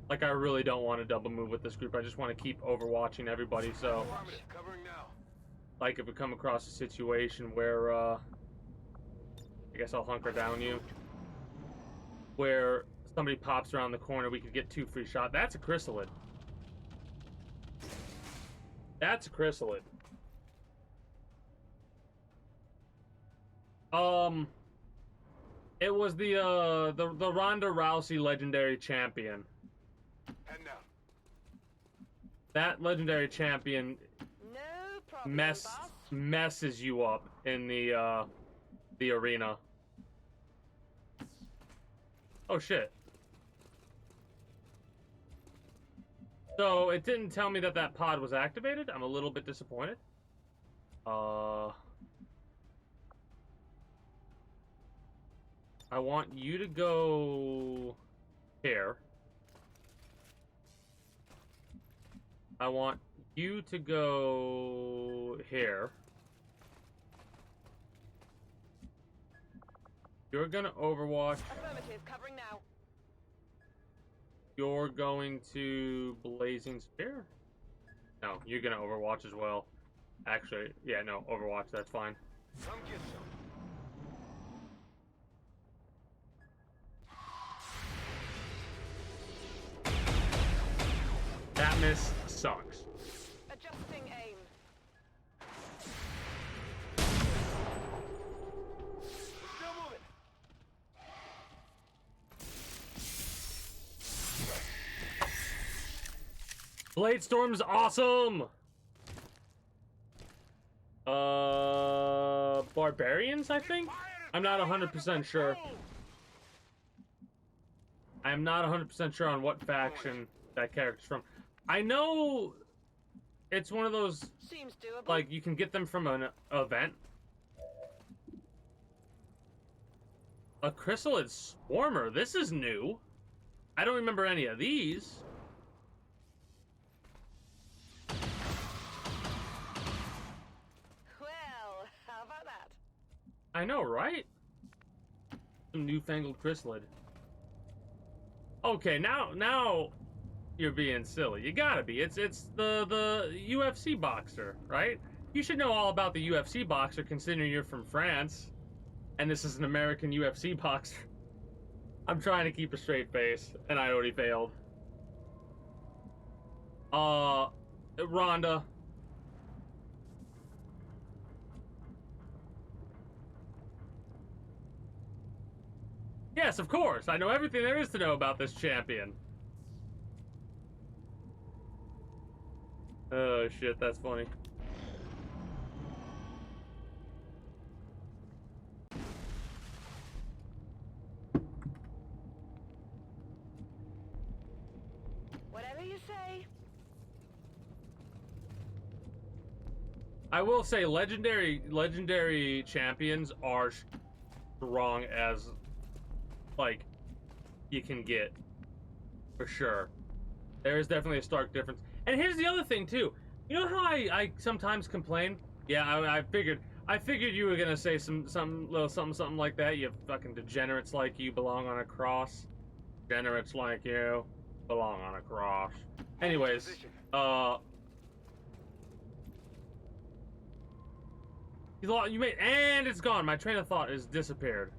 Like, I really don't want to double move with this group. I just want to keep overwatching everybody, so... Affirmative. Covering now. Like, if we come across a situation where, I guess I'll hunker down you. Where somebody pops around the corner, we could get 2 free shots. That's a chrysalid. That's a chrysalid. It was the Ronda Rousey legendary champion. Head down. That legendary champion No problem, boss. messes you up in the arena. Oh shit. So it didn't tell me that that pod was activated. I'm a little bit disappointed. I want you to go here. I want you to go here. You're gonna Overwatch. Affirmative, covering now. You're going to Blazing Spear? No, you're gonna Overwatch as well. Actually, yeah, no, Overwatch, that's fine. Come get some. That miss sucks. Adjusting aim. Still moving. Blade Storm's awesome! Barbarians, I think? I'm not 100% sure. I'm not 100% sure on what faction that character's from. I know it's one of those, Seems doable. like, you can get them from an event. A Chrysalid Swarmer, this is new. I don't remember any of these. Well, how about that? I know, right? Some newfangled Chrysalid. Okay, now you're being silly. You gotta be. It's the UFC boxer, right? You should know all about the UFC boxer considering you're from France. And this is an American UFC boxer. I'm trying to keep a straight face, and I already failed. Rhonda. Yes, of course. I know everything there is to know about this champion. Oh shit, that's funny. Whatever you say. I will say legendary champions are strong as like you can get, for sure. There is definitely a stark difference. And here's the other thing too. You know how I sometimes complain? Yeah, I figured you were gonna say some little something like that. You fucking degenerates like you belong on a cross. Degenerates like you belong on a cross. Anyways, you made, and it's gone. My train of thought is disappeared.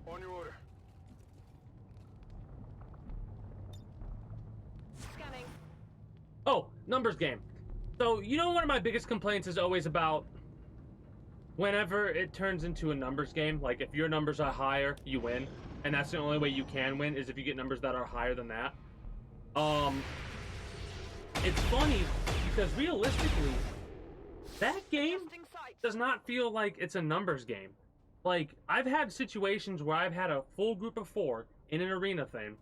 On your order. Scanning. Oh, numbers game. So, you know, one of my biggest complaints is always about whenever it turns into a numbers game. Like, if your numbers are higher, you win. And that's the only way you can win, is if you get numbers that are higher than that. It's funny, because realistically, that game Adjusting sights. does not feel like it's a numbers game. Like, I've had situations where I've had a full group of 4 in an arena thing,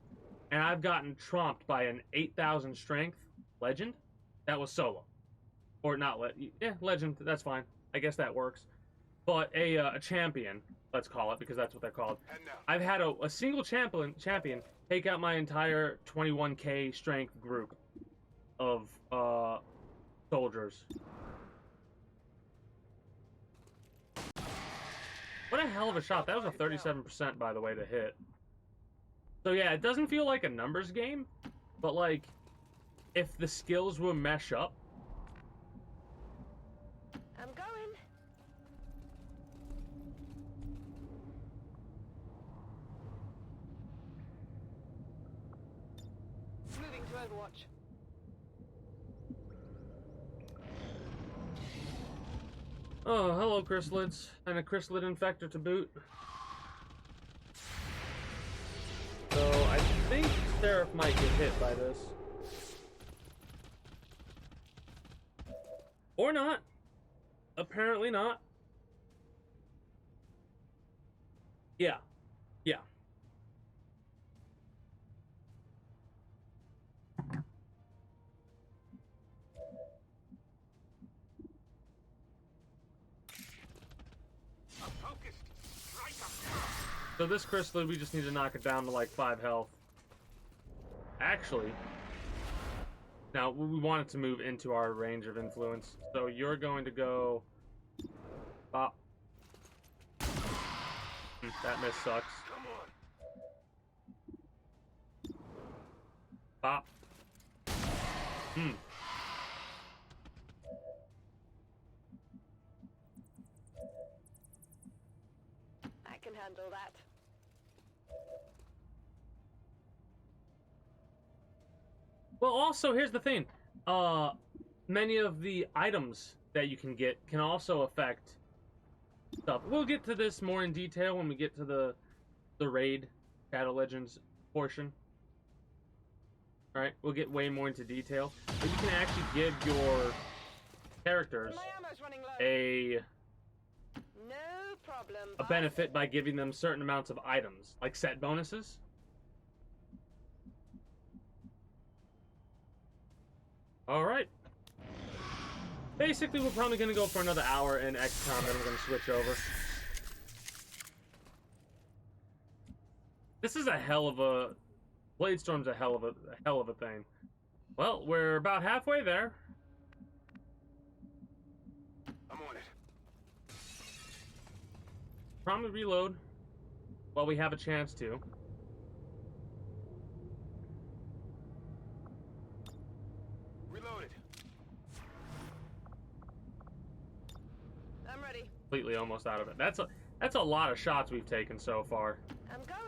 and I've gotten tromped by an 8,000 strength legend that was solo. Or not, legend, that's fine. I guess that works. But a champion, let's call it, because that's what they're called. I've had a single champion take out my entire 21k strength group of soldiers. What a hell of a shot. That was a 37%, by the way, to hit. So yeah, it doesn't feel like a numbers game, but like, if the skills will mesh up. I'm going. Moving to Overwatch. Oh, hello, chrysalids. And a chrysalid infector to boot. So, I think Seraph might get hit by this. Or not. Apparently not. Yeah. Yeah. So this chrysalid, we just need to knock it down to like 5 health. Actually, now we want it to move into our range of influence. So you're going to go bop. That miss sucks. Bop. I can handle that. Well, also, here's the thing. Many of the items that you can get can also affect stuff. We'll get to this more in detail when we get to the raid Shadow Legends portion. Alright, we'll get way more into detail. But you can actually give your characters My ammo's running low. No problem. a boss. benefit by giving them certain amounts of items, like set bonuses. Alright. Basically, we're probably going to go for another hour in XCOM, then we're going to switch over. This is a hell of a... Bladestorm's a hell of a thing. Well, we're about halfway there. I'm on it. Probably reload while we have a chance to. Reloaded. I'm ready. Completely almost out of it. That's a lot of shots we've taken so far. I'm going.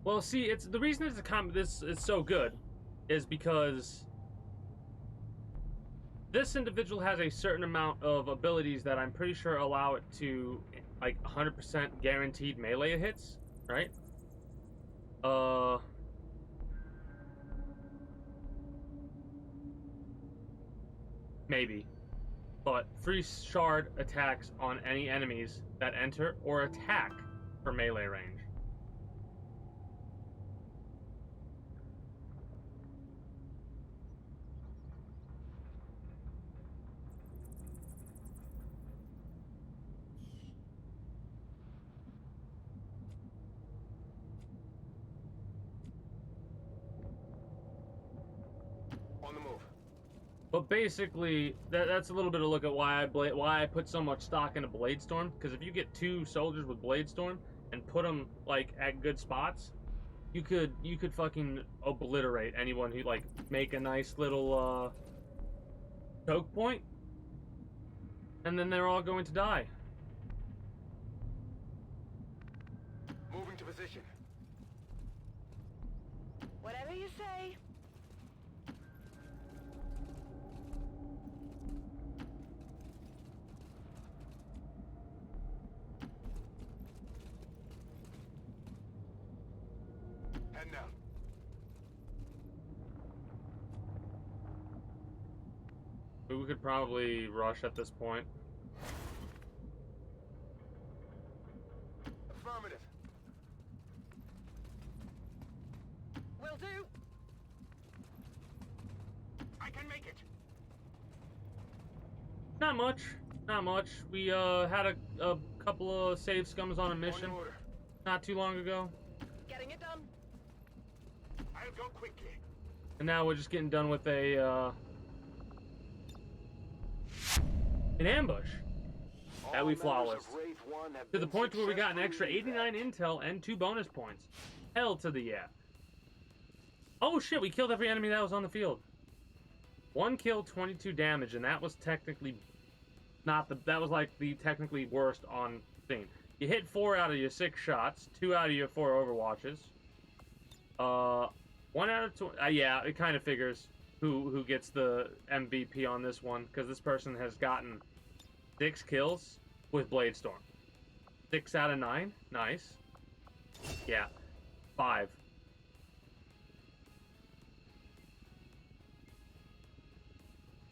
Well, see, it's the reason this is so good is because This individual has a certain amount of abilities that I'm pretty sure allow it to, like, 100% guaranteed melee hits, right? Maybe. But free shard attacks on any enemies that enter or attack for melee range. On the move. But basically, that's a little bit of a look at why I put so much stock into Blade Storm. Because if you get 2 soldiers with Blade Storm and put them like at good spots, you could fucking obliterate anyone who like make a nice little choke point, and then they're all going to die. Moving to position. Whatever you say. Head down. We could probably rush at this point. Affirmative. Will do. I can make it. Not much. Not much. We had a couple of save scums on a mission On order. not too long ago, Getting it done. I'll go quickly. and now we're just getting done with an ambush that we All members flawless. of Wraith 1 have To the been point where we got an extra successfully 89 intel and 2 bonus points. Hell to the yeah. Oh shit, we killed every enemy that was on the field. 1 kill, 22 damage, and that was technically not the, that was like the technically worst on scene. You hit 4 out of your 6 shots, 2 out of your 4 overwatches. 1 out of 2, yeah, it kind of figures who gets the MVP on this one, because this person has gotten 6 kills with Blade Storm. 6 out of 9, nice. Yeah, 5.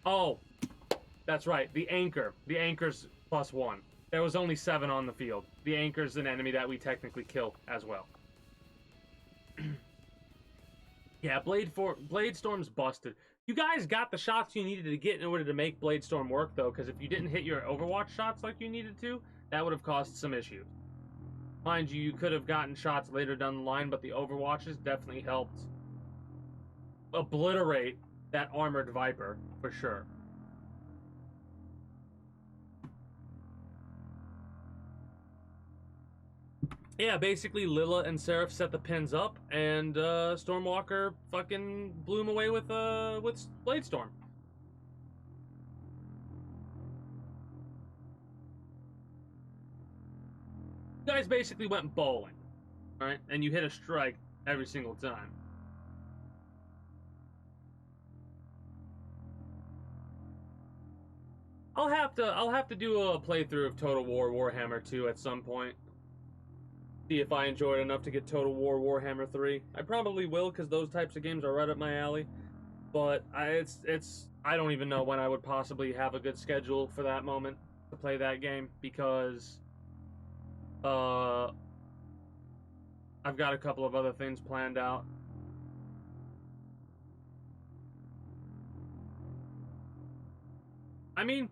Oh, that's right. The anchor. The anchor's +1. There was only 7 on the field. The anchor's an enemy that we technically kill as well. Yeah, Blade Storm's busted. You guys got the shots you needed to get in order to make Blade Storm work, though, because if you didn't hit your Overwatch shots like you needed to, that would have caused some issues. Mind you, you could have gotten shots later down the line, but the Overwatches definitely helped obliterate that armored Viper, for sure. Yeah, basically Lila and Seraph set the pins up, and Stormwalker fucking blew him away with Blade Storm. You guys basically went bowling, alright? And you hit a strike every single time. I'll have to do a playthrough of Total War Warhammer 2 at some point. See if I enjoy it enough to get Total War Warhammer 3. I probably will, because those types of games are right up my alley. But I don't even know when I would possibly have a good schedule for that moment to play that game, because I've got a couple of other things planned out. I mean,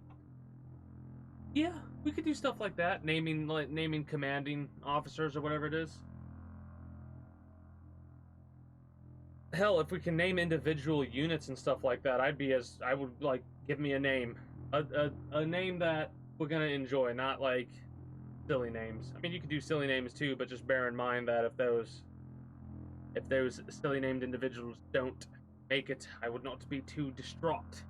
yeah, we could do stuff like that, naming commanding officers or whatever it is. Hell, if we can name individual units and stuff like that, I would like, give me a name, a name that we're gonna enjoy, not like silly names. I mean, you could do silly names too, but just bear in mind that if those silly named individuals don't make it, I would not be too distraught.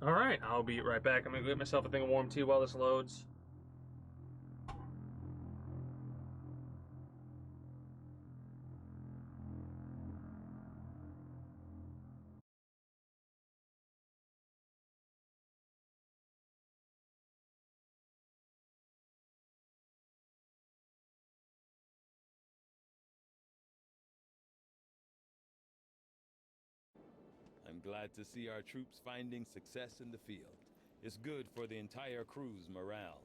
Alright, I'll be right back. I'm gonna get myself a thing of warm tea while this loads. glad to see our troops finding success in the field. It's good for the entire crew's morale.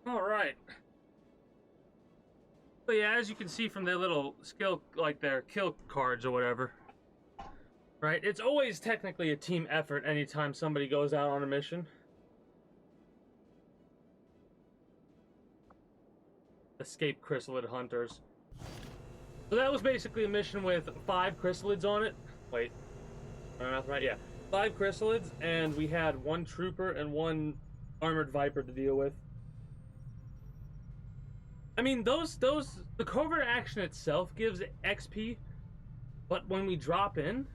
Alright. But yeah, as you can see from their little skill, like their kill cards or whatever, right? It's always technically a team effort anytime somebody goes out on a mission. Escape chrysalid hunters. So that was basically a mission with 5 chrysalids on it. Wait, am I math right? Yeah, 5 chrysalids, and we had 1 trooper and 1 armored viper to deal with. I mean, the covert action itself gives XP, but when we drop in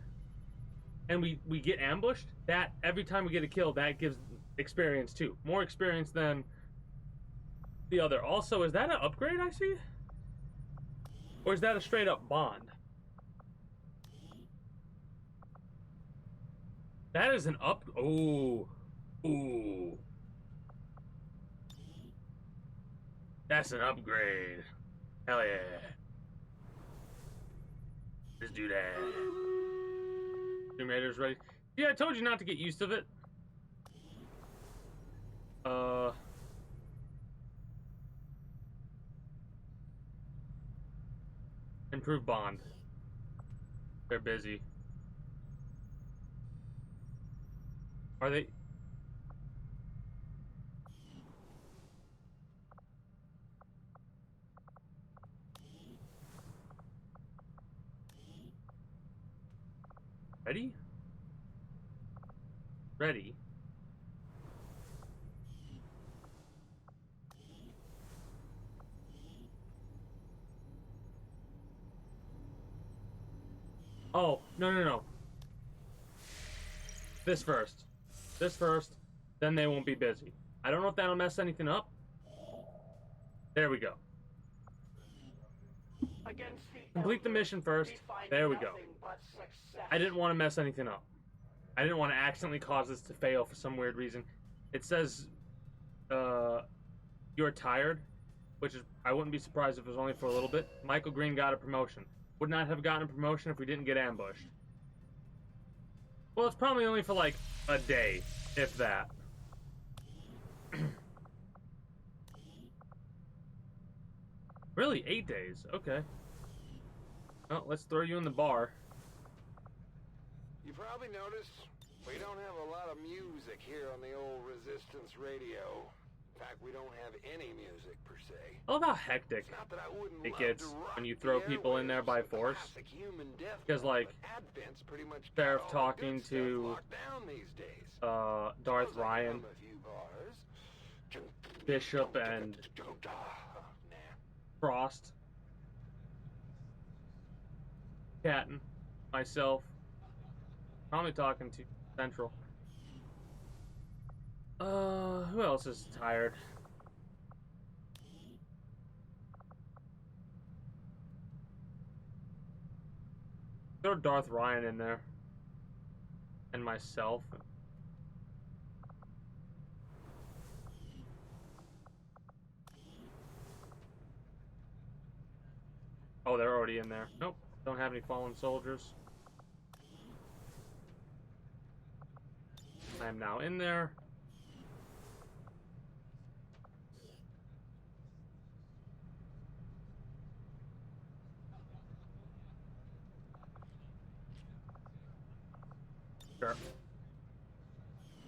and we get ambushed, that every time we get a kill, that gives experience too. More experience than the other. Also, is that an upgrade I see? Or is that a straight up bond? That is an up. Ooh. Ooh. That's an upgrade. Hell yeah. Let's do that. Tomb Raider's ready. Yeah, I told you not to get used to it. Improve bond. They're busy. Are they? Ready? Ready. Oh, no, no, no. This first. This first. Then they won't be busy. I don't know if that'll mess anything up. There we go. Complete the mission first. There we go. I didn't want to mess anything up. I didn't want to accidentally cause this to fail for some weird reason. It says, you're tired, which is, I wouldn't be surprised if it was only for a little bit. Michael Green got a promotion. Would not have gotten a promotion if we didn't get ambushed. Well, it's probably only for like a day, if that. Really? 8 days? Okay. Well, let's throw you in the bar. You probably noticed we don't have a lot of music here on the old Resistance radio. In fact, we don't have any music per se. I love how hectic Not that I wouldn't it love gets to rock when you the throw people in there by airwaves with force. classic human death Because, metal, like, but Advent's pretty much got Sheriff all the talking good stuff to, locked down these days. Darth Suppose I can Ryan, hum a few bars. Bishop, and Nah. Frost, Catton, myself. Probably talking to Central. Who else is tired? Throw Darth Ryan in there. And myself. Oh, they're already in there. Nope. Don't have any fallen soldiers. I am now in there. Sure.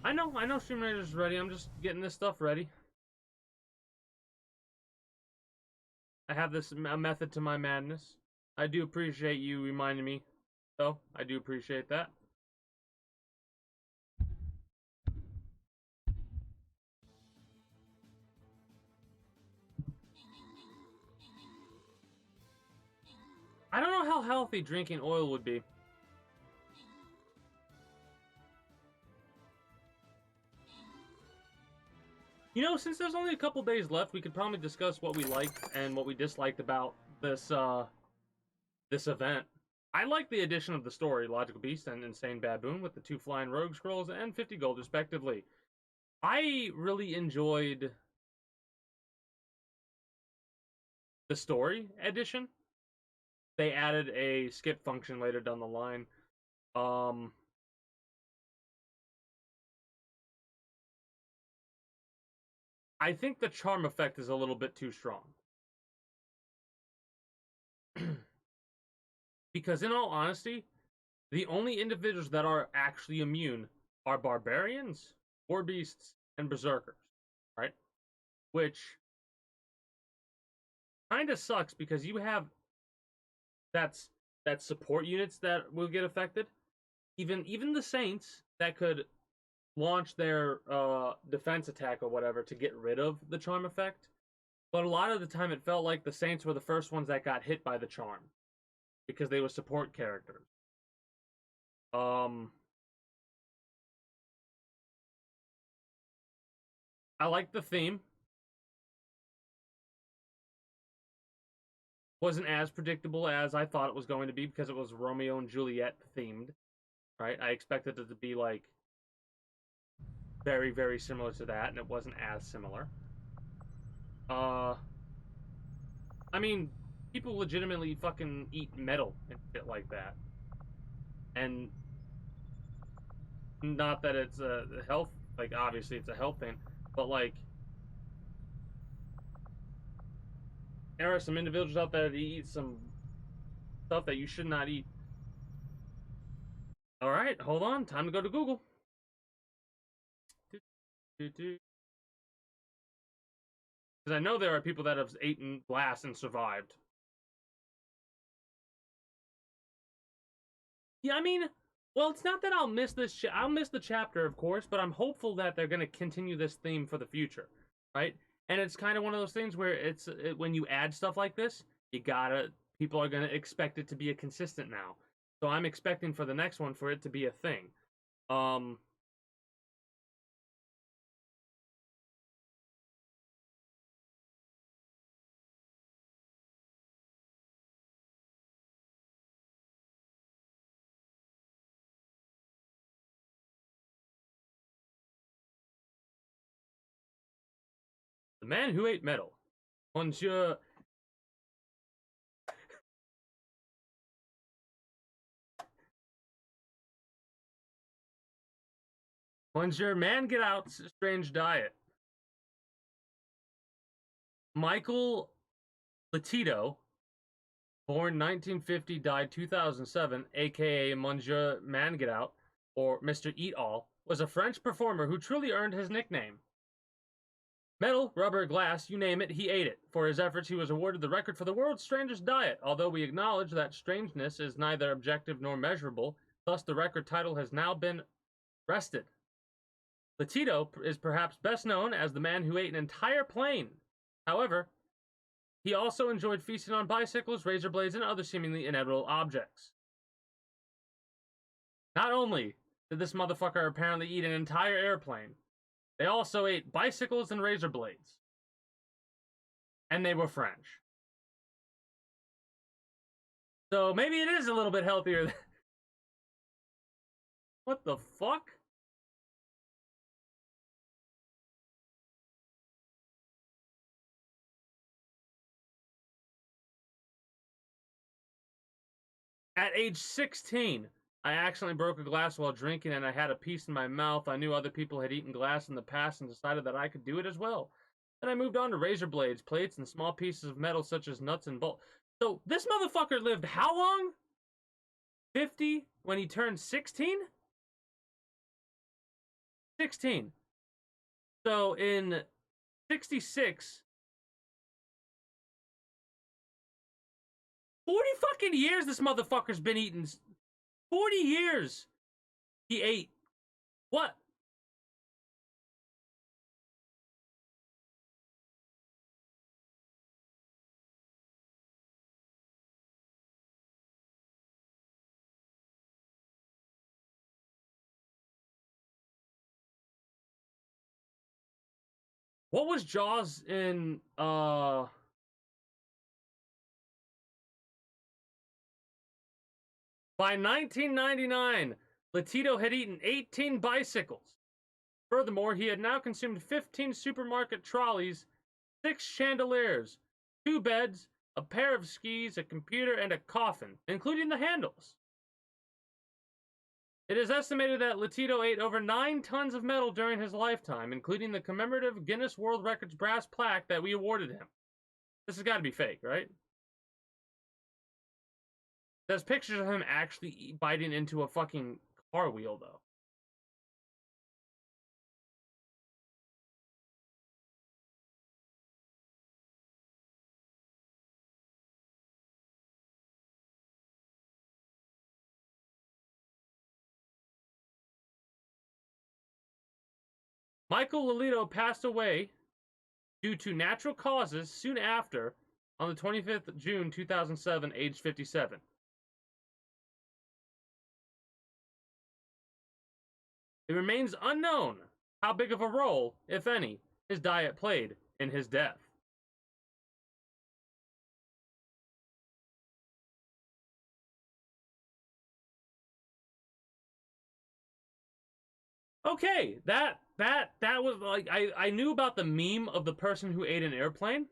I know Stream Raider's ready. I'm just getting this stuff ready. I have this a method to my madness. I do appreciate you reminding me, though. I do appreciate that. I don't know how healthy drinking oil would be. You know, since there's only a couple days left, we could probably discuss what we liked and what we disliked about this this event. I like the addition of the story, Logical Beast and Insane Baboon, with the 2 flying rogue scrolls and 50 gold respectively. I really enjoyed the story edition. They added a skip function later down the line. I think the charm effect is a little bit too strong. Because in all honesty, the only individuals that are actually immune are barbarians, war beasts, and berserkers, right? Which kind of sucks because you have that's support units that will get affected. Even the saints that could launch their defense attack or whatever to get rid of the charm effect. But a lot of the time it felt like the saints were the first ones that got hit by the charm because they were support characters. I like the theme. Wasn't as predictable as I thought it was going to be because it was Romeo and Juliet themed, right? I expected it to be like very, very similar to that, and it wasn't as similar. I mean, people legitimately fucking eat metal and shit like that. And not that it's a health, like, obviously it's a health thing, but like, there are some individuals out there that eat some stuff that you should not eat. Alright, hold on, time to go to Google. Because I know there are people that have eaten glass and survived. Yeah, I mean, well, it's not that I'll miss this. I'll miss the chapter, of course, but I'm hopeful that they're going to continue this theme for the future, right? And it's kind of one of those things where when you add stuff like this, people are going to expect it to be a consistent now. So I'm expecting for the next one for it to be a thing. The man who ate metal, Monsieur. Monsieur Man Get Out's strange diet. Michael Latito, born 1950, died 2007, aka Monsieur Man Get Out, or Mr. Eat All, was a French performer who truly earned his nickname. Metal, rubber, glass, you name it, he ate it. For his efforts, he was awarded the record for the world's strangest diet, although we acknowledge that strangeness is neither objective nor measurable, thus the record title has now been wrested. Latito is perhaps best known as the man who ate an entire plane. However, he also enjoyed feasting on bicycles, razor blades, and other seemingly inedible objects. Not only did this motherfucker apparently eat an entire airplane, they also ate bicycles and razor blades. And they were French. So maybe it is a little bit healthier. What the fuck? At age 16, I accidentally broke a glass while drinking and I had a piece in my mouth. I knew other people had eaten glass in the past and decided that I could do it as well. Then I moved on to razor blades, plates, and small pieces of metal such as nuts and bolts. So this motherfucker lived how long? 50 when he turned 16? 16. So in 66, 40 fucking years this motherfucker's been eating. 40 years he ate. What? What was Jaws in By 1999, Latito had eaten 18 bicycles. Furthermore, he had now consumed 15 supermarket trolleys, 6 chandeliers, 2 beds, a pair of skis, a computer, and a coffin, including the handles. It is estimated that Latito ate over 9 tons of metal during his lifetime, including the commemorative Guinness World Records brass plaque that we awarded him. This has got to be fake, right? There's pictures of him actually biting into a fucking car wheel, though. Michael Lolito passed away due to natural causes soon after on the 25th of June 2007, aged 57. It remains unknown how big of a role, if any, his diet played in his death. Okay, that was like I knew about the meme of the person who ate an airplane.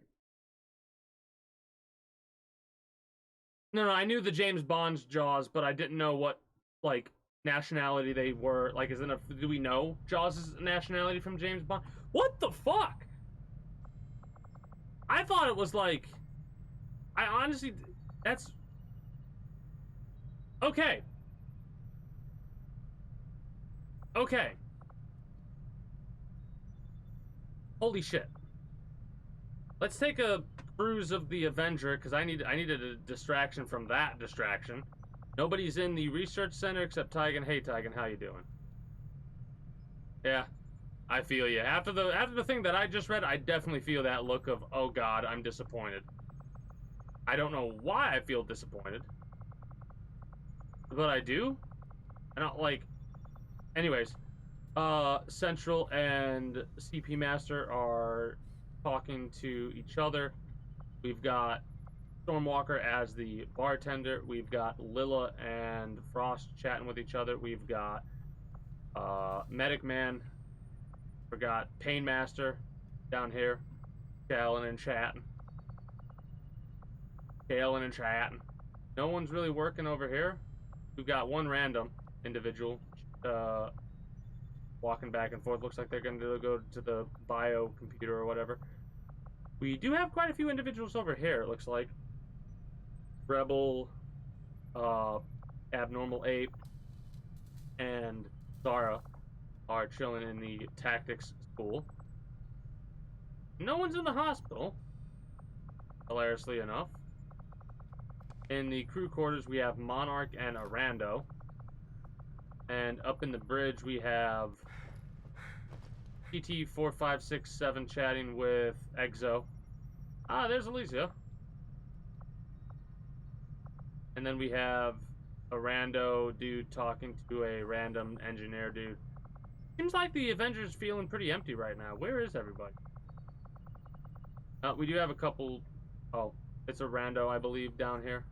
No, I knew the James Bond's Jaws, but I didn't know what like nationality they were. Like, do we know Jaws' nationality from James Bond? What the fuck? I thought it was like, I honestly, that's okay. Okay. Holy shit. Let's take a cruise of the Avenger, because I needed a distraction from that distraction. Nobody's in the research center except Tygan. Hey Tygan, how you doing? Yeah, I feel you. After the thing that I just read, I definitely feel that look of, oh god, I'm disappointed. I don't know why I feel disappointed, but I do. I don't like. Anyways, Central and CP Master are talking to each other. We've got Stormwalker as the bartender. We've got Lilla and Frost chatting with each other. We've got Medic Man. We got Pain Master down here, chilling and chatting. No one's really working over here. We've got one random individual walking back and forth. Looks like they're going to go to the bio computer or whatever. We do have quite a few individuals over here, it looks like. Rebel, Abnormal Ape, and Zara are chilling in the tactics school. No one's in the hospital, hilariously enough. In the crew quarters, we have Monarch and Arando. And up in the bridge, we have PT4567 chatting with Exo. Ah, there's Alicia. And then we have a rando dude talking to a random engineer dude. Seems like the Avengers feeling pretty empty right now. Where is everybody? We do have a couple. Oh, it's a rando, I believe, down here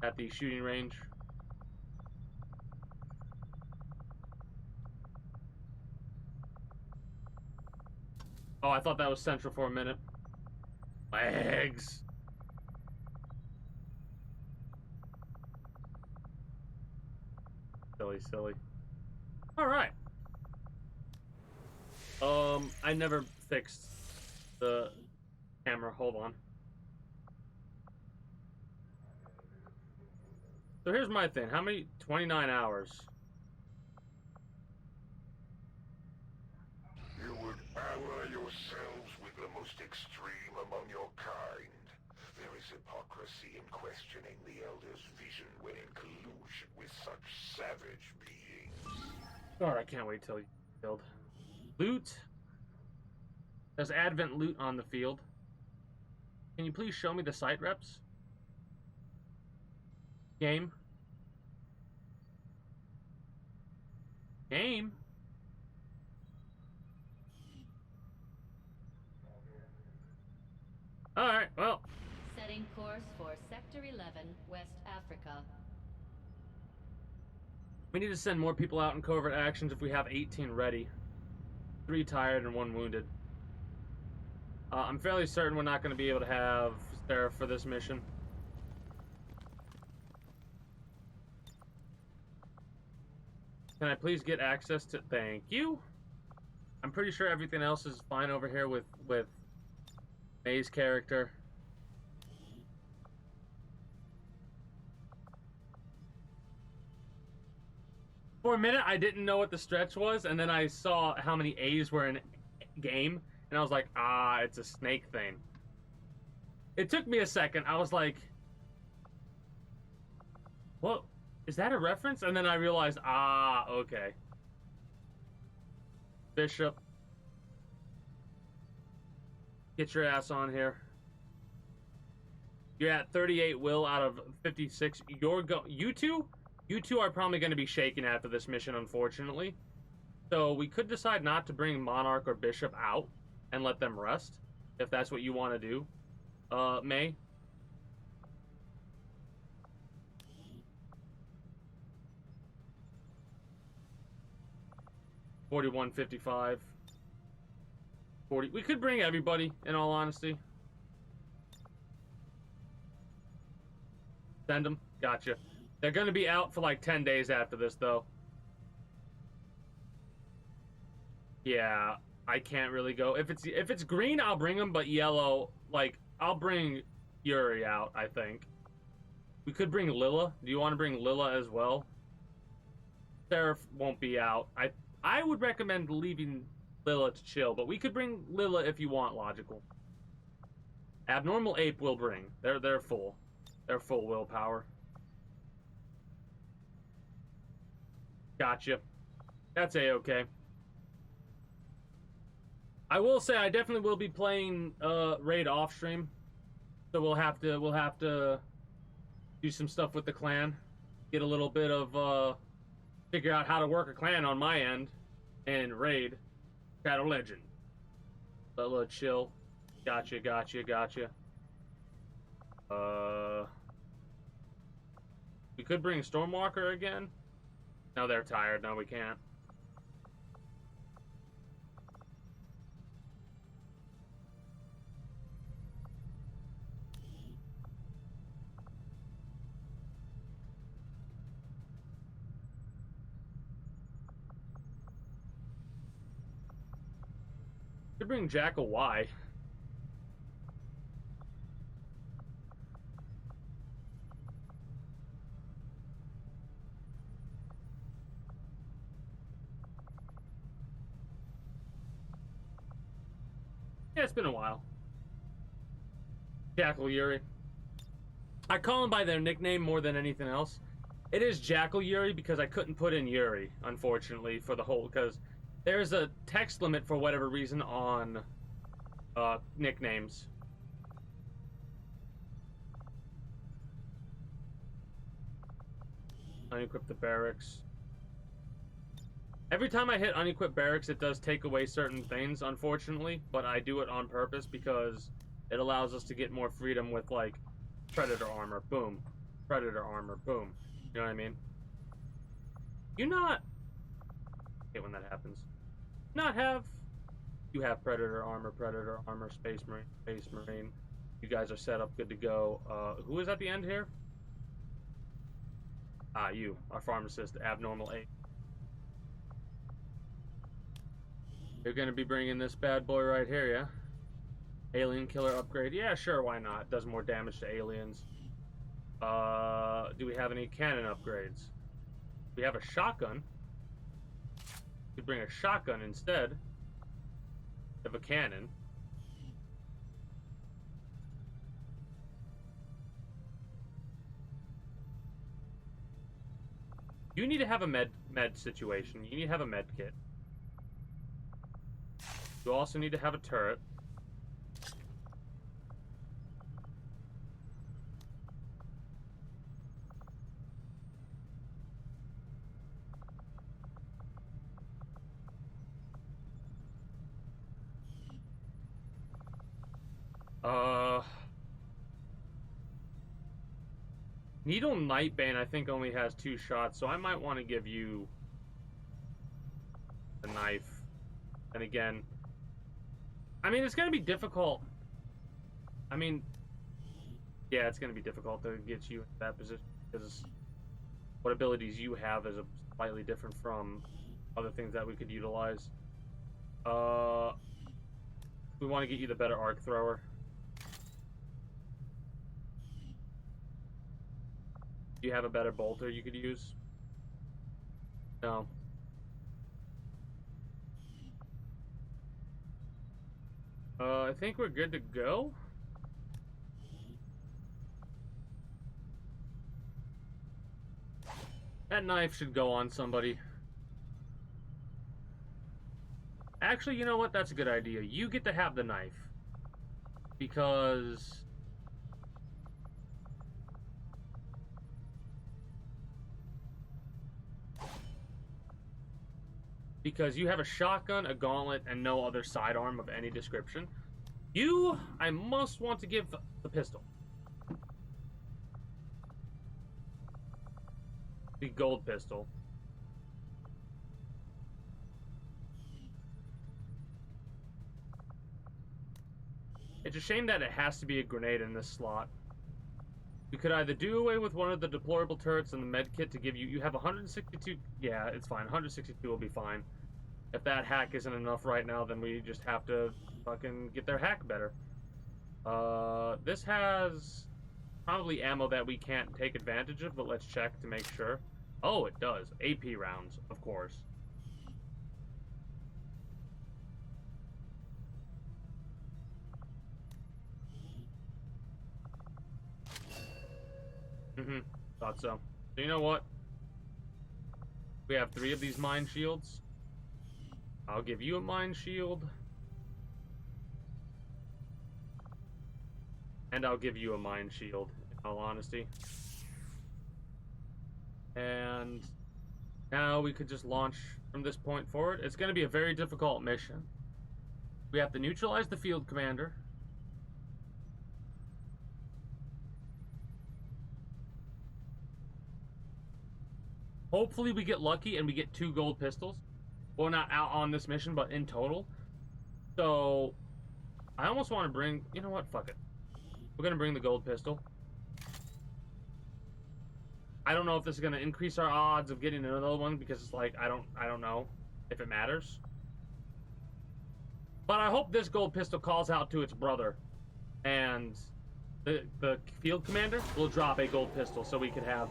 at the shooting range. Oh, I thought that was Central for a minute. Legs. Silly. All right. I never fixed the camera. Hold on. So here's my thing. How many? 29 hours. You would ally yourselves with the most extreme among your kind. There is hypocrisy in questioning the Elder's vision when in collusion with such savage beings. God, I can't wait till you killed. Loot. There's Advent loot on the field. Can you please show me the site reps? Game. Alright, well. Setting course for Sector 11, West Africa. We need to send more people out in covert actions if we have 18 ready. 3 tired and 1 wounded. I'm fairly certain we're not going to be able to have Sarah for this mission. Can I please get access to... Thank you. I'm pretty sure everything else is fine over here with May's character. For a minute, I didn't know what the stretch was, and then I saw how many A's were in game, and I was like, ah, it's a snake thing. It took me a second. I was like, what? Is that a reference? And then I realized, ah, okay. Bishop. Get your ass on here. You're at 38 will out of 56. You two are probably going to be shaken after this mission, unfortunately. So we could decide not to bring Monarch or Bishop out and let them rest, if that's what you want to do. May? $41.55. 40. We could bring everybody, in all honesty. Send them. Gotcha. They're going to be out for like 10 days after this, though. Yeah, I can't really go. If it's green, I'll bring them, but yellow, like, I'll bring Yuri out, I think. We could bring Lilla. Do you want to bring Lilla as well? Seraph won't be out. I would recommend leaving Lilla to chill, but we could bring Lilla if you want, logical. Abnormal Ape will bring. They're full. They're full willpower. Gotcha. That's a-okay. I will say I definitely will be playing Raid off stream. So we'll have to do some stuff with the clan. Get a little bit of figure out how to work a clan on my end and Raid. Shadow Legend. A little chill. Gotcha. We could bring Stormwalker again. No, they're tired. No, we can't. Could bring Jackal Y. Yeah, it's been a while. Jackal Yuri. I call them by their nickname more than anything else. It is Jackal Yuri because I couldn't put in Yuri, unfortunately, for the whole, because there's a text limit for whatever reason on nicknames. Unequip the barracks. Every time I hit unequip barracks, it does take away certain things, unfortunately, but I do it on purpose because it allows us to get more freedom with, like, Predator armor, boom. Predator armor, boom. You know what I mean? You not... I hate when that happens. Not have... You have Predator armor, Space Marine. You guys are set up, good to go. Who is at the end here? Ah, you. Our pharmacist, Abnormal 8. You're gonna be bringing this bad boy right here, yeah? Alien killer upgrade. Yeah, sure, why not? Does more damage to aliens. Do we have any cannon upgrades? We have a shotgun. We could bring a shotgun instead of a cannon. You need to have a med situation. You need to have a med kit. You also need to have a turret. Needle Nightbane, I think, only has 2 shots, so I might want to give you a knife. And again, I mean, it's going to be difficult. I mean, yeah, it's going to be difficult to get you in that position because what abilities you have as a slightly different from other things that we could utilize. We want to get you the better arc thrower. Do you have a better bolter you could use? No. I think we're good to go. That knife should go on somebody. Actually, you know what? That's a good idea. You get to have the knife. Because... you have a shotgun, a gauntlet, and no other sidearm of any description. You, I must want to give the pistol. The gold pistol. It's a shame that it has to be a grenade in this slot. You could either do away with one of the deployable turrets and the med kit to give you... You have 162... Yeah, it's fine. 162 will be fine. If that hack isn't enough right now, then we just have to fucking get their hack better. This has probably ammo that we can't take advantage of, but let's check to make sure. Oh, it does. AP rounds, of course. Thought so. So you know what? We have 3 of these mine shields. I'll give you a mine shield. And I'll give you a mine shield, in all honesty. And now we could just launch from this point forward. It's going to be a very difficult mission. We have to neutralize the field commander. Hopefully we get lucky and we get 2 gold pistols. Well, not out on this mission, but in total. So, I almost want to bring... You know what? Fuck it. We're going to bring the gold pistol. I don't know if this is going to increase our odds of getting another one, because it's like, I don't know if it matters. But I hope this gold pistol calls out to its brother. And the field commander will drop a gold pistol so we could have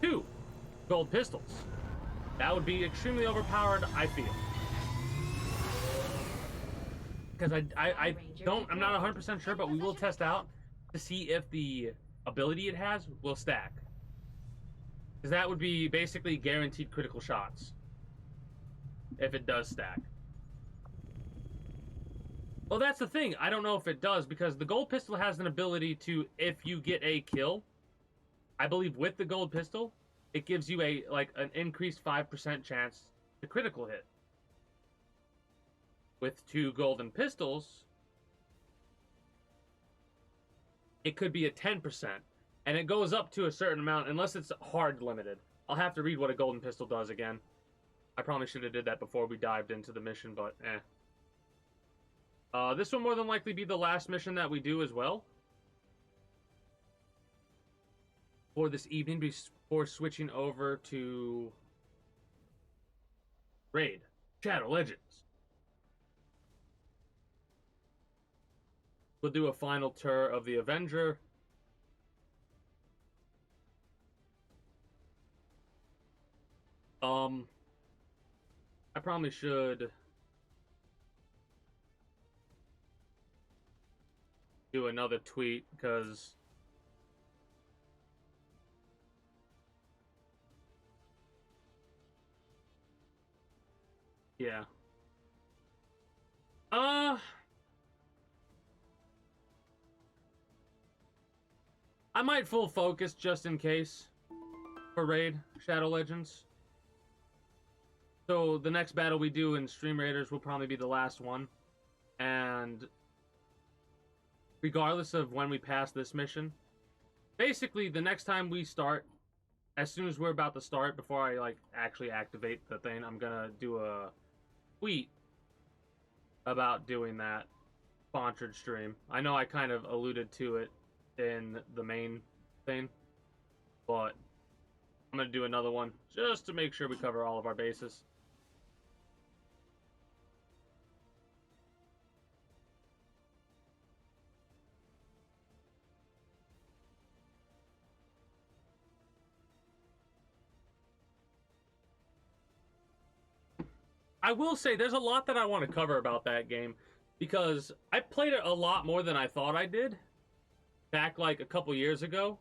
2 gold pistols. That would be extremely overpowered, I feel. Because I'm not 100% sure, but we will test out to see if the ability it has will stack. Because that would be basically guaranteed critical shots. If it does stack. Well, that's the thing. I don't know if it does, because the gold pistol has an ability to, if you get a kill, I believe with the gold pistol, it gives you an increased 5% chance to critical hit. With 2 golden pistols, it could be a 10%. And it goes up to a certain amount, unless it's hard limited. I'll have to read what a golden pistol does again. I probably should have did that before we dived into the mission, but this will more than likely be the last mission that we do as well. For this evening, before switching over to Raid Shadow Legends. We'll do a final tour of the Avenger. I probably should do another tweet, because yeah. I might full focus just in case for Raid Shadow Legends. So the next battle we do in Stream Raiders will probably be the last one. And regardless of when we pass this mission, basically the next time we start, as soon as we're about to start, before I actually activate the thing, I'm gonna do a tweet about doing that sponsored stream. I know I kind of alluded to it in the main thing, but I'm gonna do another one just to make sure we cover all of our bases. I will say there's a lot that I want to cover about that game because I played it a lot more than I thought I did back like a couple years ago.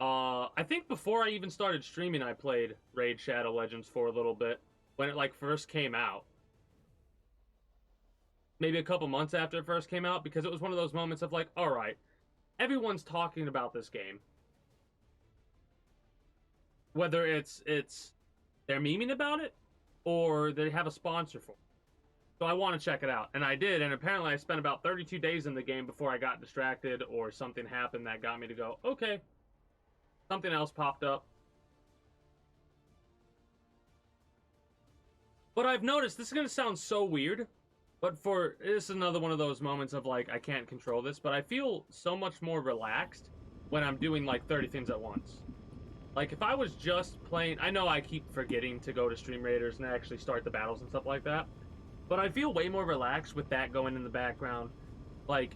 I think before I even started streaming, I played Raid Shadow Legends for a little bit when it like first came out. Maybe a couple months after it first came out, because it was one of those moments of like, all right, everyone's talking about this game. Whether it's they're memeing about it or they have a sponsor for it. So I want to check it out. And I did, and apparently I spent about 32 days in the game before I got distracted or something happened that got me to go, okay. Something else popped up. But I've noticed, this is going to sound so weird, but this is another one of those moments of like, I can't control this, but I feel so much more relaxed when I'm doing like 30 things at once. Like if I was just playing, I know I keep forgetting to go to Stream Raiders and actually start the battles and stuff like that, but I feel way more relaxed with that going in the background. Like,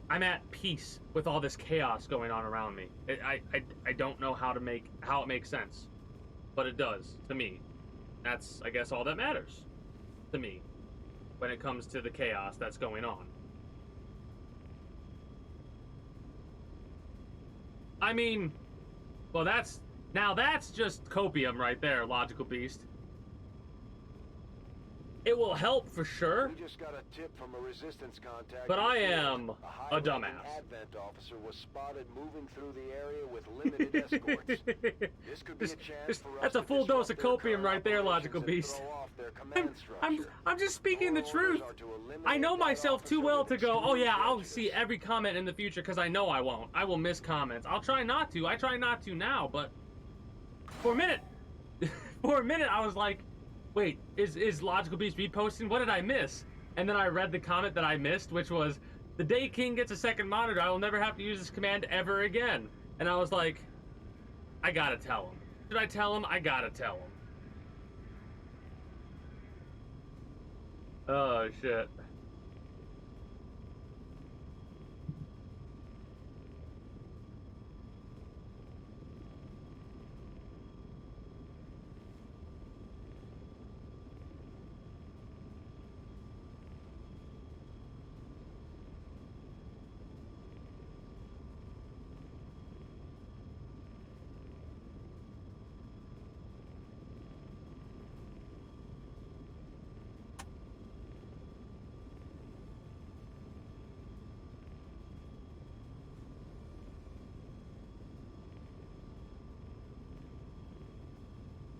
I'm at peace with all this chaos going on around me. I don't know how it makes sense, but it does to me. That's, I guess, all that matters to me when it comes to the chaos that's going on. I mean, well, that's just copium right there, Logical Beast. It will help for sure. We just got a tip from a resistance contact. But I am a dumbass. Advent officer was spotted moving through the area with limited escorts. This could be a chance for us. That's a full dose of copium right there, Logical Beast. I'm just speaking the truth. I know myself too well to go, oh yeah, I'll see every comment in the future, because I know I won't. I will miss comments. I'll try not to. I try not to now, but for a minute, I was like, wait, is Logical Beast reposting? What did I miss? And then I read the comment that I missed, which was, the day King gets a second monitor, I will never have to use this command ever again. And I was like, I gotta tell him. Should I tell him? I gotta tell him. Oh, shit.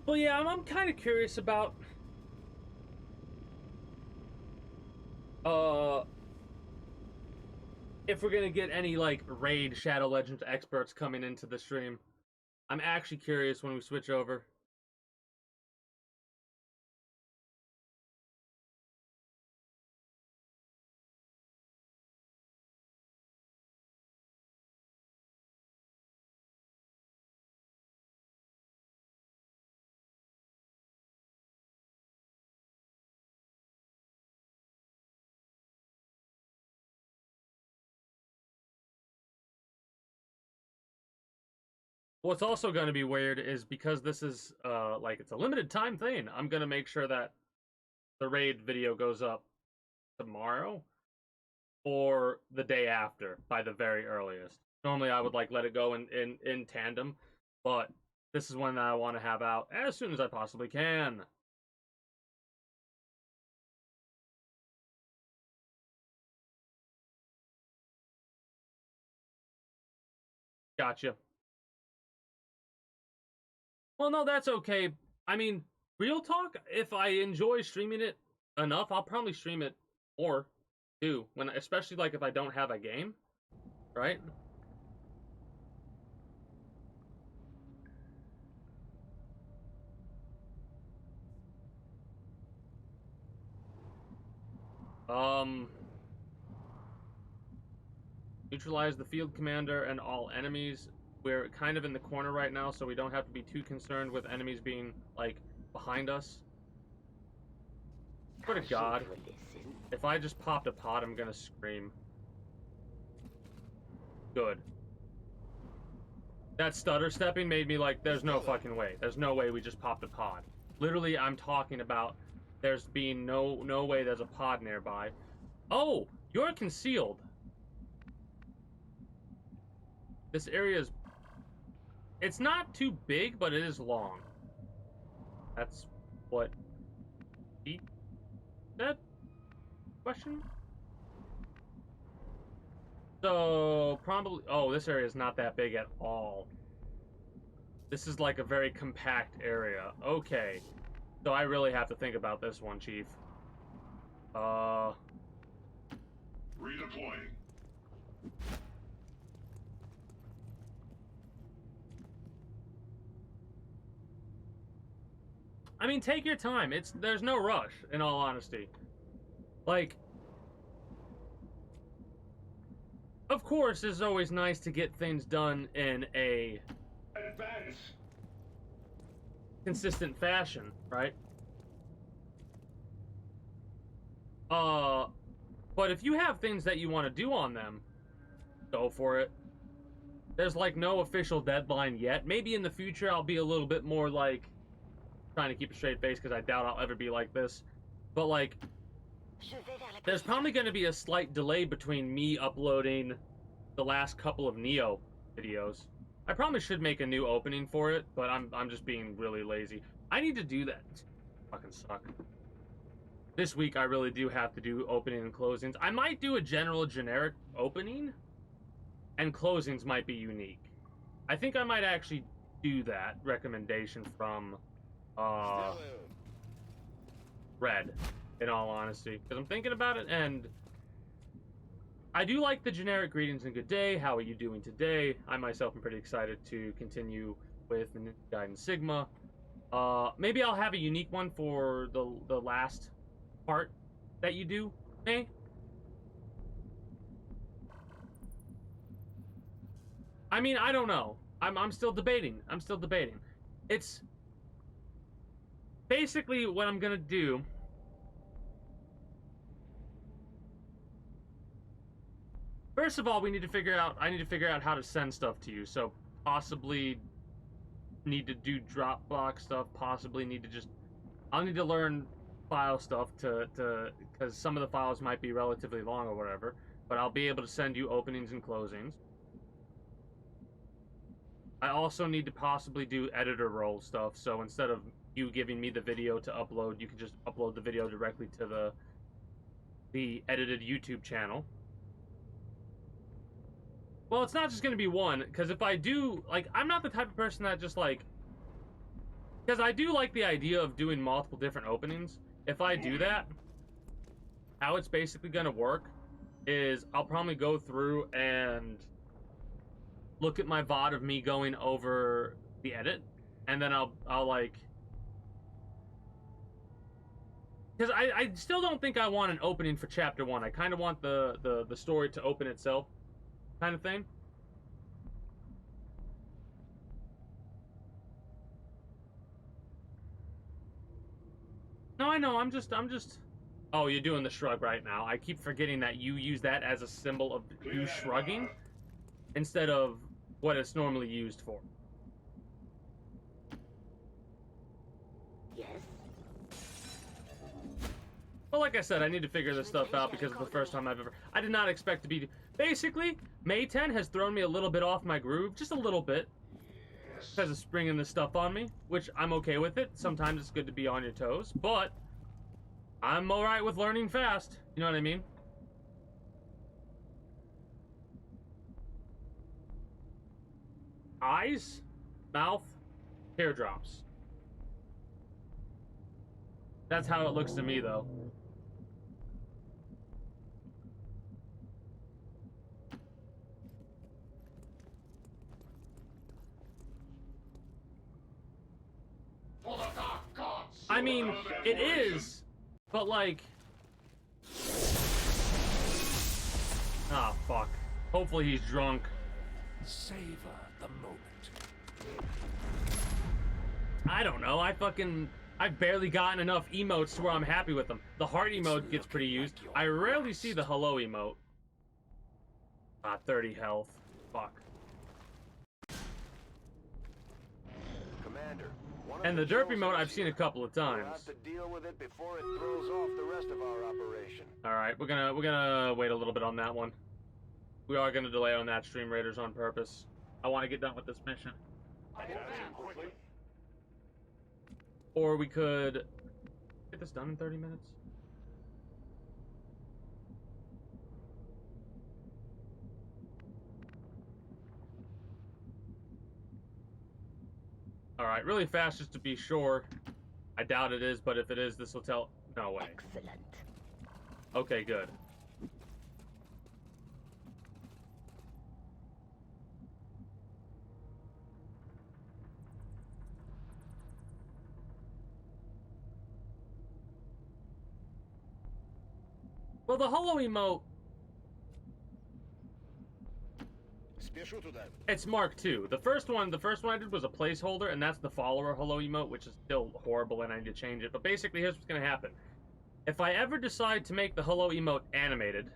Well, yeah, I'm kind of curious about if we're gonna get any like Raid Shadow Legends experts coming into the stream. I'm actually curious when we switch over. What's also going to be weird is because this is like it's a limited time thing, I'm going to make sure that the raid video goes up tomorrow or the day after by the very earliest. Normally I would like let it go in tandem, but this is one that I want to have out as soon as I possibly can. Gotcha. Well, no, that's okay. I mean, real talk, if I enjoy streaming it enough, I'll probably stream it more, too. Especially, like, if I don't have a game, right? Neutralize the field commander and all enemies we're kind of in the corner right now, so we don't have to be too concerned with enemies being, like, behind us. Swear to God, if I just popped a pod, I'm gonna scream. Good. That stutter stepping made me like, there's no fucking way. There's no way we just popped a pod. Literally, I'm talking about there's being no way there's a pod nearby. Oh, you're concealed. This area is... It's not too big, but it is long. That's what he said? Question? So, probably... Oh, this area is not that big at all. This is like a very compact area. Okay. So I really have to think about this one, Chief. Redeploying. I mean, take your time. There's no rush, in all honesty. Like, of course, it's always nice to get things done in a consistent fashion, right? But if you have things that you want to do on them, go for it. There's like no official deadline yet. Maybe in the future I'll be a little bit more like trying to keep a straight face, because I doubt I'll ever be like this. But like, there's probably going to be a slight delay between me uploading the last couple of Neo videos. I probably should make a new opening for it, but I'm just being really lazy. I need to do that. Fucking suck. This week I really do have to do opening and closings. I might do a generic opening, and closings might be unique. I think I might actually do that recommendation from Red, in all honesty, because I'm thinking about it, and I do like the generic greetings and good day. How are you doing today? I myself am pretty excited to continue with the Guidance Sigma. Maybe I'll have a unique one for the last part that you do, eh? I mean, I don't know. I'm still debating. It's basically what I'm gonna do. First of all, I need to figure out how to send stuff to you. So possibly need to do Dropbox stuff. Possibly need to I'll need to learn file stuff because some of the files might be relatively long or whatever. But I'll be able to send you openings and closings. I also need to possibly do editor role stuff. So instead of you giving me the video to upload, you can just upload the video directly to the edited YouTube channel. Well, it's not just going to be one, because if I do, like, I'm not the type of person that just, like, because I do like the idea of doing multiple different openings. If I do that, how it's basically going to work is I'll probably go through and look at my VOD of me going over the edit, and then I'll like, because I still don't think I want an opening for chapter 1. I kind of want the story to open itself, kind of thing. No, I know. I'm just. Oh, you're doing the shrug right now. I keep forgetting that you use that as a symbol of you shrugging instead of what it's normally used for. Yes. Well, like I said, I need to figure this stuff out because it's the first time I've ever... I did not expect to be... Basically, May 10 has thrown me a little bit off my groove. Just a little bit. Because of springing this stuff on me, which I'm okay with it. Sometimes it's good to be on your toes, but I'm alright with learning fast. You know what I mean? Eyes, mouth, teardrops. That's how it looks to me, though. I mean, it is, but like... Ah, fuck. Hopefully he's drunk. Savor the moment. I don't know. I've barely gotten enough emotes to where I'm happy with them. The heart emote gets pretty used. I rarely see the hello emote. 30 health. Fuck. Commander, And the derp emote I've seen a couple of we'll times. have to deal with it before it throws off the rest of our operation. All right, we're gonna wait a little bit on that one. We are gonna delay on that, Stream Raiders, on purpose. I want to get done with this mission. Or we could get this done in 30 minutes. All right, really fast just to be sure. I doubt it is, but if it is, this will tell. No way. Excellent. Okay, good. Well, the holo emote, it's Mark II. The first one I did was a placeholder, and that's the follower holo emote, which is still horrible, and I need to change it. But basically, here's what's gonna happen: if I ever decide to make the holo emote animated,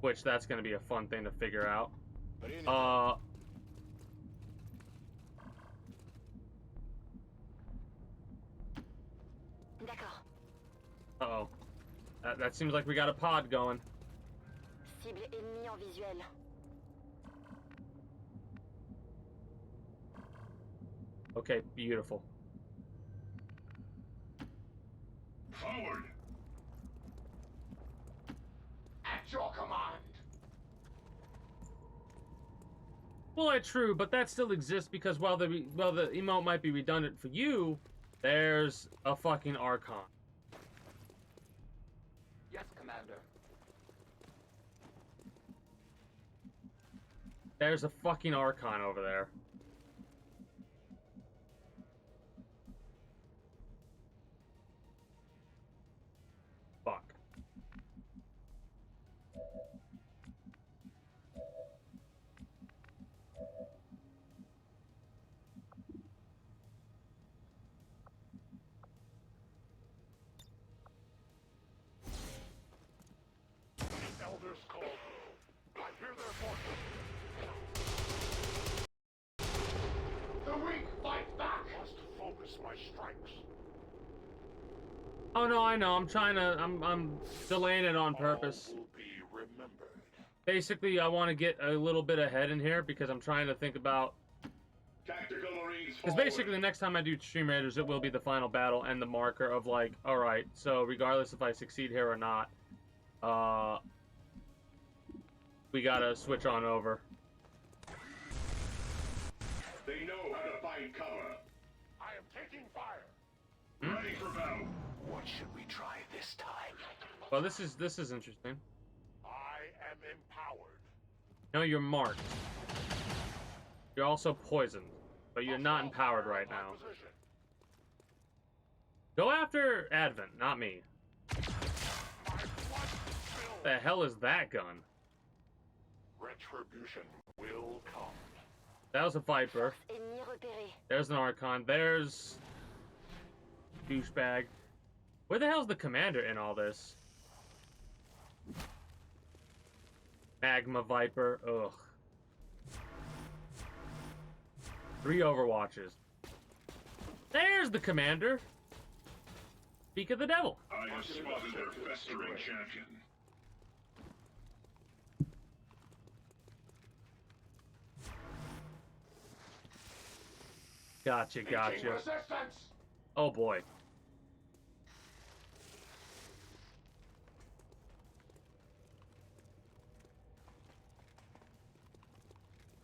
which that's gonna be a fun thing to figure out. Uh-oh. That seems like we got a pod going. Cible ennemie en visuel. Okay, beautiful. Forward! At your command! Well, true, but that still exists because while the emote might be redundant for you, there's a fucking Archon. Yes, Commander. There's a fucking Archon over there. Fuck. Elders call. I hear their voices. The weak fight back! Must focus my strikes. Oh no, I know. I'm delaying it on purpose. All will be remembered. Basically, I want to get a little bit ahead in here because I'm trying to think about. Tactical Marines Because basically, the next time I do Stream Raiders, it will be the final battle and the marker of like, all right. So regardless if I succeed here or not, we gotta switch on over. They know how to find cover. I am taking fire. Ready for battle. What should we try this time? Well, this is interesting. I am empowered. No, you're marked. You're also poisoned, but you're not empowered right now. Go after Advent, not me. The hell is that gun? Retribution will come. That was a Viper. Ennemi repéré. There's an Archon. There's douchebag. Where the hell's the commander in all this? Magma Viper. Ugh. 3 Overwatches. There's the commander. Speak of the devil. I have spotted their festering champion. Gotcha. Resistance! Oh boy.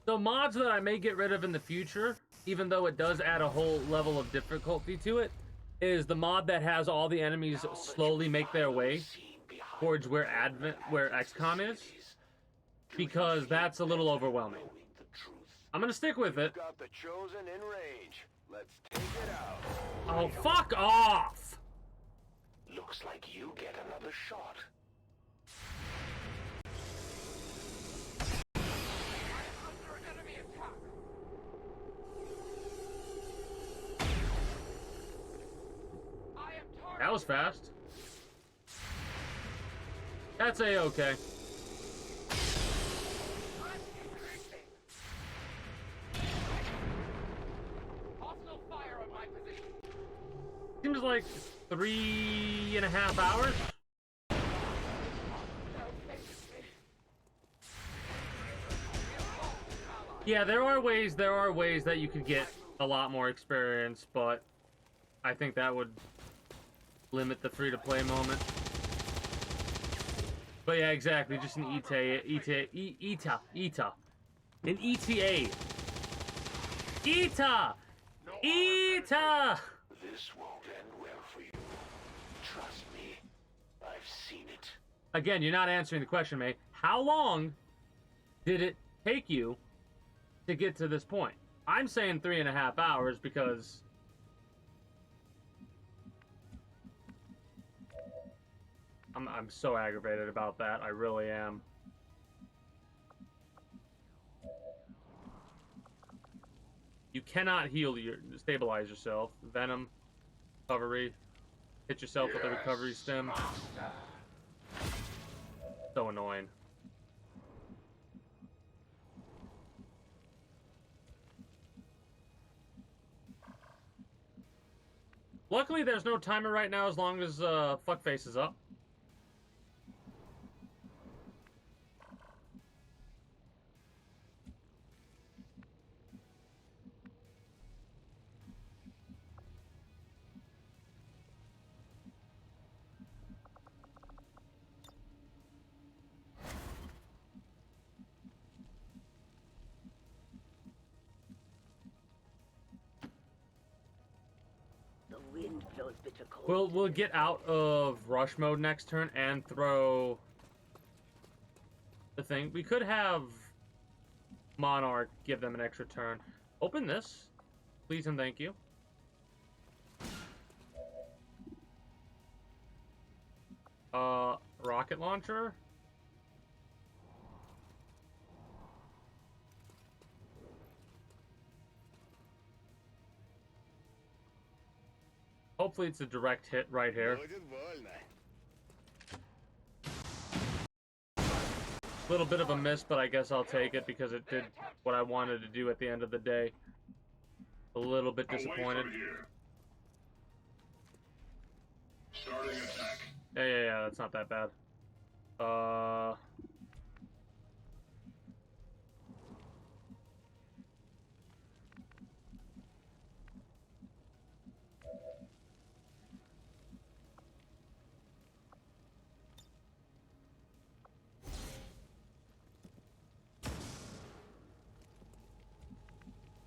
So mods that I may get rid of in the future, even though it does add a whole level of difficulty to it, is the mod that has all the enemies slowly make their way towards where XCOM is, because that's a little overwhelming. I'm gonna stick with it. Got the chosen in range. Let's take it out. Oh, fuck off! Looks like you get another shot. was fast. That's a-okay. Seems like 3.5 hours. Yeah, there are ways that you could get a lot more experience, but I think that would limit the free-to-play moment. But yeah, exactly, just an ETA. An ETA. ETA! ETA! This won't end well for you. Trust me, I've seen it. Again, you're not answering the question, May. How long did it take you to get to this point? I'm saying 3.5 hours because I'm so aggravated about that. I really am. You cannot stabilize yourself. Venom, recovery, hit yourself with a recovery stem. So annoying. Luckily, there's no timer right now as long as Fuckface is up. We'll get out of rush mode next turn and throw the thing. We could have Monarch give them an extra turn. Open this, please and thank you. Rocket launcher. Hopefully it's a direct hit right here. Little bit of a miss, but I guess I'll take it because it did what I wanted to do at the end of the day. A little bit disappointed. Starting attack. Yeah, that's not that bad.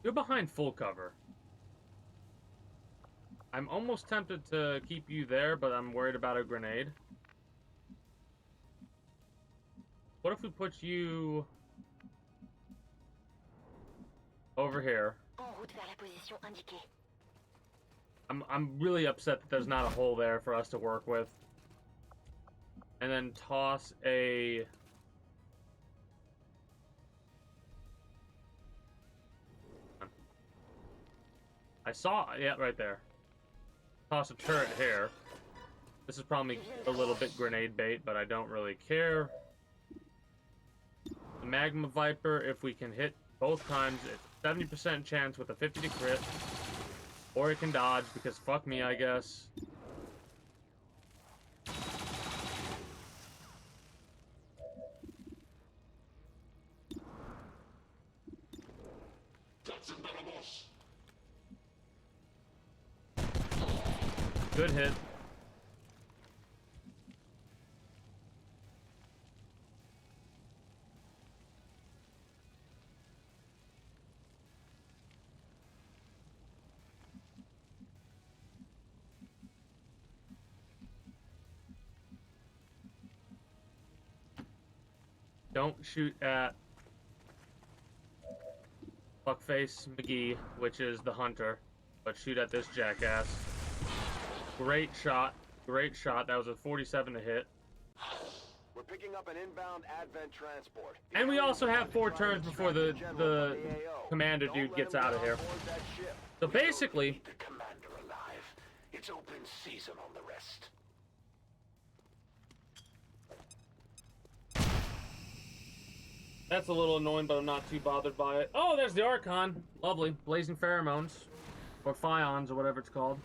You're behind full cover. I'm almost tempted to keep you there, but I'm worried about a grenade. What if we put you over here? I'm really upset that there's not a hole there for us to work with. And then toss a... I saw, yeah, right there. Toss a turret here. This is probably a little bit grenade bait, but I don't really care. The Magma Viper, if we can hit both times, it's 70% chance with a 50 to crit. Or it can dodge, because fuck me, I guess. Good hit. Don't shoot at Fuckface McGee, which is the hunter, but shoot at this jackass. Great shot. Great shot. That was a 47 to hit. We're picking up an inbound Advent transport. And we also have 4 turns before the commander dude gets out of here. So basically, The commander alive. It's open season on the rest. That's a little annoying, but I'm not too bothered by it. Oh, there's the Archon. Lovely. Blazing pheromones. Or Phions, or whatever it's called.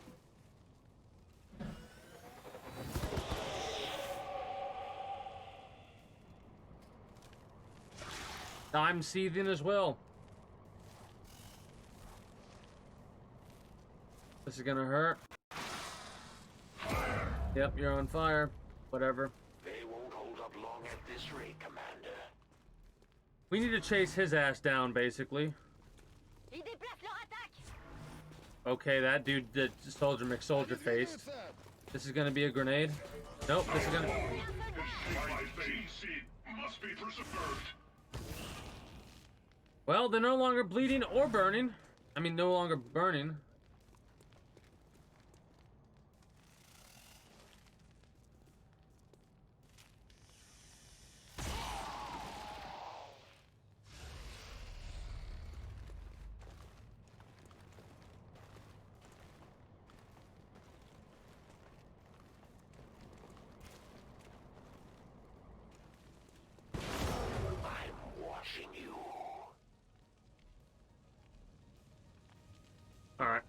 I'm seething as well. This is gonna hurt. Yep, you're on fire. Whatever. They won't hold up long at this rate, Commander. We need to chase his ass down, basically. Okay, that dude did Soldier McSoldier faced. This is gonna be a grenade. Nope, this is gonna... Must be preserved. Well, they're no longer bleeding or burning. I mean, no longer burning. Alright.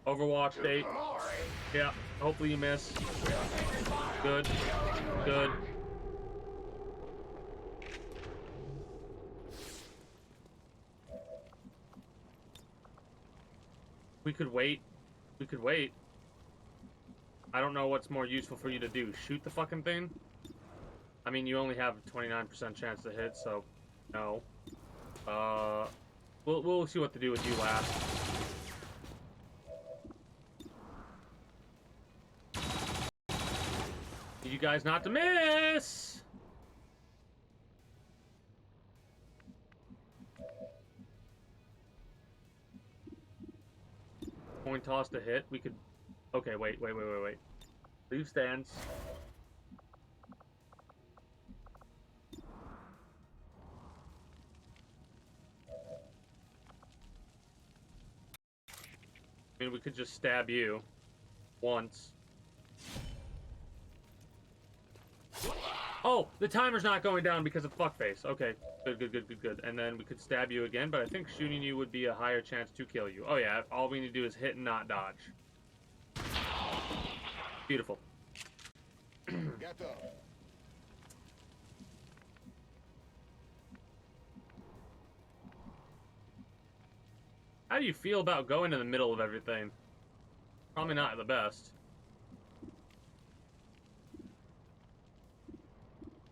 Overwatch date. Yeah, hopefully you miss. Good. Good. We could wait. We could wait. I don't know what's more useful for you to do. Shoot the fucking thing? I mean, you only have a 29% chance to hit, so no. We'll see what to do with you last. Need you guys not to miss! Coin toss to hit. We could... Okay, wait. Leave stance. I mean, we could just stab you once. Oh, the timer's not going down because of fuckface. Okay, good. And then we could stab you again, but I think shooting you would be a higher chance to kill you. Oh yeah, all we need to do is hit and not dodge. Beautiful. How do you feel about going in the middle of everything? Probably not the best.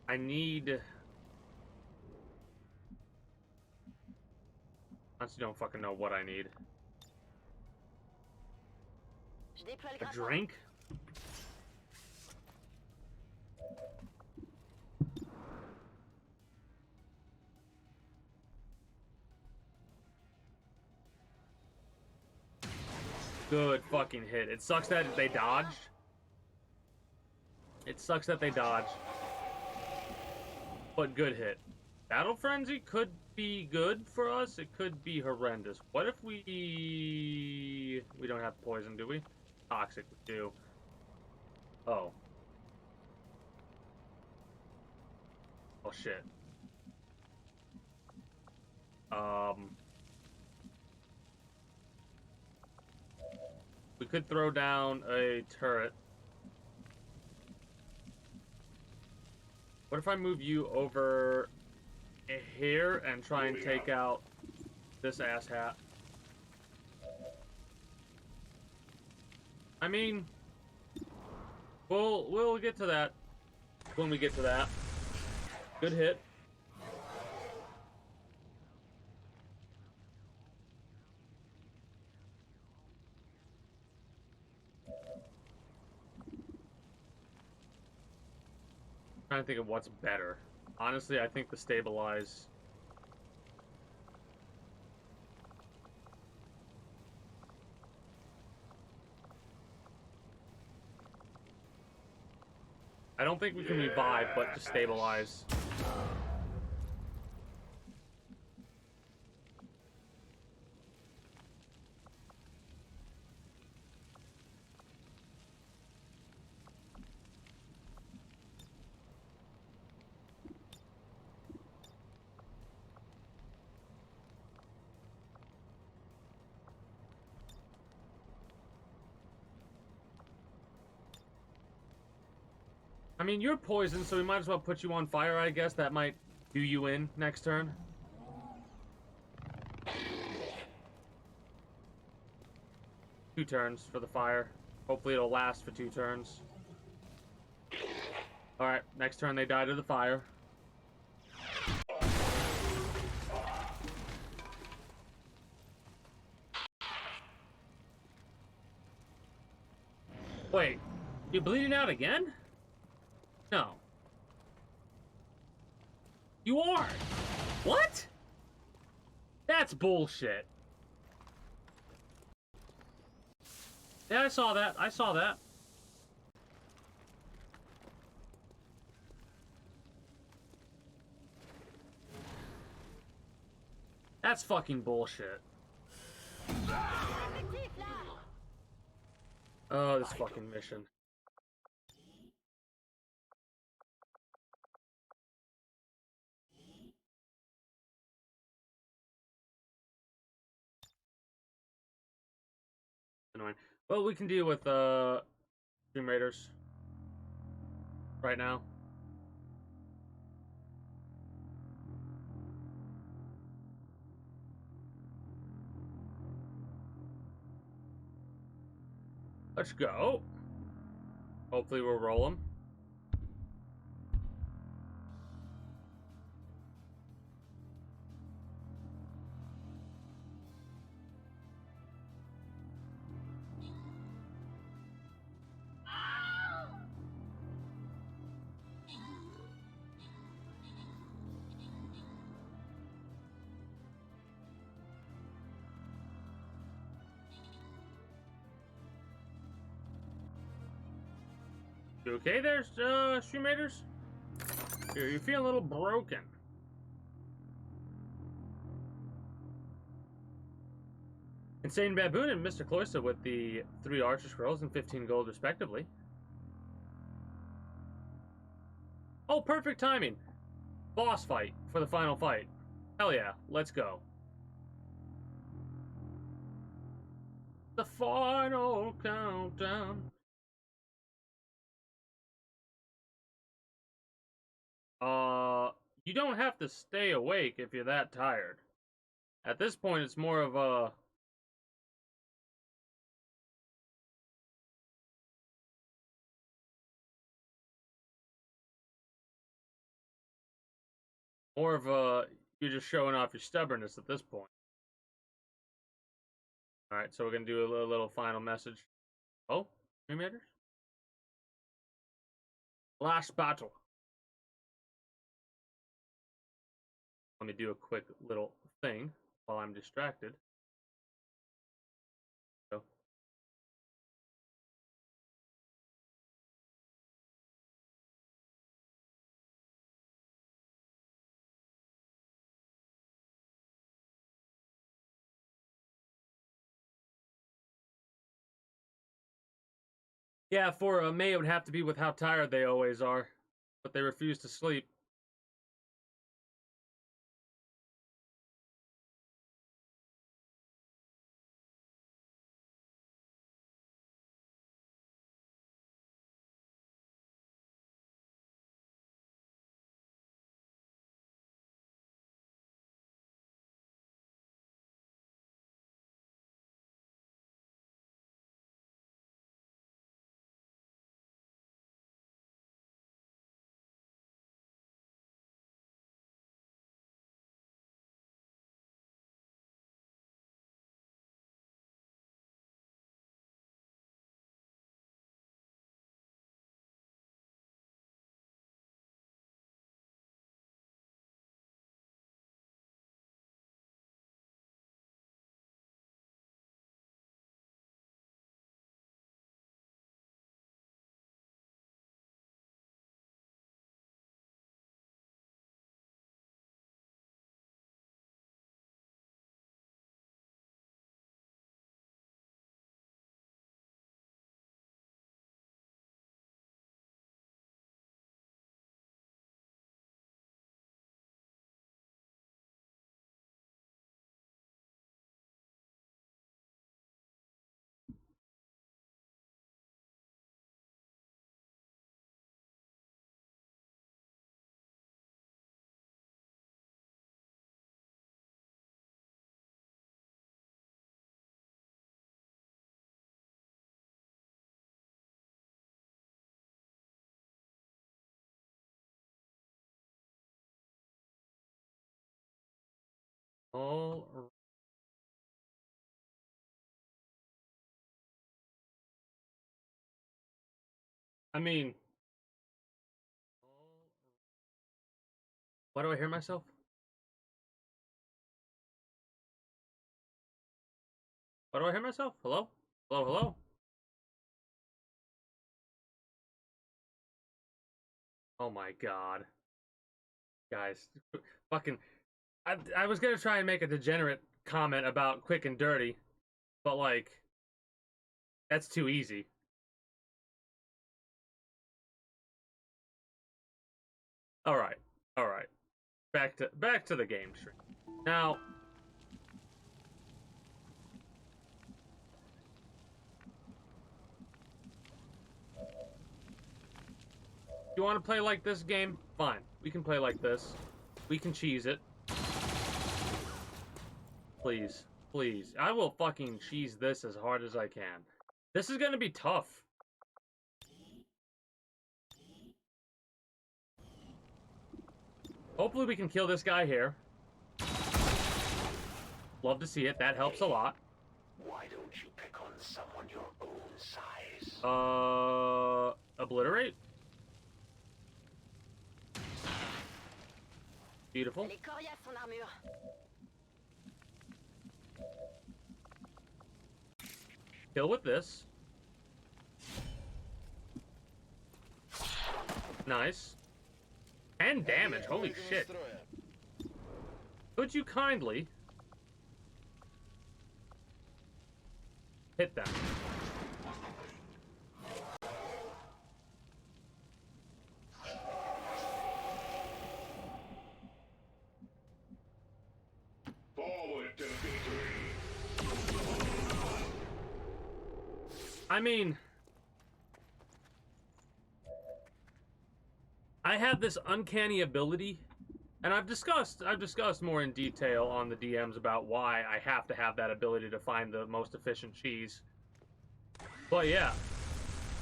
I need... Honestly, don't fucking know what I need. A drink? Good fucking hit. It sucks that they dodged. It sucks that they dodged. But good hit. Battle Frenzy could be good for us. It could be horrendous. What if we don't have poison, do we? Toxic, we do. Oh. Oh shit. We could throw down a turret. What if I move you over here and try and take out this asshat? I mean, we'll get to that when we get to that. Good hit. Trying to think of what's better. Honestly, I think the stabilize. I don't think we can revive, but just stabilize. I mean, you're poisoned, so we might as well put you on fire, I guess. That might do you in next turn. Two turns for the fire. Hopefully it'll last for 2 turns. Alright, next turn they die to the fire. Wait, you bleeding out again? No. You are! What? That's bullshit. Yeah, I saw that. I saw that. That's fucking bullshit. Oh, this fucking mission. Annoying. Well, we can deal with Tomb Raiders right now. Let's go. Hopefully we'll roll them. You okay there, Stream Raiders? You feel a little broken. Insane Baboon and Mr. Cloyster with the 3 Archer Scrolls and 15 gold, respectively. Oh, perfect timing. Boss fight for the final fight. Hell yeah, let's go. The final countdown. You don't have to stay awake if you're that tired. At this point, it's more of a... You're just showing off your stubbornness at this point. Alright, so we're going to do a little final message. Oh, Rematters? Last battle. Let me do a quick little thing while I'm distracted. So. Yeah, for May, it would have to be with how tired they always are. But they refuse to sleep. All right. I mean, why do I hear myself? Why do I hear myself? Hello? Hello, hello? Oh my god. Guys, fucking... I was gonna try and make a degenerate comment about quick and dirty, but like... That's too easy. Alright, alright. Back to the game stream. Now... You want to play like this game? Fine. We can play like this. We can cheese it. Please. Please. I will fucking cheese this as hard as I can. This is gonna be tough. Hopefully we can kill this guy here. Love to see it. That helps a lot. Why don't you pick on someone your own size? Obliterate? Beautiful. Elle est coriace, son armure. Kill with this. Nice. 10 damage, holy shit. Could you kindly hit them? Forward to victory! I mean, I have this uncanny ability, and I've discussed more in detail on the DMs about why I have to have that ability to find the most efficient cheese. But yeah.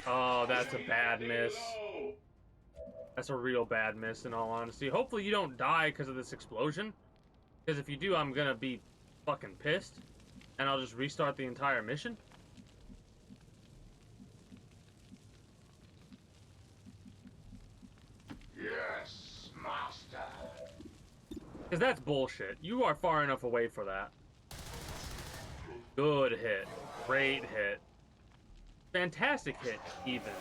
Oh, that's a bad miss. That's a real bad miss, in all honesty. Hopefully you don't die because of this explosion. Because if you do, I'm gonna be fucking pissed. And I'll just restart the entire mission. Yes, master. Because that's bullshit. You are far enough away for that. Good hit. Great hit. Fantastic hit, even.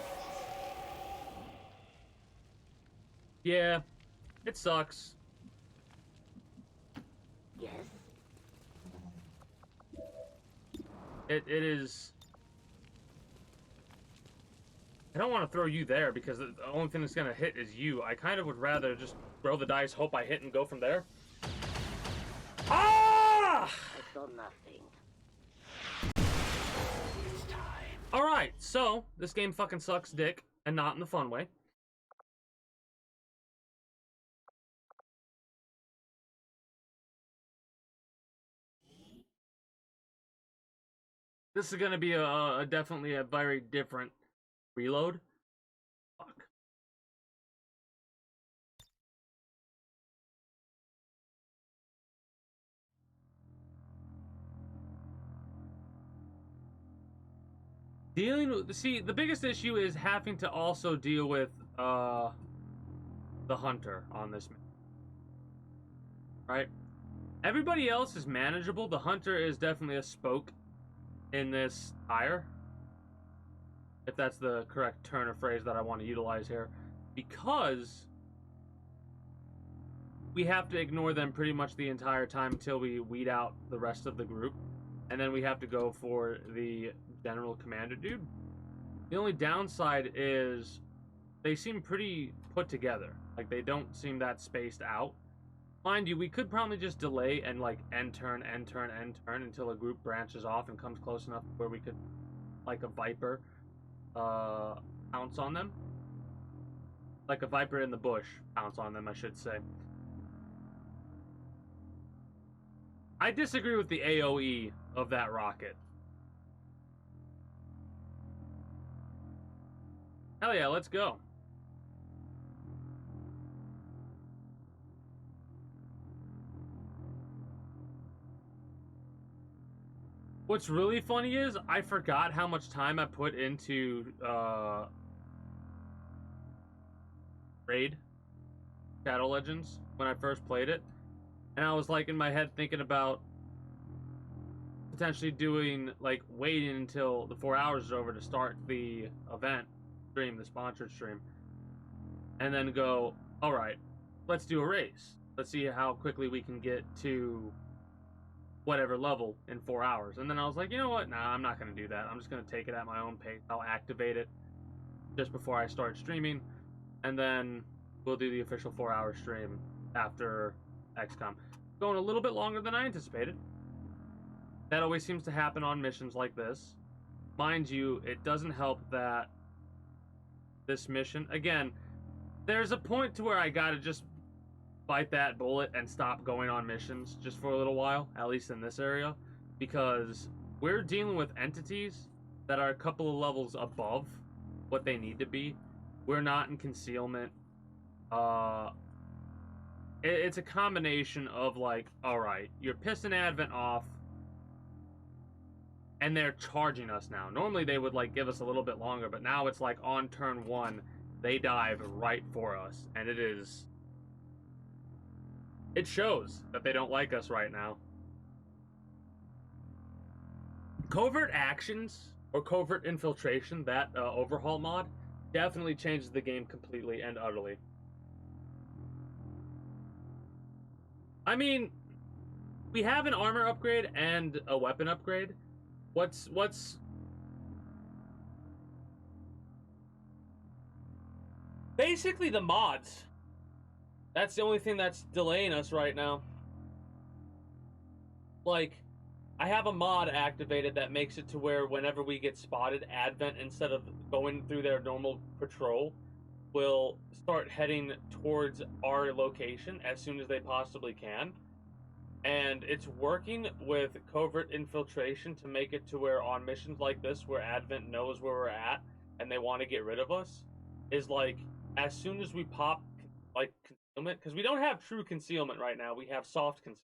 Yeah, it sucks. Yes. It is... I don't want to throw you there because the only thing that's going to hit is you. I kind of would rather just throw the dice, hope I hit, and go from there. Ah! I saw nothing. It's time. Alright, so, this game fucking sucks dick, and not in the fun way. This is gonna be definitely a very different reload. Fuck. Dealing with, see, the biggest issue is having to also deal with the hunter on this, right? Everybody else is manageable. The hunter is definitely a spoke in this tire, if that's the correct turn of phrase that I want to utilize here, because we have to ignore them pretty much the entire time until we weed out the rest of the group, and then we have to go for the general commander dude. The only downside is they seem pretty put together. Like, they don't seem that spaced out. Mind you, we could probably just delay and like end turn until a group branches off and comes close enough where we could, like a Viper, pounce on them. Like a Viper in the bush, pounce on them, I should say. I disagree with the AoE of that rocket. Hell yeah, let's go. What's really funny is I forgot how much time I put into Raid Shadow Legends when I first played it, and I was like in my head thinking about potentially doing like waiting until the 4 hours is over to start the event stream, the sponsored stream, and then go, all right, let's do a race. Let's see how quickly we can get to whatever level in 4 hours. And then I was like, you know what? Nah, I'm not going to do that. I'm just going to take it at my own pace. I'll activate it just before I start streaming, and then we'll do the official 4-hour stream after XCOM. Going a little bit longer than I anticipated. That always seems to happen on missions like this. Mind you, it doesn't help that this mission, again, there's a point to where I gotta just bite that bullet and stop going on missions just for a little while, at least in this area, because we're dealing with entities that are a couple of levels above what they need to be. We're not in concealment. It's a combination of like, all right, you're pissing Advent off, and they're charging us now. Normally they would like give us a little bit longer, but now it's like on turn 1, they dive right for us, and it shows that they don't like us right now. Covert actions or covert infiltration, that overhaul mod, definitely changes the game completely and utterly. I mean, we have an armor upgrade and a weapon upgrade. What's basically the mods? That's the only thing that's delaying us right now. Like, I have a mod activated that makes it to where whenever we get spotted, Advent, instead of going through their normal patrol, will start heading towards our location as soon as they possibly can. And it's working with covert infiltration to make it to where on missions like this, where Advent knows where we're at and they want to get rid of us, is like as soon as we pop like concealment, because we don't have true concealment right now, we have soft concealment.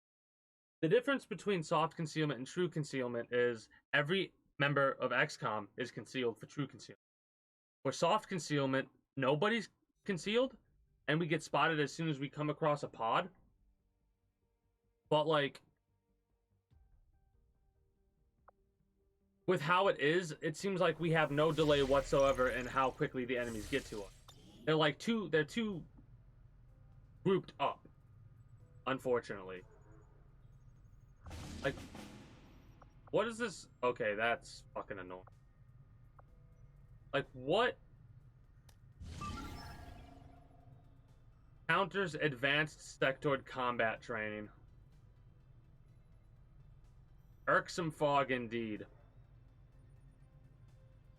The difference between soft concealment and true concealment is every member of XCOM is concealed for true concealment. For soft concealment, nobody's concealed, and we get spotted as soon as we come across a pod. But like, with how it is, it seems like we have no delay whatsoever in how quickly the enemies get to us. They're too grouped up, unfortunately. Like, what is this? Okay, that's fucking annoying. Like, what? Counters advanced sectoid combat training. Irksome fog indeed.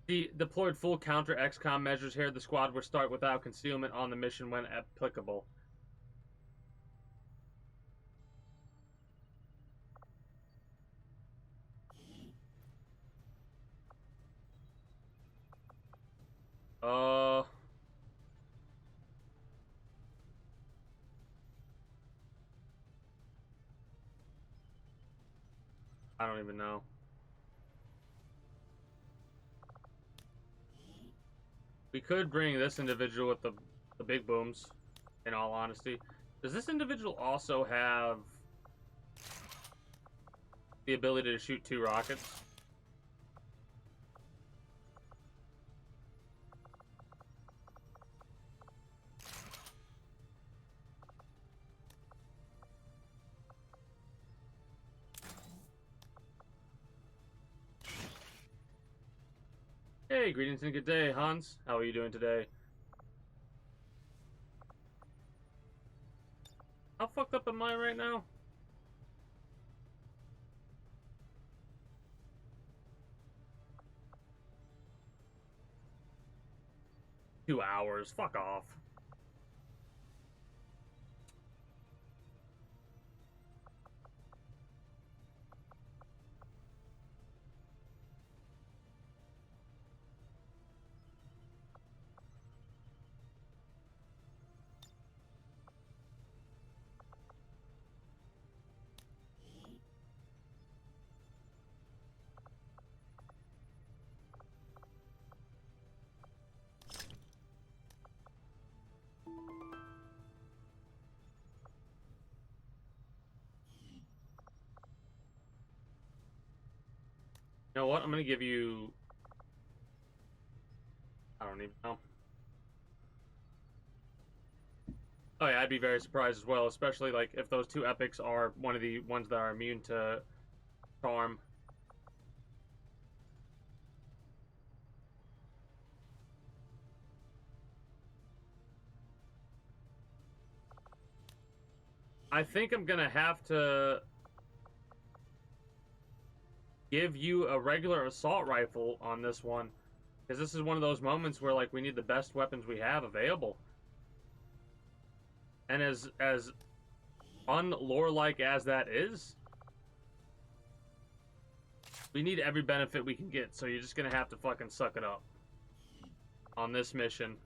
The deployed full counter XCOM measures here. The squad will start without concealment on the mission when applicable. I don't even know. We could bring this individual with the big booms, in all honesty. Does this individual also have the ability to shoot 2 rockets? Hey, greetings and good day, Hans. How are you doing today? How fucked up am I right now? Two hours. Fuck off. You know what? I'm gonna give you... I don't even know. Oh yeah, I'd be very surprised as well, especially like if those two epics are one of the ones that are immune to charm. I think I'm gonna have to give you a regular assault rifle on this one, because this is one of those moments where like we need the best weapons we have available. And as unlore-like as that is, we need every benefit we can get, so you're just gonna have to fucking suck it up on this mission.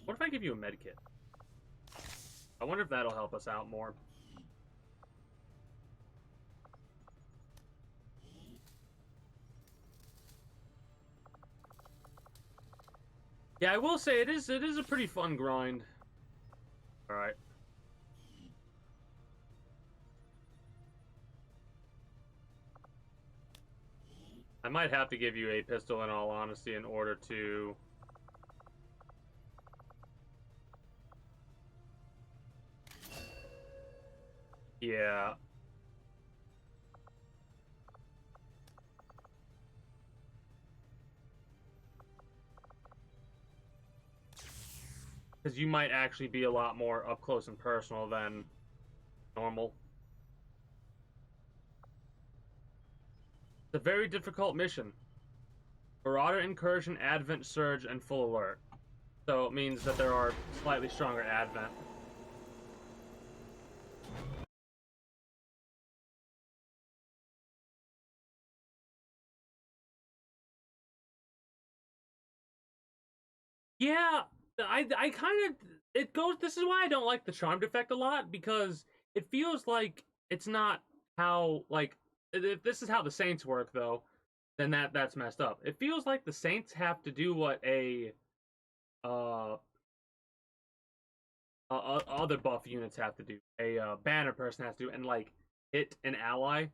What if I give you a medkit? I wonder if that'll help us out more. Yeah, I will say it is a pretty fun grind. Alright. I might have to give you a pistol in all honesty in order to... Yeah. Because you might actually be a lot more up close and personal than normal. It's a very difficult mission. Marauder, Incursion, Advent, Surge, and Full Alert. So it means that there are slightly stronger Advent. Yeah, I kind of... It goes... This is why I don't like the Charmed effect a lot, because it feels like it's not how, like... If this is how the Saints work, though, then that's messed up. It feels like the Saints have to do what other buff units have to do. A banner person has to do, and like hit an ally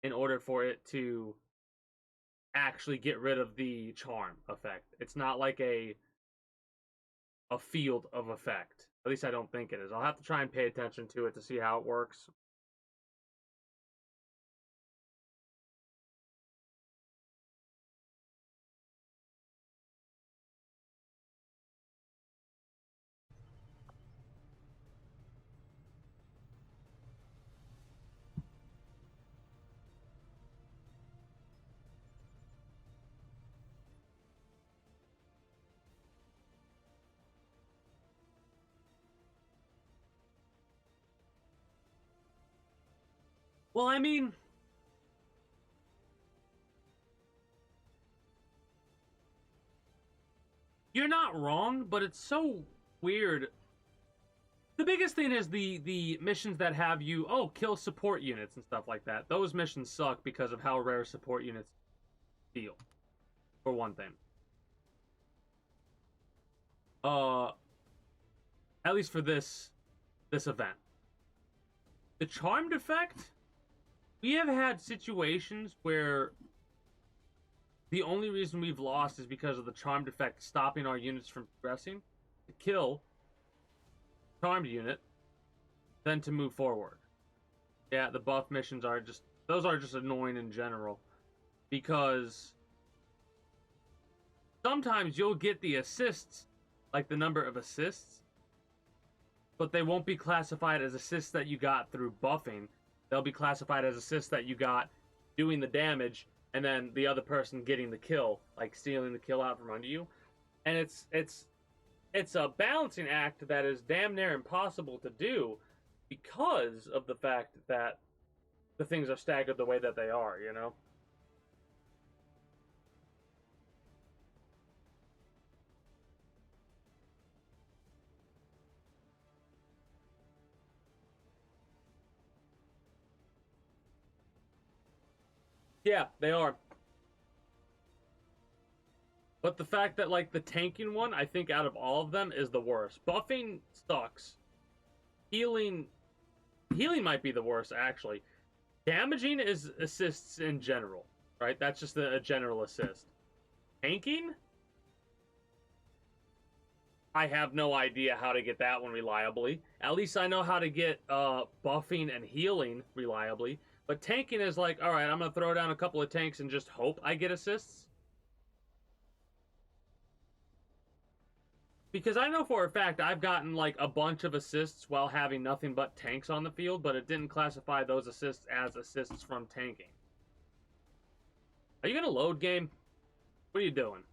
in order for it to actually get rid of the charm effect. It's not like a field of effect. At least I don't think it is. I'll have to try and pay attention to it to see how it works. Well, I mean, you're not wrong, but it's so weird. The biggest thing is the missions that have you kill support units and stuff like that. Those missions suck because of how rare support units feel. For one thing. At least for this event. The Charmed effect, we have had situations where the only reason we've lost is because of the Charmed effect stopping our units from progressing to kill Charmed unit, then to move forward. Yeah, the buff missions are just... Those are just annoying in general. Because sometimes you'll get the assists, like the number of assists, but they won't be classified as assists that you got through buffing. They'll be classified as assists that you got doing the damage, and then the other person getting the kill, like stealing the kill out from under you. And it's a balancing act that is damn near impossible to do because of the fact that the things are staggered the way that they are, you know? Yeah, they are. But the fact that, like, the tanking one, I think out of all of them, is the worst. Buffing sucks. Healing might be the worst, actually. Damaging is assists in general, right? That's just a general assist. Tanking? I have no idea how to get that one reliably. At least I know how to get buffing and healing reliably. But tanking is like, alright, I'm going to throw down a couple of tanks and just hope I get assists. Because I know for a fact I've gotten like a bunch of assists while having nothing but tanks on the field, but it didn't classify those assists as assists from tanking. Are you going to load game? What are you doing?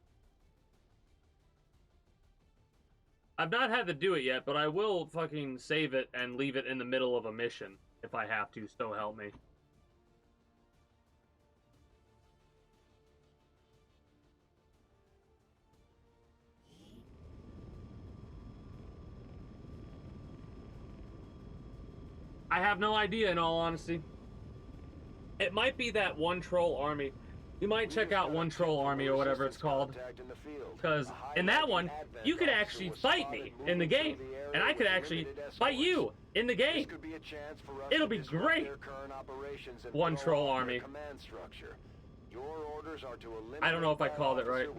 I've not had to do it yet, but I will fucking save it and leave it in the middle of a mission if I have to, so help me. I have no idea, in all honesty. It might be that one troll army. You might check out one troll army or whatever it's called. Because in that one, you could actually fight me in the game. And I could actually fight you in the game. It'll be great. One troll army. I don't know if I called it right.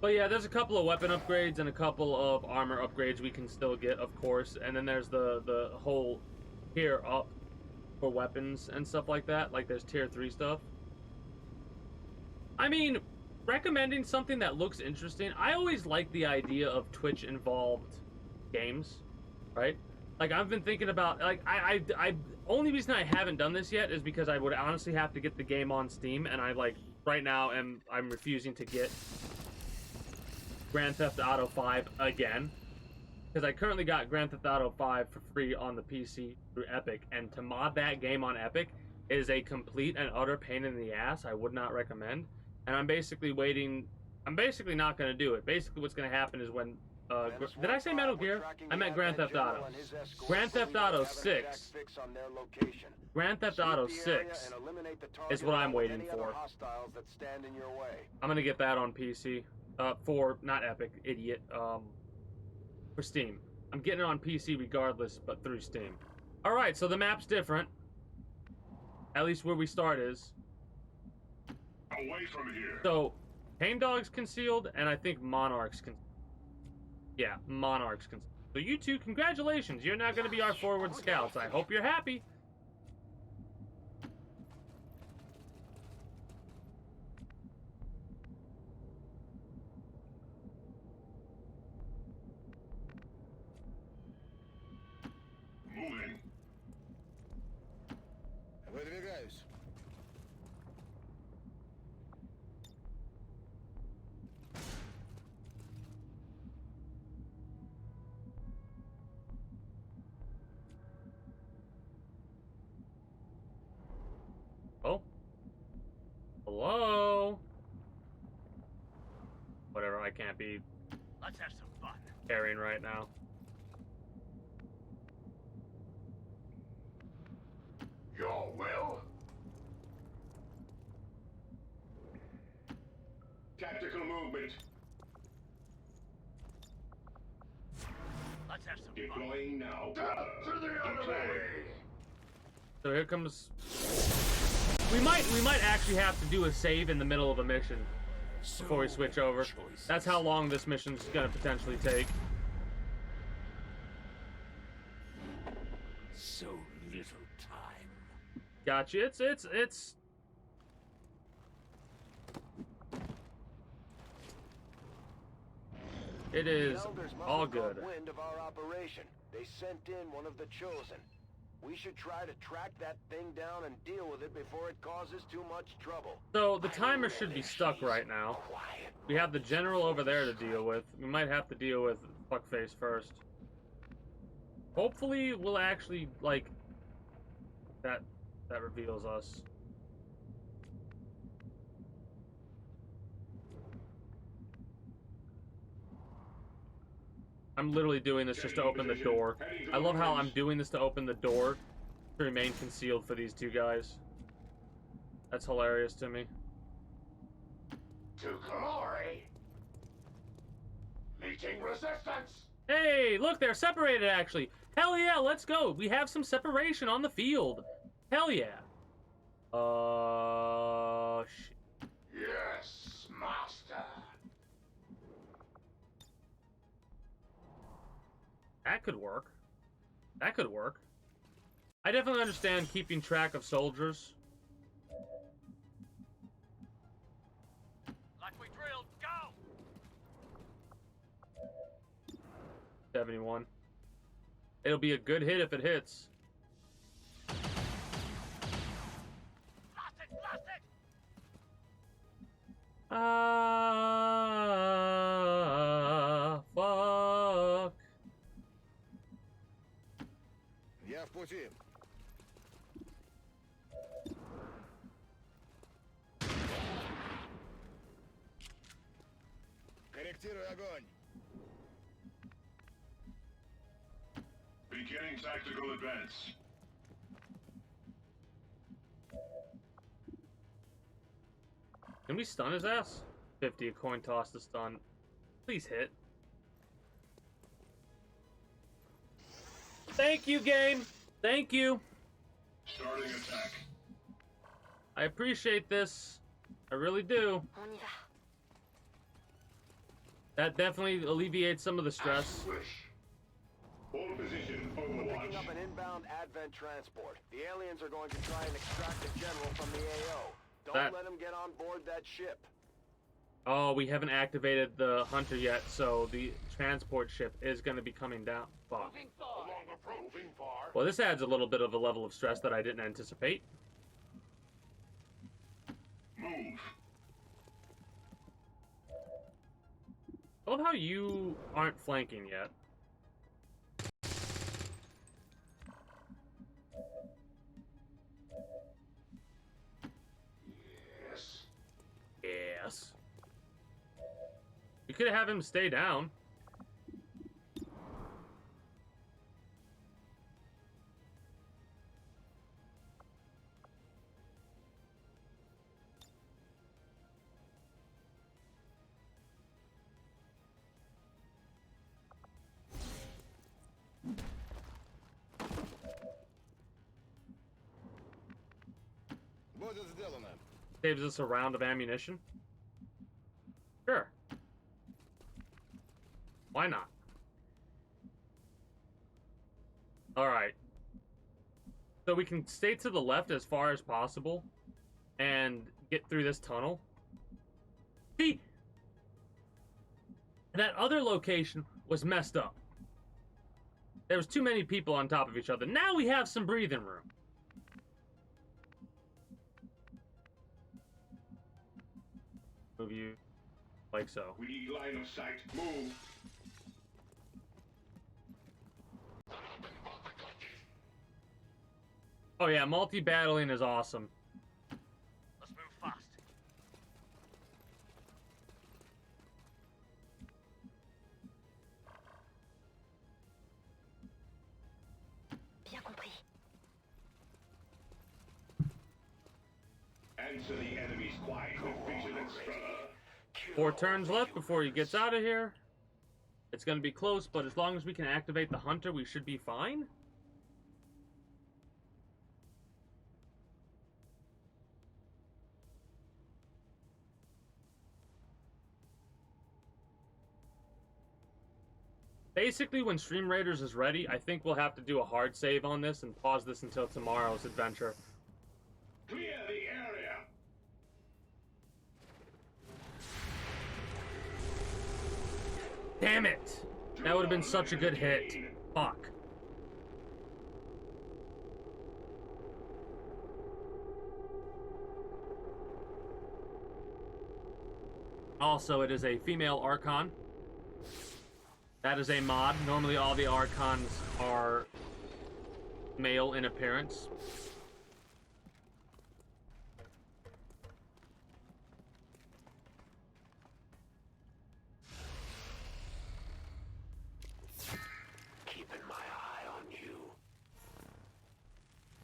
But yeah, there's a couple of weapon upgrades and a couple of armor upgrades we can still get, of course. And then there's the whole tier up for weapons and stuff like that. Like there's tier 3 stuff. I mean, recommending something that looks interesting. I always like the idea of Twitch involved games, right? Like I've been thinking about, like I only reason I haven't done this yet is because I would honestly have to get the game on Steam, and I like right now I'm refusing to get Grand Theft Auto 5 again, because I currently got Grand Theft Auto 5 for free on the PC through Epic, and to mod that game on Epic is a complete and utter pain in the ass. I would not recommend, and I'm basically waiting. I'm basically not going to do it. Basically what's going to happen is when did I say Metal Gear? I meant Grand Theft Auto. Grand Theft Auto 6. Grand Theft Auto 6 is what I'm waiting for. I'm going to get that on PC. For, not Epic, idiot, for Steam. I'm getting it on PC regardless, but through Steam. Alright, so the map's different. At least where we start is. Away from here. So, Tame Dog's concealed, and I think Monarch's concealed. Yeah, Monarch's concealed. So you two, congratulations, you're now going to be our forward scouts. I hope you're happy. Moving. Выдвигаюсь. Oh. Hello? Whatever, I can't be Let's have some fun. carrying right now. Your will? Tactical movement. Let's have some fun. Deploying now. Death to the enemy! So here comes... We might actually have to do a save in the middle of a mission before we switch over. That's how long this mission's gonna potentially take. So little time. Gotcha. It's it is all good. Wind of our operation. They sent in one of the chosen. We should try to track that thing down and deal with it before it causes too much trouble. So the timer should be stuck right now. We have the general over there to deal with. We might have to deal with Fuckface first. Hopefully we'll actually like that reveals us. I'm literally doing this just to open the door. I love how I'm doing this to open the door to remain concealed for these two guys. That's hilarious to me. To glory. The Meeting resistance! Hey, look, they're separated actually. Hell yeah, let's go. We have some separation on the field. Hell yeah. Shit. Yes, master. That could work. That could work. I definitely understand keeping track of soldiers. Like we drilled, go! 71. It'll be a good hit if it hits. Blast it, blast it! Fuck. Я в пути. Корректирую огонь. Beginning tactical advance. Can we stun his ass? 50, a coin toss to stun. Please hit. Thank you, game. Thank you. Starting attack. I appreciate this. I really do. On y va. That definitely alleviates some of the stress. Swish. Hold position, Overwatch. Picking up an inbound advent transport. The aliens are going to try and extract the general from the AO. Don't let them get on board that ship. Oh, we haven't activated the hunter yet, so the transport ship is going to be coming down. Fuck. Moving far. Well, this adds a little bit of a level of stress that I didn't anticipate. Move. I love how you aren't flanking yet. Yes. Yes. You could have him stay down. Будет сделано. Saves us a round of ammunition. Sure. Why not? Alright. So we can stay to the left as far as possible and get through this tunnel. See? That other location was messed up. There was too many people on top of each other. Now we have some breathing room. Move you like so. We need line of sight. Move. Oh yeah, multi-battling is awesome. Let's move fast. Bien compris. Answer the enemy's quiet with vigilance, brother. 4 turns left before he gets out of here. It's going to be close, but as long as we can activate the hunter, we should be fine. Basically, when Stream Raiders is ready, I think we'll have to do a hard save on this and pause this until tomorrow's adventure. Clear the area. Damn it! That would have been such a good hit. Fuck. Also, it is a female Archon. That is a mod. Normally all the Archons are male in appearance. Keeping my eye on you.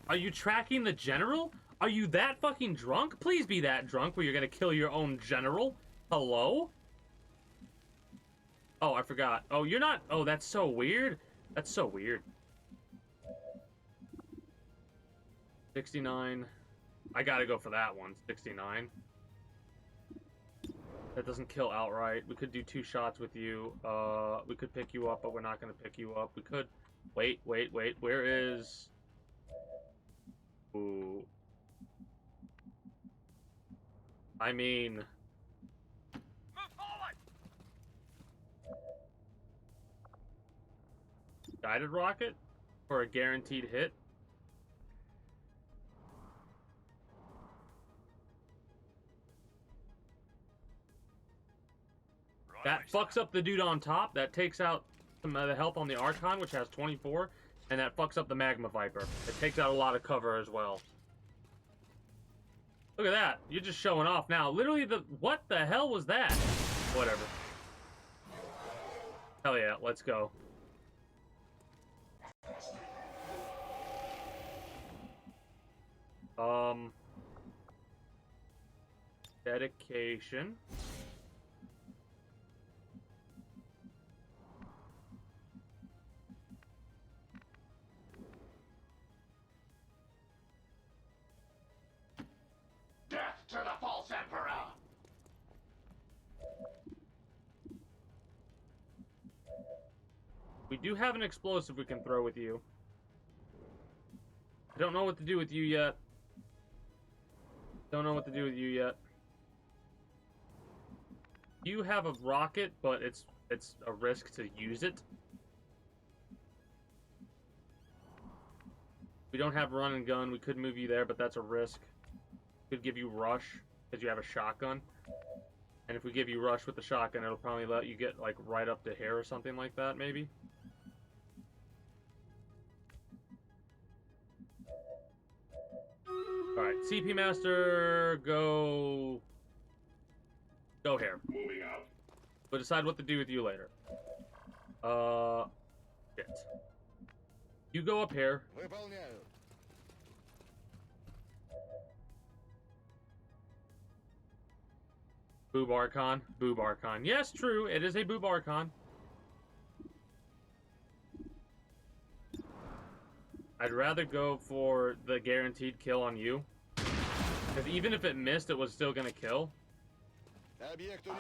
Are you tracking the general? Are you that fucking drunk? Please be that drunk where you're gonna kill your own general. Hello? Oh, I forgot. Oh, you're not... Oh, that's so weird. That's so weird. 69. I gotta go for that one. 69. That doesn't kill outright. We could do 2 shots with you. We could pick you up, but we're not gonna pick you up. We could... Wait. Where is... Ooh. I mean... Move forward! Guided rocket? For a guaranteed hit? That fucks up the dude on top. That takes out some of the health on the Archon, which has 24. And that fucks up the Magma Viper. It takes out a lot of cover as well. Look at that. You're just showing off now. Literally, what the hell was that? Whatever. Hell yeah, let's go. Dedication. Death to the false emperor! We do have an explosive we can throw with you. I don't know what to do with you yet. Don't know what to do with you yet. You have a rocket, but it's a risk to use it. We don't have run and gun. We could move you there, but that's a risk. Could give you rush because you have a shotgun. And if we give you rush with the shotgun, it'll probably let you get like right up to here or something like that, maybe. All right, CP Master, go here. Moving out. We'll decide what to do with you later. Shit. You go up here. Boob Archon. Boob Archon. Yes, true. It is a Boob Archon. I'd rather go for the guaranteed kill on you. Because even if it missed, it was still going to kill. I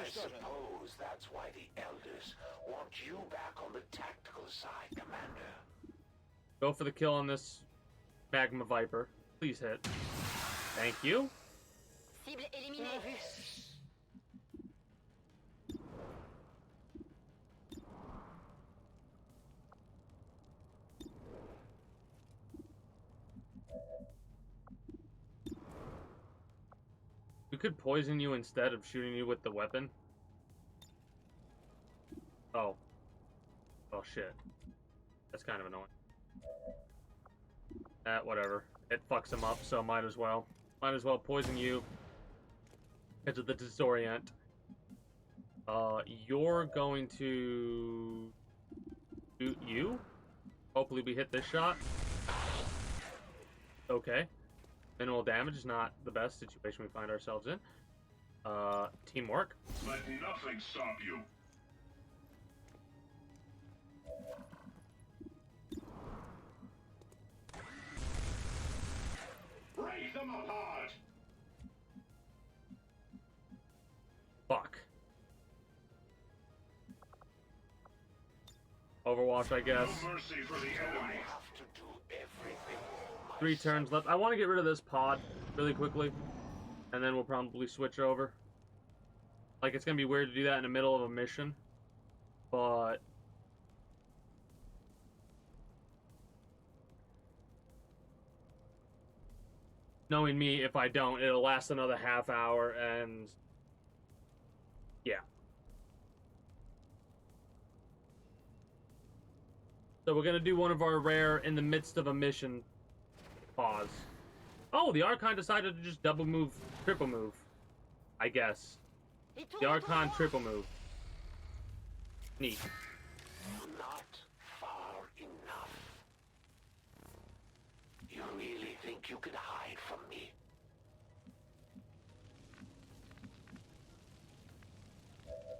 suppose that's why the elders want you back on the tactical side, Commander. Go for the kill on this Magma Viper. Please hit. Thank you. Cible éliminée. We could poison you instead of shooting you with the weapon. Oh. Oh shit. That's kind of annoying. Whatever. It fucks him up, so might as well. Might as well poison you. Because of the disorient. You're going to shoot you. Hopefully we hit this shot. Okay. Minimal damage is not the best situation we find ourselves in. Teamwork. Let nothing stop you. Break them apart! Fuck. Overwatch, I guess. No mercy for the enemy. Have to do everything. 3 turns left. I want to get rid of this pod really quickly. And then we'll probably switch over. Like, it's going to be weird to do that in the middle of a mission. But... knowing me, if I don't, it'll last another half hour, and... yeah. So we're going to do one of our rare in the midst of a mission. Pause. Oh, the Archon decided to just double move, triple move. I guess. The Archon triple move. Neat. Not far enough. You really think you could hide from me?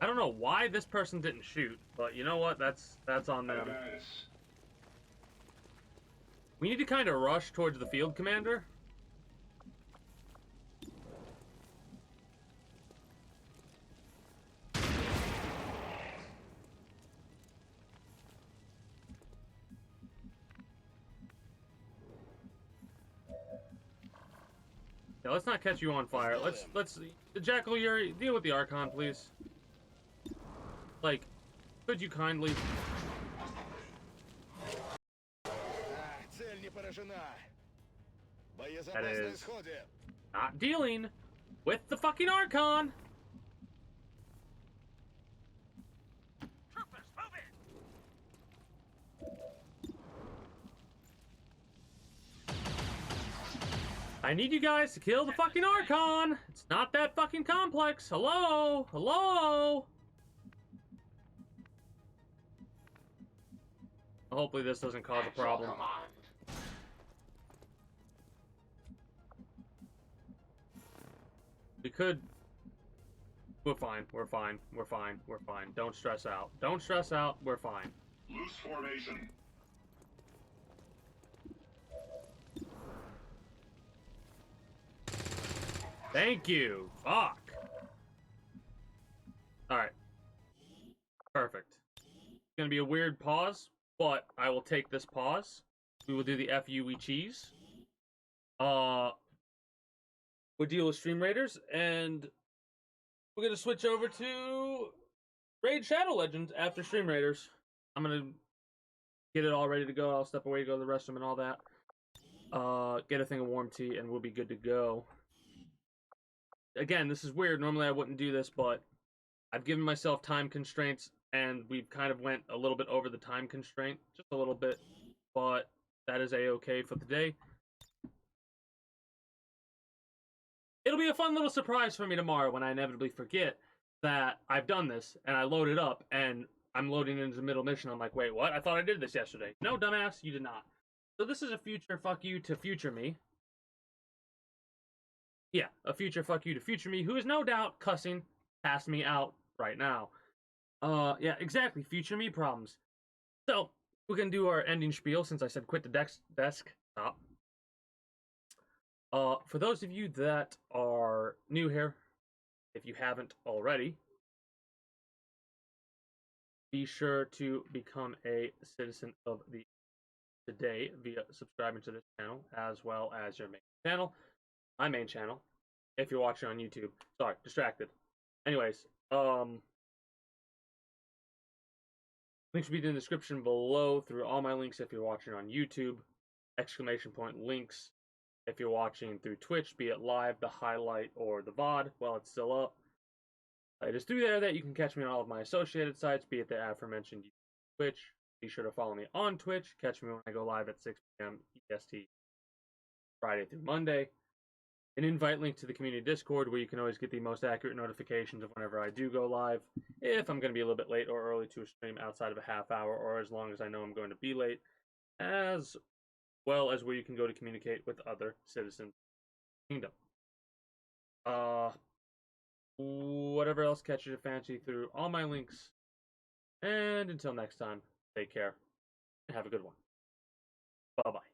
I don't know know why this person didn't shoot, but you know what? That's on them. We need to kind of rush towards the field commander. Yeah, let's not catch you on fire. Let's Jackal, Yuri, deal with the Archon, please. Like, could you kindly? That is not dealing with the fucking Archon. Troopers, move in! I need you guys to kill the fucking Archon. It's not that fucking complex. Hello? Hello? Hopefully this doesn't cause a problem. We could... We're fine. We're fine. We're fine. We're fine. Don't stress out. Don't stress out. We're fine. Loose formation. Thank you. Fuck. Alright. Perfect. It's gonna be a weird pause, but I will take this pause. We will do the FUE cheese. We'll deal with Stream Raiders, and we're gonna switch over to Raid Shadow Legends after Stream Raiders. I'm gonna get it all ready to go. I'll step away, go to the restroom and all that. Get a thing of warm tea, and we'll be good to go. Again, this is weird. Normally I wouldn't do this, but I've given myself time constraints, and we've kind of went a little bit over the time constraint. Just a little bit. But that is A-okay for today. It'll be a fun little surprise for me tomorrow when I inevitably forget that I've done this, and I load it up, and I'm loading into the middle mission. I'm like, wait, what? I thought I did this yesterday. No, dumbass, you did not. So this is a future fuck you to future me. Yeah, a future fuck you to future me, who is no doubt cussing past me out right now. Yeah, exactly, future me problems. So, we're gonna do our ending spiel since I said quit the desktop. For those of you that are new here, if you haven't already, be sure to become a citizen of the today via subscribing to this channel, as well as your main channel. My main channel, if you're watching on YouTube. Sorry, distracted. Anyways, links will be in the description below through all my links if you're watching on YouTube. Exclamation point links if you're watching through Twitch, be it live, the highlight, or the VOD while it's still up. It is through there that you can catch me on all of my associated sites, be it the aforementioned Twitch. Be sure to follow me on Twitch. Catch me when I go live at 6 p.m. EST, Friday through Monday. An invite link to the community Discord where you can always get the most accurate notifications of whenever I do go live. If I'm going to be a little bit late or early to a stream outside of a half hour, or as long as I know I'm going to be late, as well as where you can go to communicate with other citizens of the kingdom. Whatever else catches your fancy through all my links. And until next time, take care and have a good one. Bye-bye.